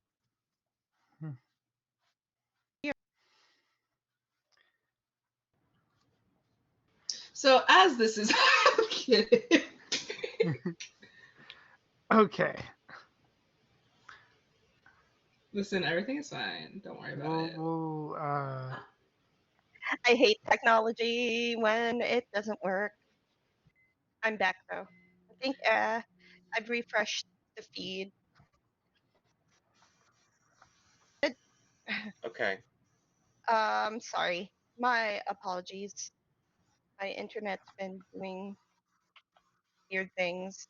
S5: So as this is I'm kidding.
S6: Okay.
S5: Listen, everything is fine. Don't worry about it.
S6: We'll
S1: I hate technology when it doesn't work. I'm back though. I think I've refreshed the feed.
S3: Okay.
S1: Sorry. My apologies. My internet's been doing weird things.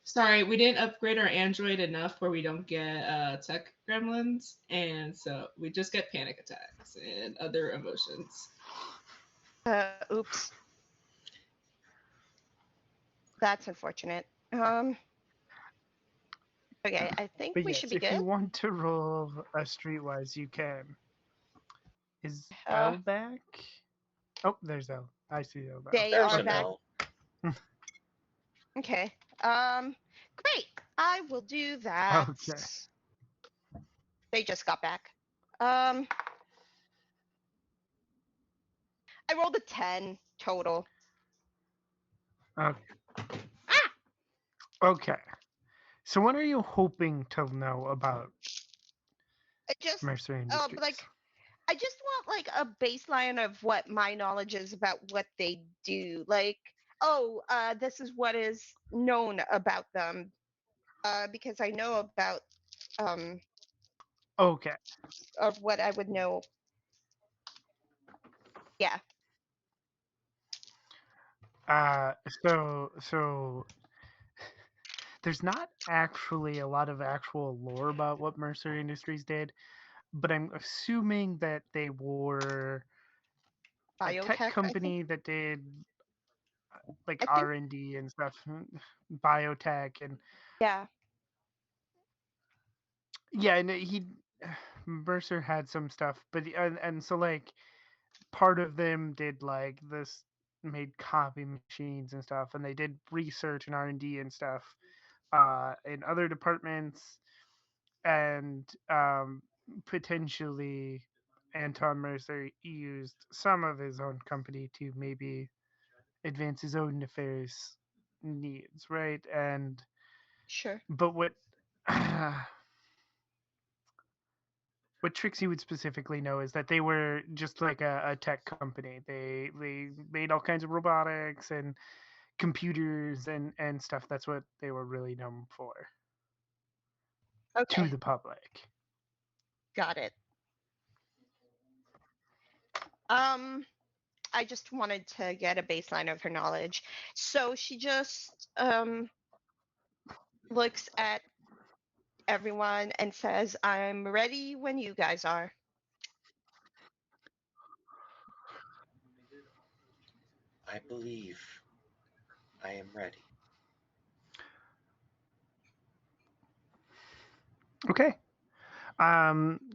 S5: Sorry, we didn't upgrade our Android enough where we don't get tech gremlins, and so we just get panic attacks and other emotions.
S1: Oops. That's unfortunate. Okay, I think
S6: but
S1: we
S6: yes,
S1: should be
S6: if
S1: good.
S6: you want to roll a streetwise, you can. Is
S1: Uh,
S6: L back? Oh, there's L. I see L now.
S1: They
S3: There's
S1: are
S3: an
S1: back.
S3: L.
S1: Okay. Great. I will do that.
S6: Okay.
S1: They just got back. I rolled a 10 total.
S6: Okay. Okay. So what are you hoping to know about
S1: I just
S6: Mercer Industries?
S1: I just want like a baseline of what my knowledge is about what they do. Like, this is what is known about them. Because I know about
S6: Okay.
S1: of what I would know. Yeah.
S6: So there's not actually a lot of actual lore about what Mercer Industries did, but I'm assuming that they were a tech
S1: Biotech, I think.
S6: company that did like
S1: I think
S6: R&D and stuff, biotech, and
S1: yeah.
S6: yeah, and Mercer had some stuff, but and so like part of them did like this, made copy machines and stuff, and they did research and R&D and stuff in other departments, and potentially Anton Mercer used some of his own company to maybe advance his own nefarious needs, right? And
S1: Sure.
S6: but what Trixie would specifically know is that they were just like a tech company. They made all kinds of robotics and computers and stuff. That's what they were really known for to
S1: Okay.
S6: the public.
S1: Got it. I just wanted to get a baseline of her knowledge. So she just looks at everyone and says, I'm ready when you guys are.
S3: I believe I am ready.
S6: Okay.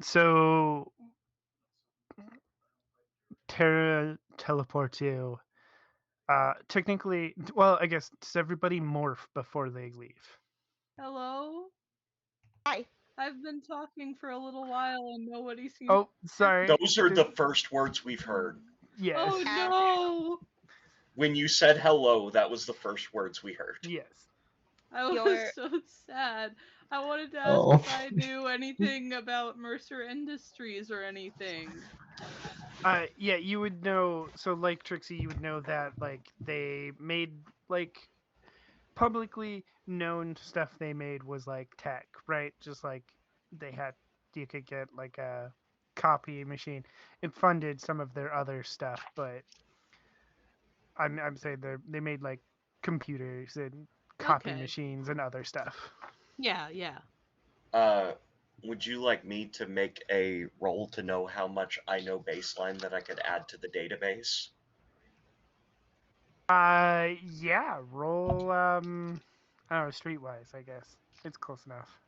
S6: So Terra teleports you. Technically, well, I guess, does everybody morph before they leave?
S4: Hello?
S1: Hi.
S4: I've been talking for a little while and nobody seems.
S6: Oh, sorry.
S3: Those are the first words we've heard.
S6: Yes.
S4: Oh
S1: Adler.
S4: no!
S3: When you said hello, that was the first words we heard.
S6: Yes.
S4: I was
S1: Your
S4: so sad. I wanted to ask
S2: Oh.
S4: if I knew anything about Mercer Industries or anything.
S6: Yeah, you would know. So, like Trixie, you would know that like they made like publicly known stuff they made was like tech, right? Just like they had, you could get like a copy machine. It funded some of their other stuff, but I'm saying they made like computers and copy
S4: Okay.
S6: machines and other stuff.
S4: Yeah, yeah.
S3: Uh, would you like me to make a roll to know how much I know baseline that I could add to the database?
S6: Yeah, roll I don't know, streetwise, I guess. It's close enough.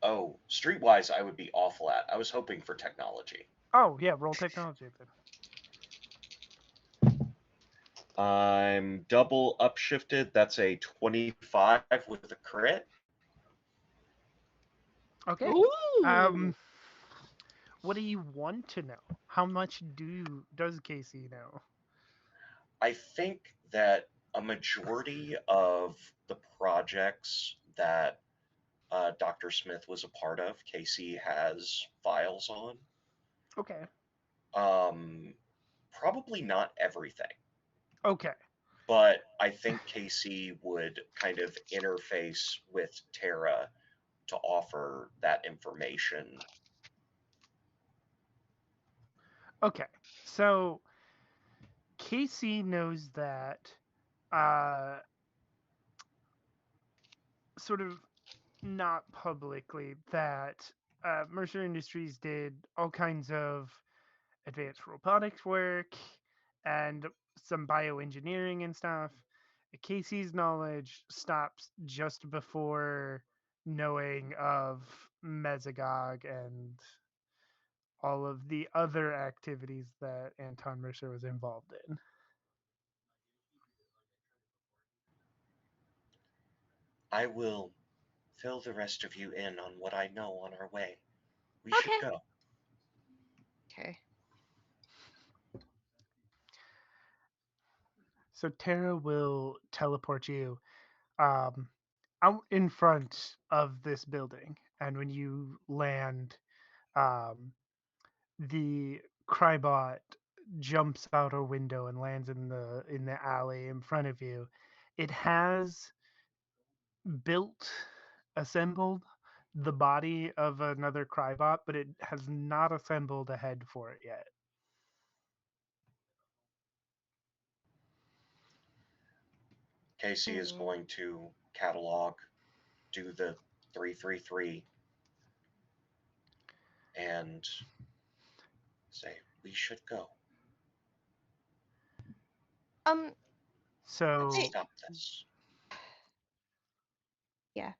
S3: Oh, streetwise, I would be awful at. I was hoping for technology.
S6: Oh, yeah, roll technology then.
S3: I'm double upshifted. That's a 25 with a crit.
S6: Okay.
S4: Ooh.
S6: What do you want to know? How much does Casey know?
S3: I think that a majority of the projects that Dr. Smith was a part of, Casey has files on.
S6: Okay.
S3: Probably not everything,
S6: Okay.
S3: but I think Casey would kind of interface with Tara to offer that information.
S6: Okay. So Casey knows that uh sort of not publicly that Mercer Industries did all kinds of advanced robotics work and some bioengineering and stuff. Casey's knowledge stops just before knowing of Mesogog and all of the other activities that Anton Mercer was involved in.
S3: I will fill the rest of you in on what I know on our way. We should
S4: Okay.
S3: go.
S1: okay.
S6: So Tara will teleport you um, out in front of this building, and when you land, um, the Crybot jumps out a window and lands in the alley in front of you. It has built, assembled the body of another Crybot, but it has not assembled a head for it yet.
S3: Casey is
S1: Mm.
S3: going to catalog, do the 333, and say, we should go.
S1: Um,
S6: So
S3: Let's stop this.
S1: yeah.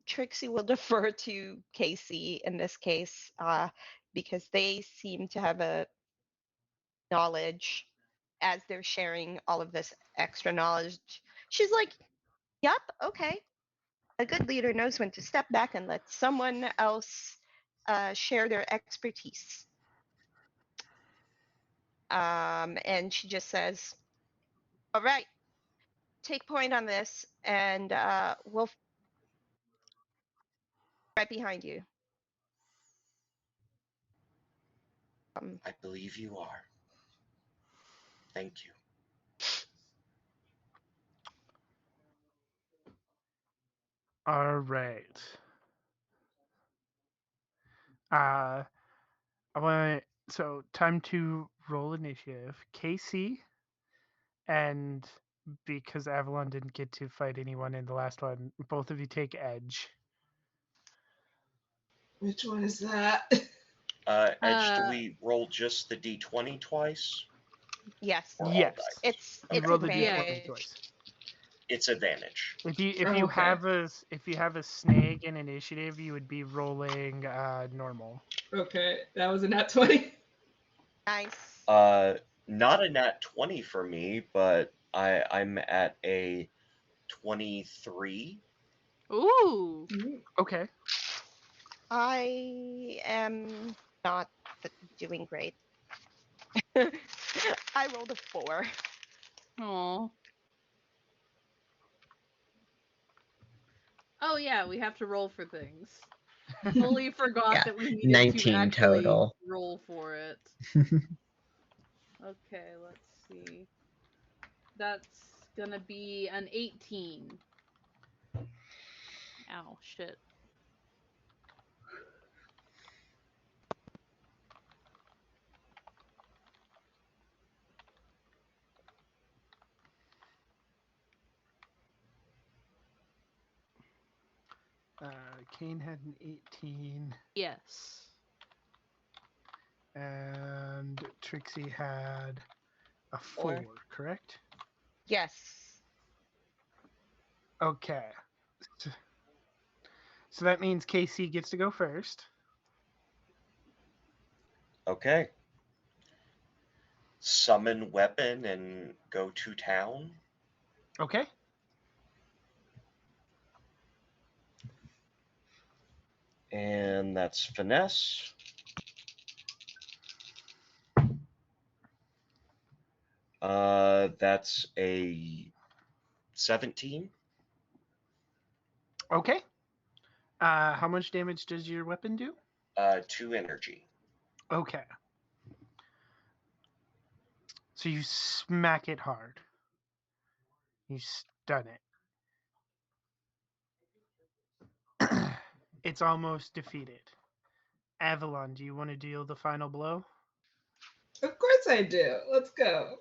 S1: Trixie will defer to Casey in this case, because they seem to have a knowledge as they're sharing all of this extra knowledge. She's like, "Yep, okay. A good leader knows when to step back and let someone else share their expertise." And she just says, "All right, take point on this, and we'll right behind you."
S3: I believe you are. Thank you.
S6: all right. Uh, I want so time to roll initiative. Casey, and because Avalon didn't get to fight anyone in the last one, both of you take edge.
S5: Which one is that?
S3: Edge, do we roll just the d20 twice?
S1: Yes,
S3: Or all
S6: Yes,
S3: dice?
S1: it's
S6: you
S1: it's
S6: roll the
S1: advantage.
S6: d20 twice.
S3: It's advantage.
S6: If you
S5: Okay.
S6: have a snake in initiative, you would be rolling normal.
S5: Okay, that was a nat 20.
S1: Nice.
S3: Not a nat 20 for me, but I'm at a 23.
S4: Ooh.
S6: Okay.
S1: I am not doing great. I rolled a 4.
S4: Aw. Oh yeah, we have to roll for things. Fully forgot
S2: Yeah,
S4: that we needed to
S2: 19
S4: actually
S2: total.
S4: roll for it. Okay, let's see. That's gonna be an 18. Ow, shit.
S6: Kane had an 18,
S4: Yes.
S6: and Trixie had a 4,
S1: 4.
S6: correct?
S1: Yes.
S6: Okay. So that means KC gets to go first.
S3: Okay. Summon weapon and go to town.
S6: Okay.
S3: And that's finesse. That's a 17.
S6: Okay. How much damage does your weapon do?
S3: 2 energy.
S6: Okay. So you smack it hard. You stun it. It's almost defeated. Avalon, do you want to deal the final blow?
S5: Of course I do. Let's go.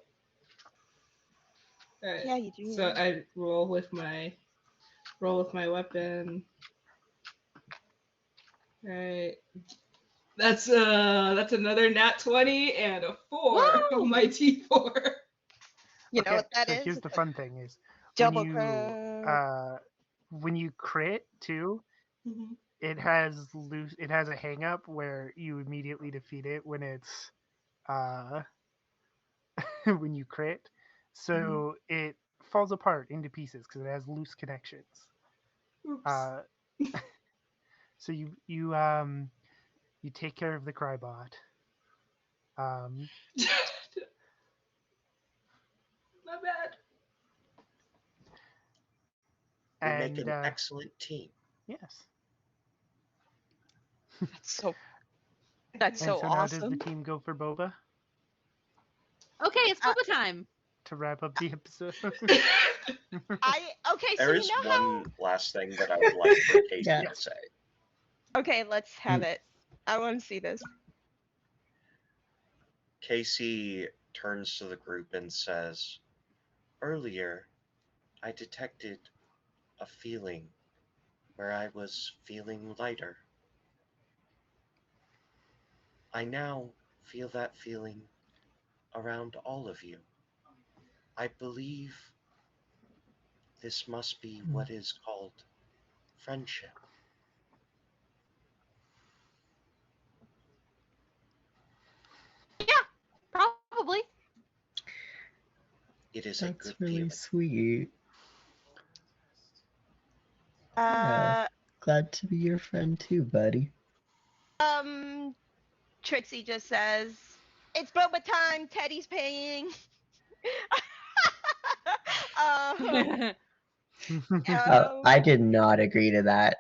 S5: All right.
S1: Yeah, you do.
S5: So I roll with my weapon. All right. That's another nat 20 and a 4
S1: Woo!
S5: on my T4.
S1: You know
S6: Okay,
S1: what that
S6: so
S1: is?
S6: here's the
S1: It's a
S6: fun thing is
S1: double crit.
S6: when you crit too,
S5: Mhm.
S6: it has a hang up where you immediately defeat it when it's uh when you crit. So it falls apart into pieces because it has loose connections.
S5: Oops.
S6: Uh so you take care of the crybot. Um
S5: My bad.
S3: We make
S6: and
S3: an excellent team.
S6: yes.
S1: That's
S6: And
S1: so
S6: so now does the
S1: awesome.
S6: team go for boba
S4: Okay, it's
S1: Uh,
S4: boba time.
S6: to wrap up the episode?
S1: Okay, so
S3: There
S1: you
S3: is
S1: know
S3: one last thing that I would like for Casey
S2: Yeah.
S3: to say.
S1: how. Okay, let's have it. I want to see this.
S3: Casey turns to the group and says, "Earlier, I detected a feeling where I was feeling lighter. I now feel that feeling around all of you. I believe this must be what is called friendship."
S4: Yeah, probably.
S3: It is a
S2: That's
S3: good
S2: really
S3: feeling.
S2: sweet.
S1: Uh,
S2: Yeah. Glad to be your friend too, buddy.
S1: Trixie just says, "It's boba time. Teddy's paying." um,
S2: I
S1: um,
S2: did not agree to that.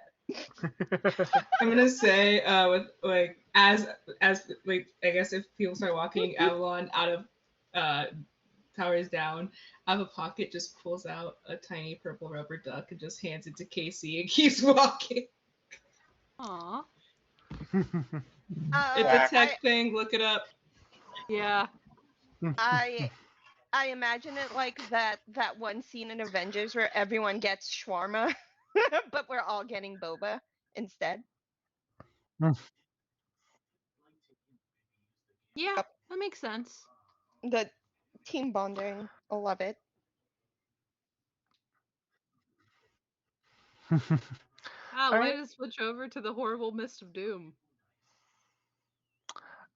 S5: I'm gonna say with like as like I guess if people start walking Avalon out of uh towers down, out of a pocket just pulls out a tiny purple rubber duck and just hands it to Casey and keeps walking.
S4: Aw.
S5: It's a
S3: Back.
S1: I
S5: tech thing, look it up.
S4: Yeah.
S1: I I imagine it like that one scene in Avengers where everyone gets shawarma, but we're all getting boba instead.
S4: Yeah,
S1: Yep.
S4: that makes sense.
S1: The team bonding. I love it.
S4: Ah,
S6: All
S4: way
S6: right.
S4: to switch over to the horrible mist of doom.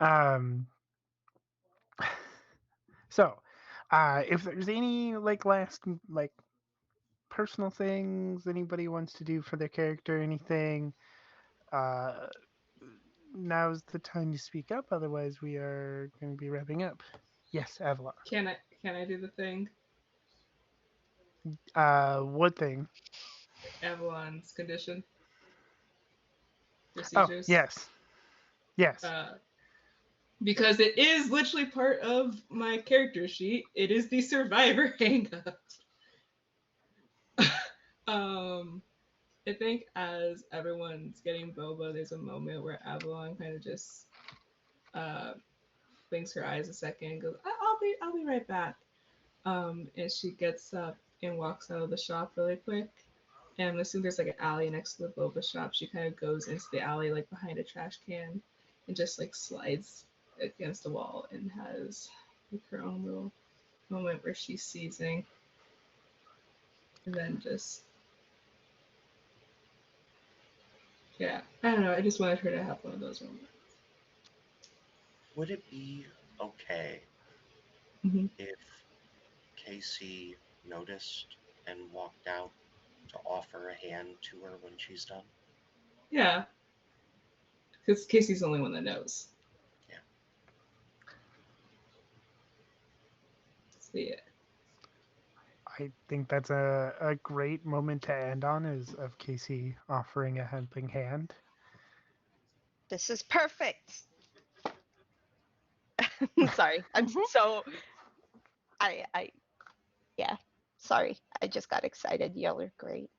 S6: Um, so, if there's any like last like personal things anybody wants to do for their character, anything, Uh, now's the time to speak up, otherwise we are going to be wrapping up. Yes, Avalon.
S5: Can I do the thing?
S6: What thing?
S5: Avalon's condition
S6: Oh,
S5: procedures.
S6: yes. Yes.
S5: Because it is literally part of my character sheet. It is the survivor hangup. um, I think as everyone's getting boba, there's a moment where Avalon kind of just uh, blinks her eyes a second and goes, I'll be right back. And she gets up and walks out of the shop really quick. And as soon as there's like an alley next to the boba shop, she kind of goes into the alley like behind a trash can and just like slides against the wall and has like her own little moment where she's seizing. And then just yeah, I don't know. I just wanted her to have one of those moments.
S3: Would it be okay
S5: Mhm.
S3: if Casey noticed and walked out to offer a hand to her when she's done?
S5: Yeah, because Casey's the only one that knows.
S3: Yeah.
S5: So yeah.
S6: I think that's a great moment to end on, is of Casey offering a helping hand.
S1: This is perfect. Sorry. I'm so I yeah. Sorry. I just got excited. Y'all are great.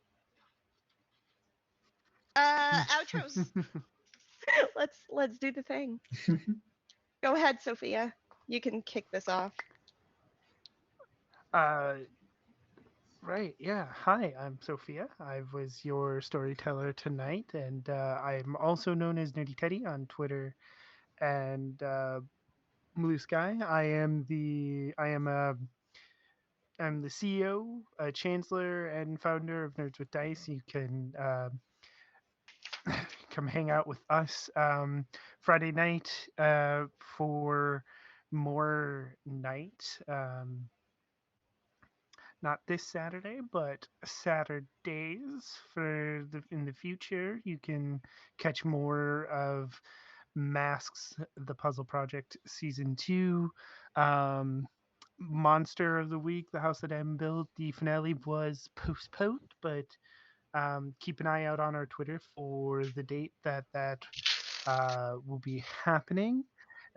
S1: Outros. Let's do the thing. Go ahead, Sophia. You can kick this off.
S6: uh, right, yeah. Hi, I'm Sophia. I was your storyteller tonight, and I'm also known as Nerdy Teddy on Twitter and Blue Sky. I'm the CEO, chancellor, and founder of Nerds with Dice. You can come hang out with us Friday night for more night. Not this Saturday, but Saturdays in the future. You can catch more of Masks: The Puzzle Project Season 2. Monster of the Week, The House That M Built. The finale was postponed, but keep an eye out on our Twitter for the date that will be happening.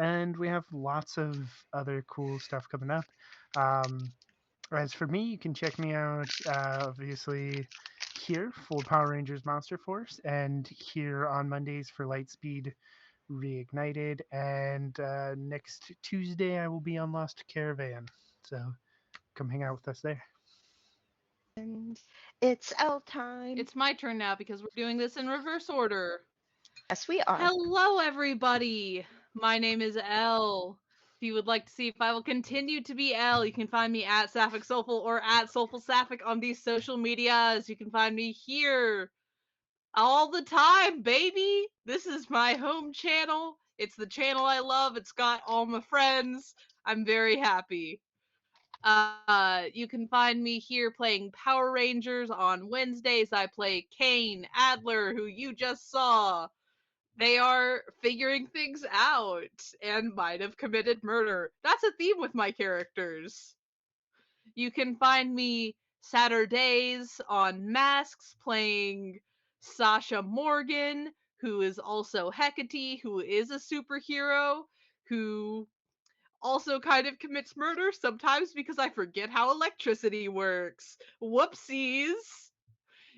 S6: And we have lots of other cool stuff coming up. As for me, you can check me out, obviously, here for Power Rangers Monster Force, and here on Mondays for Lightspeed Reignited. And next Tuesday, I will be on Lost Caravan. So come hang out with us there.
S1: And it's L time.
S4: It's my turn now because we're doing this in reverse order.
S1: Yes, we are.
S4: Hello, everybody. My name is Elle. If you would like to see if I will continue to be Elle, you can find me at Sapphic Soulful or at Soulful Sapphic on these social medias. You can find me here all the time, baby. This is my home channel. It's the channel I love. It's got all my friends. I'm very happy. You can find me here playing Power Rangers on Wednesdays. I play Kane, Adler, who you just saw. They are figuring things out and might have committed murder. That's a theme with my characters. You can find me Saturdays on Masks playing Sasha Morgan, who is also Hecate, who is a superhero, who also kind of commits murder sometimes because I forget how electricity works. Whoopsies.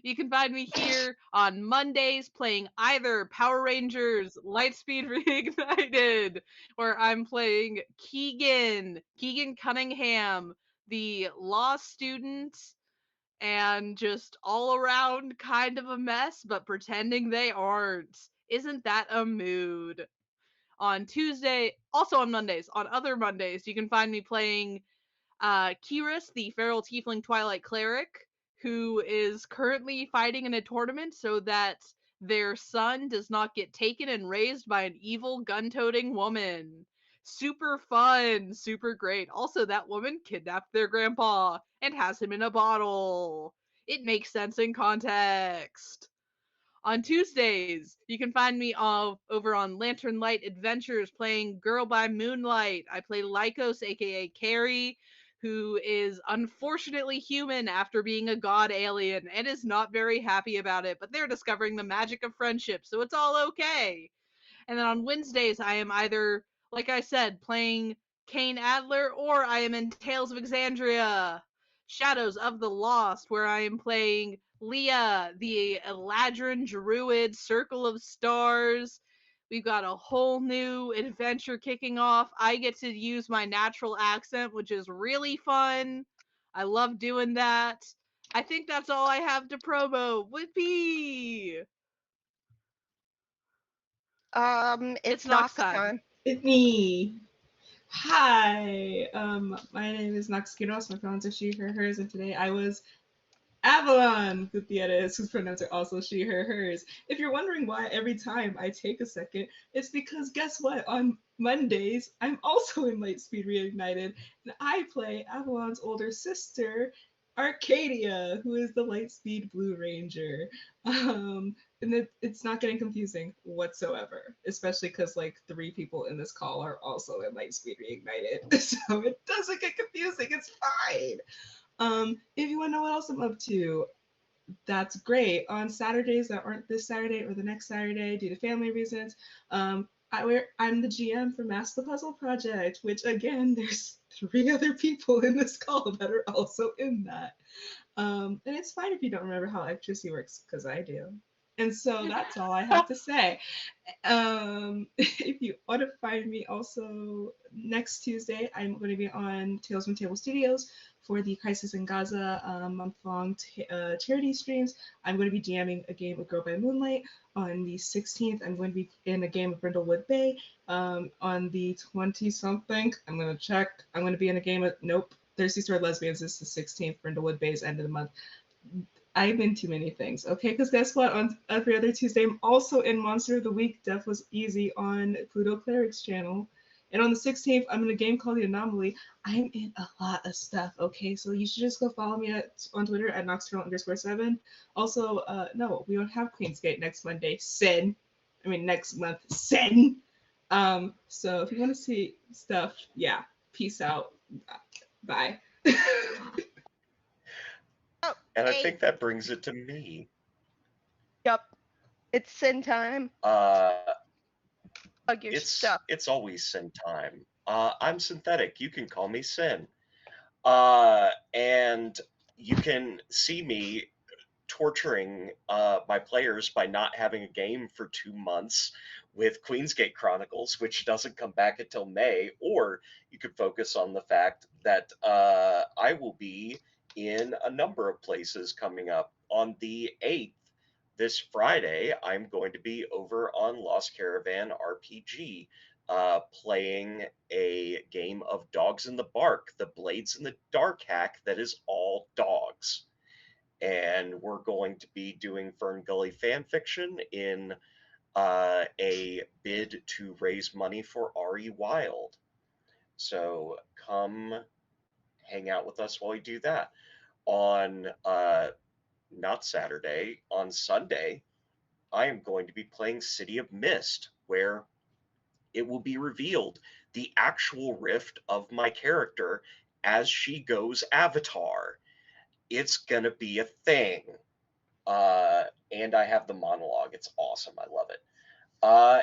S4: You can find me here on Mondays playing either Power Rangers Lightspeed Reignited, where I'm playing Keegan Cunningham, the law student, and just all around kind of a mess, but pretending they aren't. Isn't that a mood? On Tuesday, also on Mondays, on other Mondays, you can find me playing Kiris, the feral tiefling Twilight cleric, who is currently fighting in a tournament so that their son does not get taken and raised by an evil gun-toting woman. Super fun, super great. Also, that woman kidnapped their grandpa and has him in a bottle. It makes sense in context. On Tuesdays, you can find me over on Lantern Light Adventures playing Girl by Moonlight. I play Lycos, aka Carrie, who is unfortunately human after being a god alien and is not very happy about it, but they're discovering the magic of friendship, so it's all okay. And then on Wednesdays, I am either, like I said, playing Kane Adler, or I am in Tales of Exandria, Shadows of the Lost, where I am playing Leah, the Eladrin Druid, Circle of Stars. We've got a whole new adventure kicking off. I get to use my natural accent, which is really fun. I love doing that. I think that's all I have to promo. Whippy!
S1: It's
S4: Nox
S1: Nox
S4: time.
S1: time.
S5: It's me. Hi. My name is Naxkiros. My pronouns are she, her, hers, and today I was Avalon Gutierrez, whose pronouns are also she, her, hers. If you're wondering why every time I take a second, it's because guess what? On Mondays, I'm also in Lightspeed Reignited, and I play Avalon's older sister, Arcadia, who is the Lightspeed Blue Ranger. And it's not getting confusing whatsoever, especially because like 3 people in this call are also in Lightspeed Reignited, so it doesn't get confusing. It's fine. If you want to know what else I'm up to, that's great. On Saturdays that aren't this Saturday or the next Saturday due to family reasons, I'm the GM for Mask the Puzzle Project, which again, there's 3 other people in this call that are also in that. And it's fine if you don't remember how electricity works, because I do. And so that's all I have to say. If you want to find me also next Tuesday, I'm going to be on Tales from Table Studios for the Crisis in Gaza month-long charity streams. I'm going to be jamming a game of Girl by Moonlight. On the 16th, I'm going to be in a game of Brindlewood Bay. On the 20-something, I'm going to check. I'm going to be in a game of, nope, Thirsty Sword Lesbians is the 16th, Brindlewood Bay's end of the month. I'm in too many things, okay? Because guess what? On every other Tuesday, I'm also in Monster of the Week, Death Was Easy on Pluto Cleric's channel. And on the 16th, I'm in a game called The Anomaly. I'm in a lot of stuff, okay? So you should just go follow me on Twitter at Noxturnal_7. Also, no, we don't have Queensgate next Monday. Next month. Sin. So if you want to see stuff, yeah, peace out. Bye.
S1: Oh,
S3: And I
S1: hey,
S3: think that brings it to me.
S1: yup. It's sin time.
S3: Uh,
S1: Plug your stuff.
S3: it's always Sin time. I'm Synthetic. You can call me Sin. And you can see me torturing my players by not having a game for 2 months with Queensgate Chronicles, which doesn't come back until May, or you could focus on the fact that I will be in a number of places coming up. On the 8th, this Friday, I'm going to be over on Lost Caravan RPG, playing a game of Dogs in the Bark, the Blades in the Dark hack that is all dogs. And we're going to be doing Fern Gully fan fiction in a bid to raise money for Ari Wild. So come hang out with us while we do that. On not Saturday, on Sunday, I am going to be playing City of Mist, where it will be revealed the actual rift of my character as she goes Avatar. It's going to be a thing. And I have the monologue. It's awesome. I love it.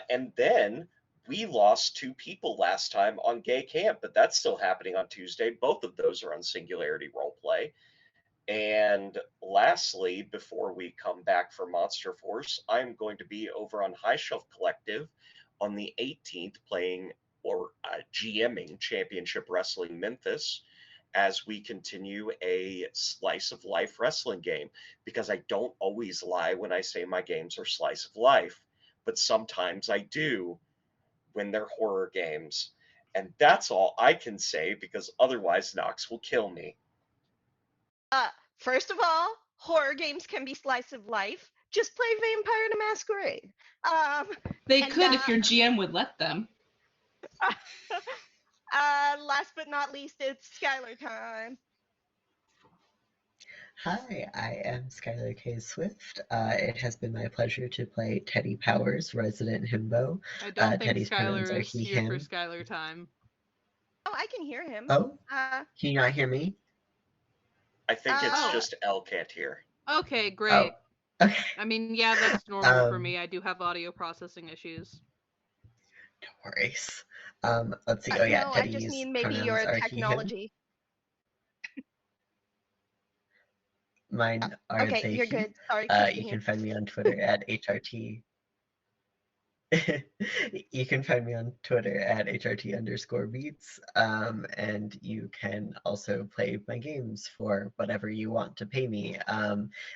S3: And then we lost 2 people last time on Gay Camp, but that's still happening on Tuesday. Both of those are on Singularity Roleplay. And lastly, before we come back for Monster Force, I'm going to be over on High Shelf Collective on the 18th playing or GMing Championship Wrestling Memphis as we continue a slice of life wrestling game, because I don't always lie when I say my games are slice of life, but sometimes I do when they're horror games. And that's all I can say, because otherwise Nox will kill me.
S1: First of all, horror games can be slice of life. Just play Vampire the Masquerade.
S5: They
S1: And,
S5: could if your GM would let them.
S1: Last but not least, it's Skylar time.
S2: Hi, I am Skylar K. Swift. It has been my pleasure to play Teddy Powers, resident himbo.
S4: I don't think
S2: Teddy's pronouns
S4: Skylar
S2: are
S4: is
S2: he,
S4: here for
S2: him.
S4: Skylar time.
S1: Oh, I can hear him.
S2: Oh,
S1: Uh,
S2: can you not hear me?
S3: I think it's
S1: Oh.
S3: just L can't hear.
S4: Okay, great.
S2: Oh, okay.
S4: I mean, yeah, that's normal for
S2: Um,
S4: me. I do have audio processing issues.
S2: no worries. Let's see. Oh yeah,
S1: no, I just
S2: Teddy's
S1: mean maybe
S2: pronouns
S1: your
S2: are he, him.
S1: technology.
S2: Mine are
S1: Okay,
S2: they,
S1: you're
S2: he.
S1: good. Sorry,
S2: You
S1: continue.
S2: can find me on Twitter at HRT. You can find me on Twitter at HRT_beats. And you can also play my games for whatever you want to pay me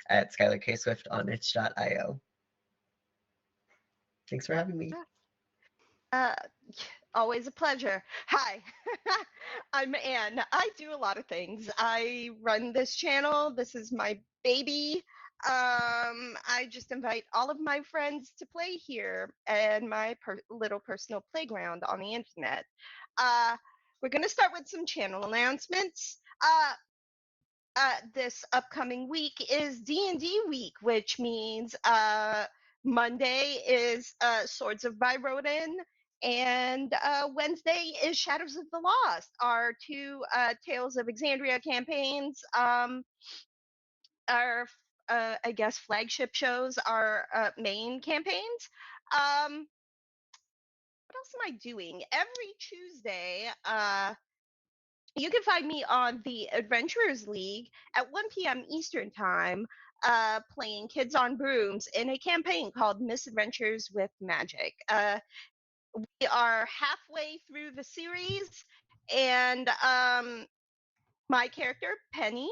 S2: at Skylar K. Swift on itch.io. Thanks for having me.
S1: Uh, always a pleasure. Hi, I'm Anne. I do a lot of things. I run this channel. This is my baby. I just invite all of my friends to play here and my little personal playground on the internet. Uh, we're going to start with some channel announcements. This upcoming week is D&D week, which means Monday is Swords of Byrodin, and Wednesday is Shadows of the Lost, our two Tales of Exandria campaigns. Our I guess flagship shows, our main campaigns. What else am I doing? Every Tuesday, you can find me on the Adventurers League at 1 p.m. Eastern Time, playing Kids on Brooms in a campaign called Misadventures with Magic. We are halfway through the series, and my character, Penny,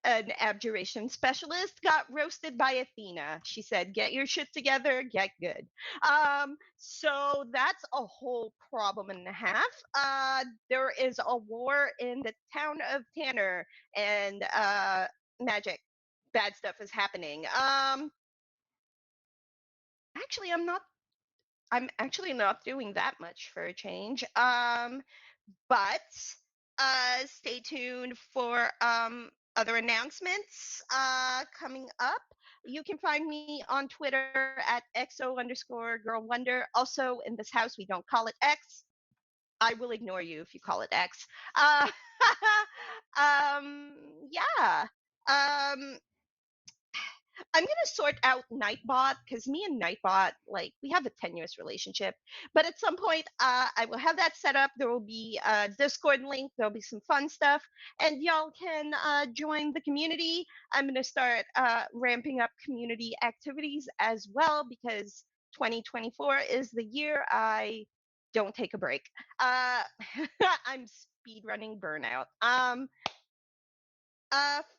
S1: an abjuration specialist, got roasted by Athena. She said, "Get your shit together, get good." So that's a whole problem and a half. There is a war in the town of Tanner, and magic, bad stuff is happening. Actually, I'm not. I'm actually not doing that much for a change. But stay tuned for other announcements coming up. You can find me on Twitter at XO_girl wonder. Also, in this house, we don't call it X. I will ignore you if you call it X. Uh, yeah. I'm gonna sort out Nightbot because me and Nightbot, like, we have a tenuous relationship. But at some point, I will have that set up. There will be a Discord link. There'll be some fun stuff, and y'all can join the community. I'm gonna start ramping up community activities as well because 2024 is the year I don't take a break. Uh, I'm speed running burnout.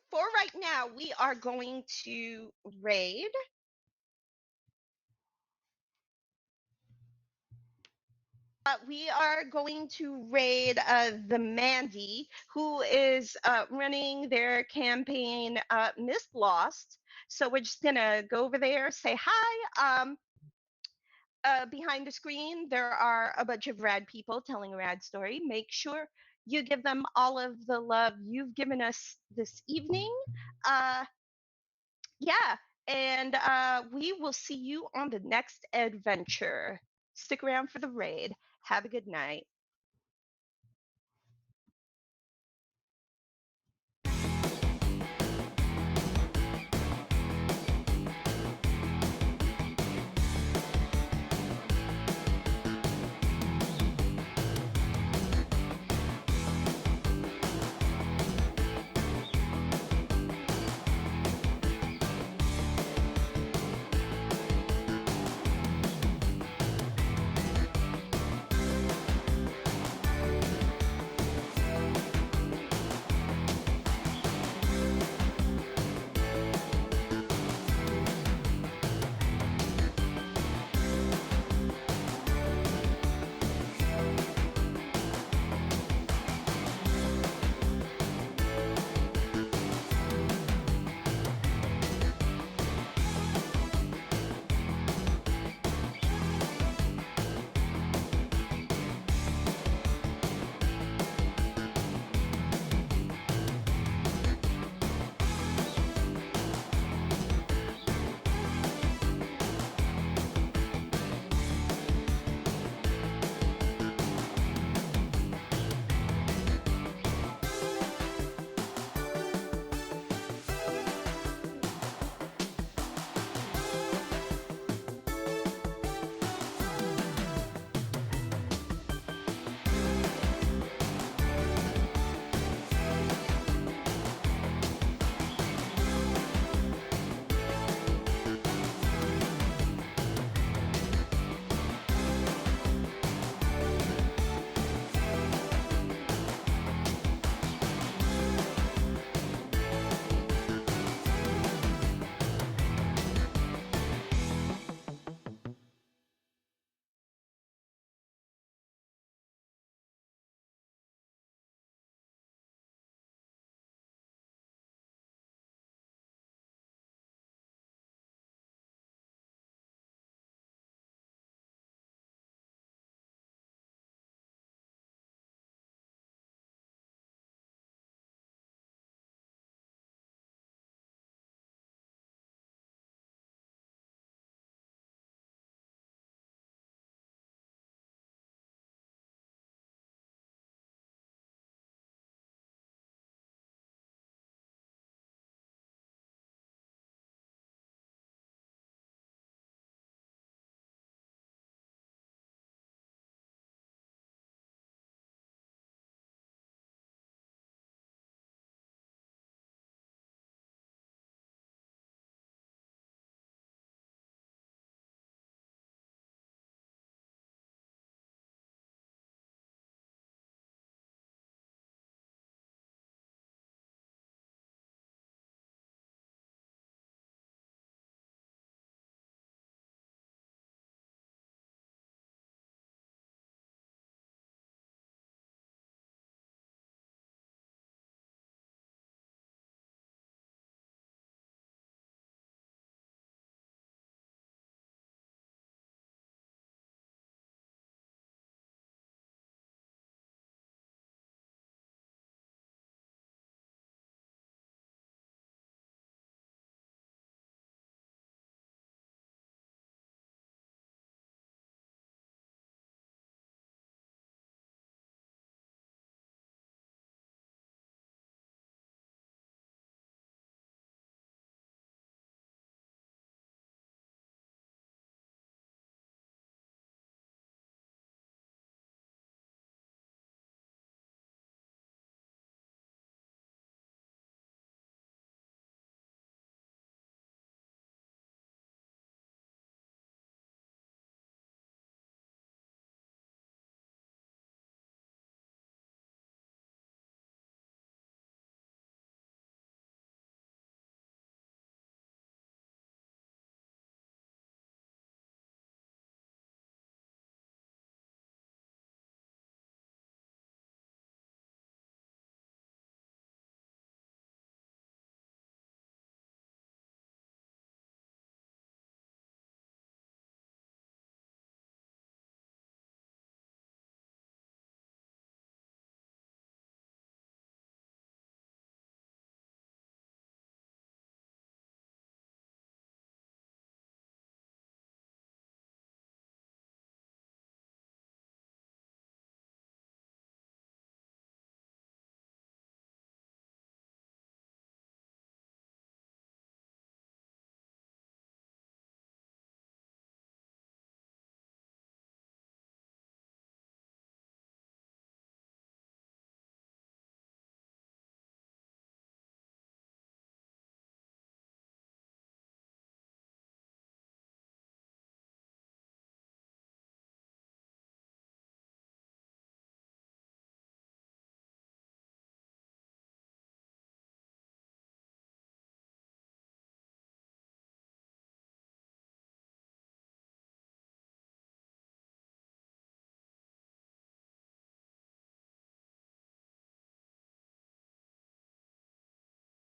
S1: For right now, we are going to raid. We are going to raid the Mandy, who is running their campaign Mist Lost. So we're just gonna go over there, say hi. Behind the screen, there are a bunch of rad people telling a rad story. Make sure you give them all of the love you've given us this evening. Uh, yeah, and we will see you on the next adventure. Stick around for the raid. Have a good night.